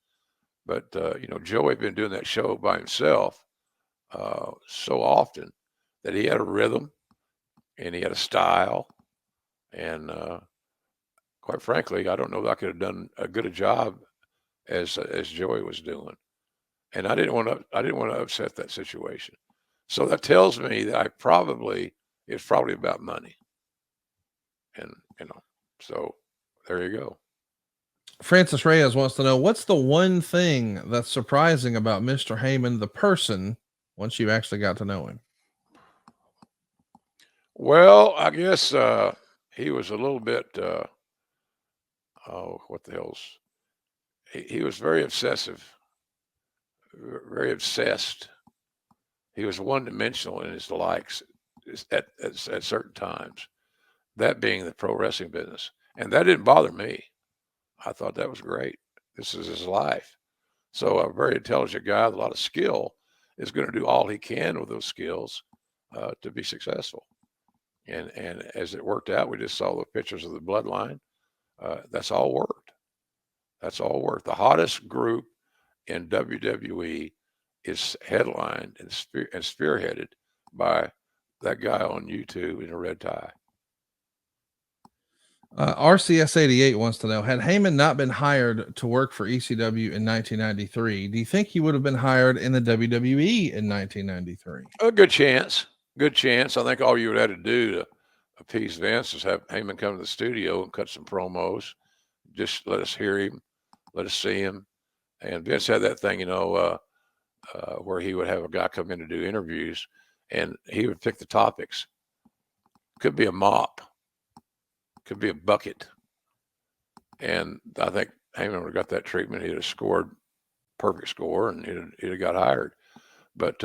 but you know, Joey had been doing that show by himself so often that he had a rhythm and he had a style, and quite frankly, I don't know that I could have done as good a job as Joey was doing, and I didn't want to upset that situation. So that tells me that it's probably about money, and you know, so there you go. Francis Reyes wants to know, what's the one thing that's surprising about Mr. Heyman, the person, once you actually got to know him? Well, I guess he was a little bit what the hell's he was very obsessive, very obsessed. He was one-dimensional in his likes at certain times, that being the pro wrestling business. And that didn't bother me. I thought that was great. This is his life. So a very intelligent guy with a lot of skill is going to do all he can with those skills to be successful. And as it worked out, we just saw the pictures of the bloodline. That's all worked. That's all worked. The hottest group in WWE is headlined and spearheaded by that guy on YouTube in a red tie. RCS 88 wants to know, had Heyman not been hired to work for ECW in 1993, do you think he would have been hired in the WWE in 1993? A good chance. Good chance. I think all you would have to do to appease Vince is have Heyman come to the studio and cut some promos. Just let us hear him, let us see him. And Vince had that thing, you know, where he would have a guy come in to do interviews, and he would pick the topics. Could be a mop, could be a bucket, and I think Heyman would have got that treatment. He'd have scored perfect score, and he'd have got hired. But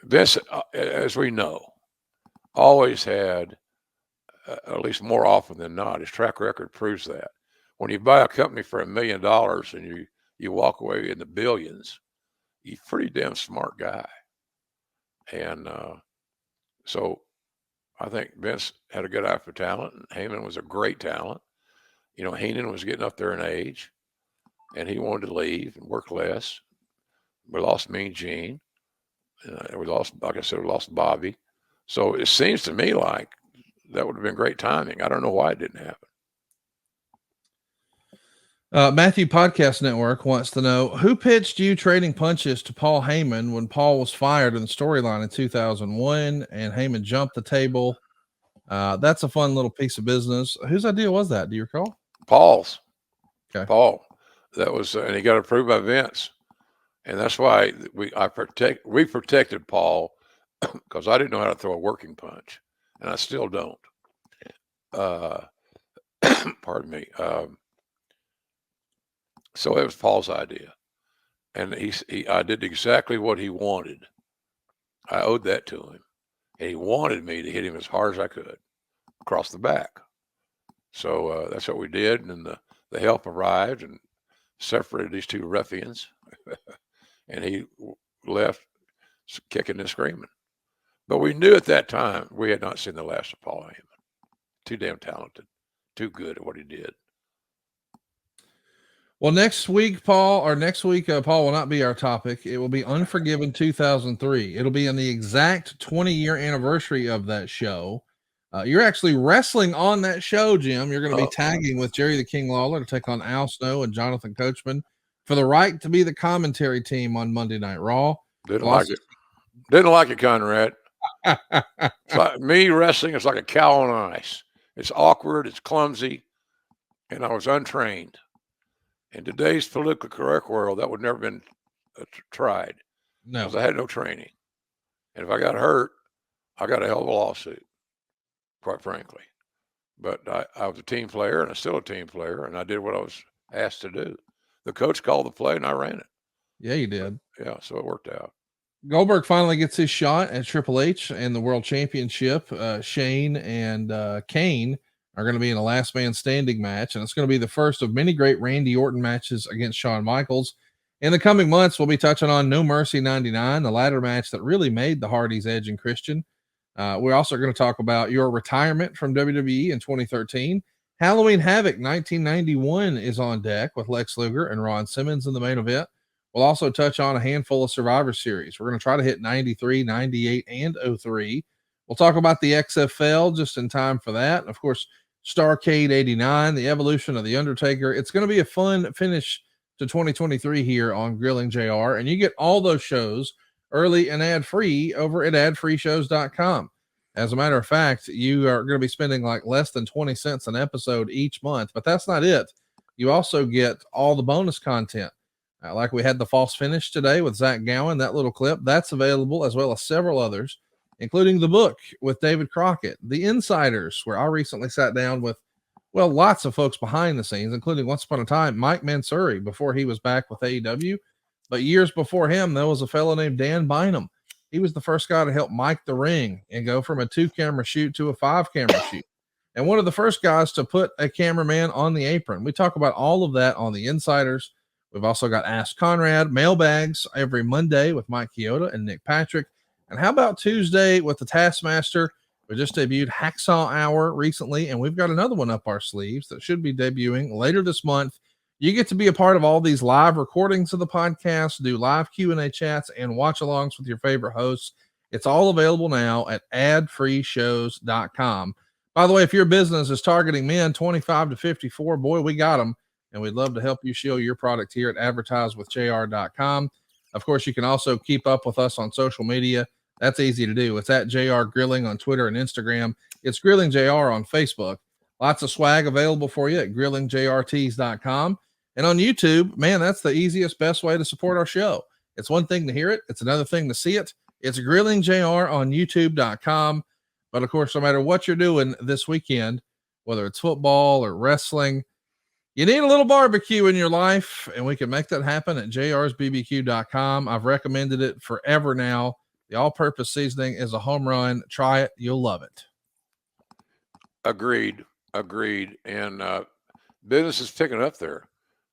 Vince, as we know, always had, at least more often than not, his track record proves that. When you buy a company for $1 million and you walk away in the billions, you're a pretty damn smart guy. And so I think Vince had a good eye for talent, and Heyman was a great talent. You know, Heyman was getting up there in age, and he wanted to leave and work less. We lost Mean Gene. We lost, like I said, we lost Bobby. So it seems to me like that would have been great timing. I don't know why it didn't happen. Matthew Podcast Network wants to know, who pitched you trading punches to Paul Heyman when Paul was fired in the storyline in 2001 and Heyman jumped the table? That's a fun little piece of business. Whose idea was that? Do you recall? Paul's. Okay. Paul. that was, and he got approved by Vince, and that's why we protected Paul because I didn't know how to throw a working punch, and I still don't. Pardon me. So it was Paul's idea, and I did exactly what he wanted. I owed that to him, and he wanted me to hit him as hard as I could across the back. So that's what we did, and the help arrived and separated these two ruffians, and he left kicking and screaming. But we knew at that time we had not seen the last of Paul Heyman. Too damn talented, too good at what he did. Well, next week, Paul will not be our topic. It will be Unforgiven 2003. It'll be on the exact 20-year anniversary of that show. You're actually wrestling on that show, Jim. You're going to be tagging with Jerry the King Lawler to take on Al Snow and Jonathan Coachman for the right to be the commentary team on Monday Night Raw. Didn't like it, Conrad. It's like me wrestling. It's like a cow on ice. It's awkward. It's clumsy. And I was untrained. In today's politically correct world, that would never been tried. No. Because I had no training. And if I got hurt, I got a hell of a lawsuit, quite frankly. But I was a team player, and I'm still a team player, and I did what I was asked to do. The coach called the play, and I ran it. Yeah, you did. Yeah, so it worked out. Goldberg finally gets his shot at Triple H and the World Championship. Shane and Kane are going to be in a last man standing match, and it's going to be the first of many great Randy Orton matches against Shawn Michaels. In the coming months, we'll be touching on No Mercy 99, the ladder match that really made the Hardys Edge and Christian. We're also going to talk about your retirement from WWE in 2013. Halloween Havoc 1991 is on deck with Lex Luger and Ron Simmons in the main event. We'll also touch on a handful of Survivor Series. We're going to try to hit 93, 98, and 03. We'll talk about the XFL just in time for that. And of course, Starrcade 89, the evolution of The Undertaker. It's going to be a fun finish to 2023 here on Grilling JR. And you get all those shows early and ad-free over at adfreeshows.com. As a matter of fact, you are going to be spending like less than 20 cents an episode each month, but that's not it. You also get all the bonus content. Like we had the false finish today with Zach Gowen, that little clip, that's available, as well as several others, including the book with David Crockett, The Insiders, where I recently sat down with, well, lots of folks behind the scenes, including once upon a time, Mike Mansouri, before he was back with AEW. But years before him, there was a fellow named Dan Bynum. He was the first guy to help Mike the Ring and go from a 2-camera shoot to a 5-camera shoot. And one of the first guys to put a cameraman on the apron. We talk about all of that on The Insiders. We've also got Ask Conrad, mailbags every Monday with Mike Chioda and Nick Patrick. And how about Tuesday with the Taskmaster? We just debuted Hacksaw Hour recently, and we've got another one up our sleeves that should be debuting later this month. You get to be a part of all these live recordings of the podcast, do live Q&A chats, and watch-alongs with your favorite hosts. It's all available now at adfreeshows.com. By the way, if your business is targeting men 25 to 54, boy, we got them. And we'd love to help you show your product here at advertisewithjr.com. Of course, you can also keep up with us on social media. That's easy to do. It's at JR Grilling on Twitter and Instagram. It's Grilling JR on Facebook. Lots of swag available for you at grillingjrtees.com. And on YouTube, man, that's the easiest, best way to support our show. It's one thing to hear it. It's another thing to see it. It's Grilling JR on youtube.com. But of course, no matter what you're doing this weekend, whether it's football or wrestling, you need a little barbecue in your life, and we can make that happen at jrsbbq.com. I've recommended it forever now. The all-purpose seasoning is a home run. Try it. You'll love it. Agreed. And business is picking up there.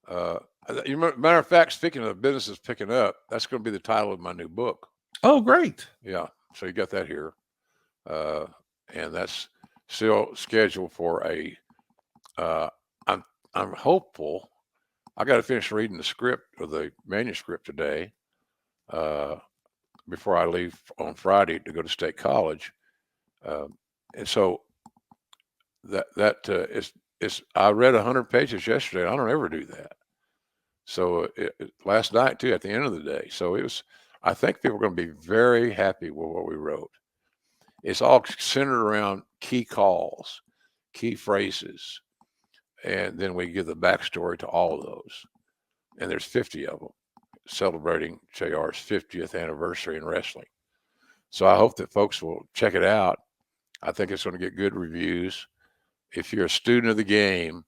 Matter of fact, speaking of businesses picking up, that's going to be the title of my new book. Oh, great. Yeah. So you got that here. And that's still scheduled for I'm hopeful. I got to finish reading the script or the manuscript today before I leave on Friday to go to State College. And so I read 100 pages yesterday. I don't ever do that. So last night too, at the end of the day. So I think people are going to be very happy with what we wrote. It's all centered around key calls, key phrases. And then we give the backstory to all of those. and there's 50 of them celebrating JR's 50th anniversary in wrestling. So I hope that folks will check it out. I think it's going to get good reviews. If you're a student of the game,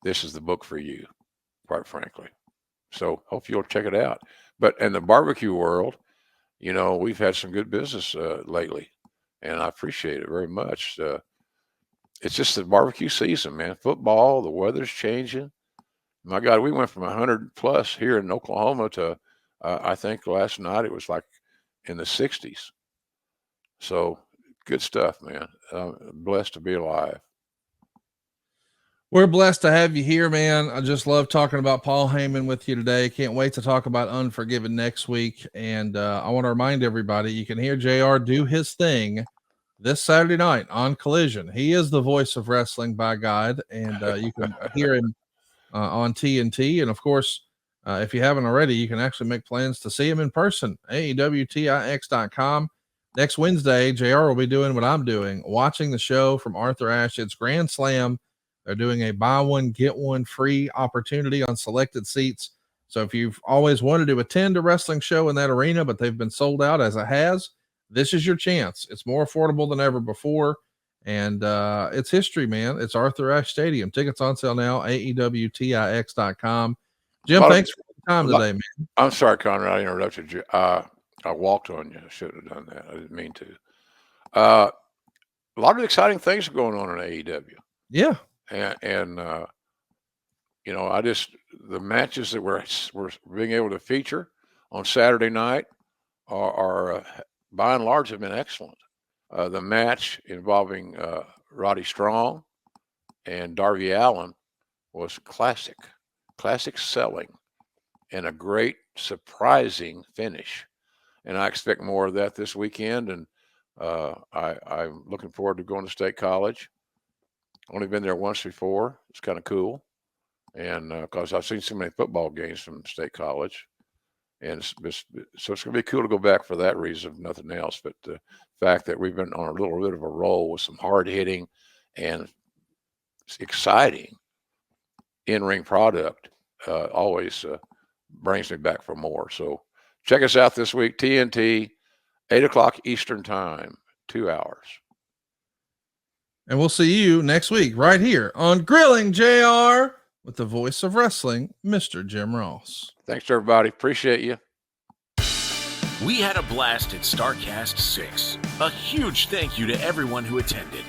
this is the book for you, quite frankly. So hope you'll check it out. But in the barbecue world, you know, we've had some good business lately, and I appreciate it very much. It's just the barbecue season, man. Football, the weather's changing. My God, we went from 100 plus here in Oklahoma to, I think last night it was like in the 60s. So good stuff, man. Blessed to be alive. We're blessed to have you here, man. I just love talking about Paul Heyman with you today. Can't wait to talk about Unforgiven next week. And I want to remind everybody, you can hear JR do his thing this Saturday night on Collision. He is the voice of wrestling by God, and you can hear him on TNT. And of course, if you haven't already, you can actually make plans to see him in person, AEWTIX.com. Next Wednesday, JR will be doing what I'm doing, watching the show from Arthur Ashe. It's Grand Slam. They're doing a buy one, get one free opportunity on selected seats. So if you've always wanted to attend a wrestling show in that arena, but they've been sold out as it has, this is your chance. It's more affordable than ever before. And it's history, man. It's Arthur Ashe Stadium. Tickets on sale now, AEWTIX.com. Jim, thanks for the time today, man. I'm sorry, Conrad, I interrupted you. I walked on you. I should have done that. I didn't mean to. A lot of exciting things are going on in AEW. Yeah. And you know, the matches that we're being able to feature on Saturday night are by and large have been excellent. The match involving Roddy Strong and Darby Allin was classic selling and a great surprising finish. And I expect more of that this weekend. And I'm looking forward to going to State College. Only been there once before. It's kind of cool. And because I've seen so many football games from State College. And so it's going to be cool to go back for that reason, if nothing else. But the fact that we've been on a little bit of a roll with some hard hitting and exciting in-ring product always brings me back for more. So check us out this week, TNT, 8 o'clock Eastern time, 2 hours. And we'll see you next week right here on Grilling JR with the voice of wrestling, Mr. Jim Ross. Thanks, everybody. Appreciate you. We had a blast at StarCast 6. A huge thank you to everyone who attended.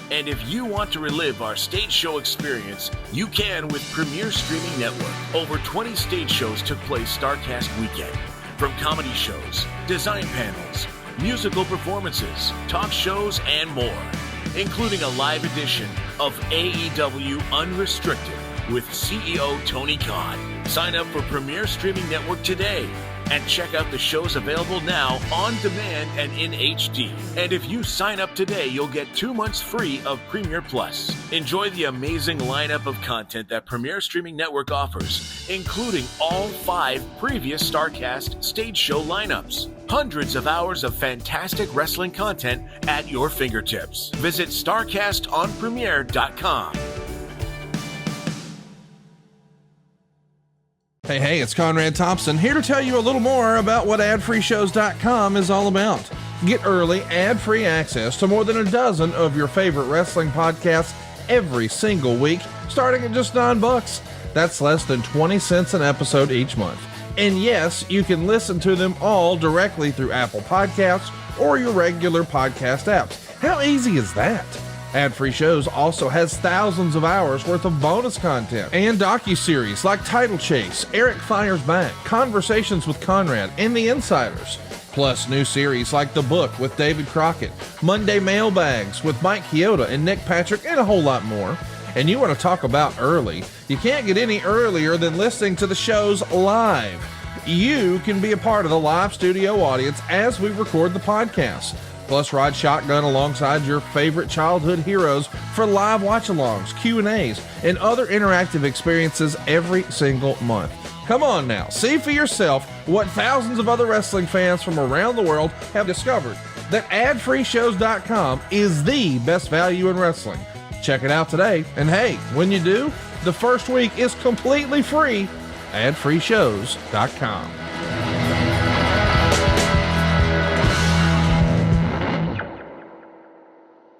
And if you want to relive our stage show experience, you can with Premier Streaming Network. Over 20 stage shows took place StarCast weekend. From comedy shows, design panels, musical performances, talk shows, and more. Including a live edition of AEW Unrestricted with CEO Tony Khan. Sign up for Premier Streaming Network today and check out the shows available now on demand and in HD. And if you sign up today, you'll get 2 months free of Premier Plus. Enjoy the amazing lineup of content that Premier Streaming Network offers, including all 5 previous StarCast stage show lineups. Hundreds of hours of fantastic wrestling content at your fingertips. Visit StarCastOnPremiere.com. Hey, it's Conrad Thompson here to tell you a little more about what AdFreeShows.com is all about. Get early, ad-free access to more than a dozen of your favorite wrestling podcasts every single week, starting at just $9. That's less than 20 cents an episode each month. And yes, you can listen to them all directly through Apple Podcasts or your regular podcast apps. How easy is that? Ad-free shows also has thousands of hours worth of bonus content and docuseries like Title Chase, Eric Fires Back, Conversations with Conrad, and The Insiders. Plus new series like The Book with David Crockett, Monday Mailbags with Mike Chioda and Nick Patrick, and a whole lot more. And you want to talk about early? You can't get any earlier than listening to the shows live. You can be a part of the live studio audience as we record the podcast. Plus, ride shotgun alongside your favorite childhood heroes for live watch-alongs, Q&As, and other interactive experiences every single month. Come on now, see for yourself what thousands of other wrestling fans from around the world have discovered, that AdFreeShows.com is the best value in wrestling. Check it out today, and hey, when you do, the first week is completely free. adfreeshows.com.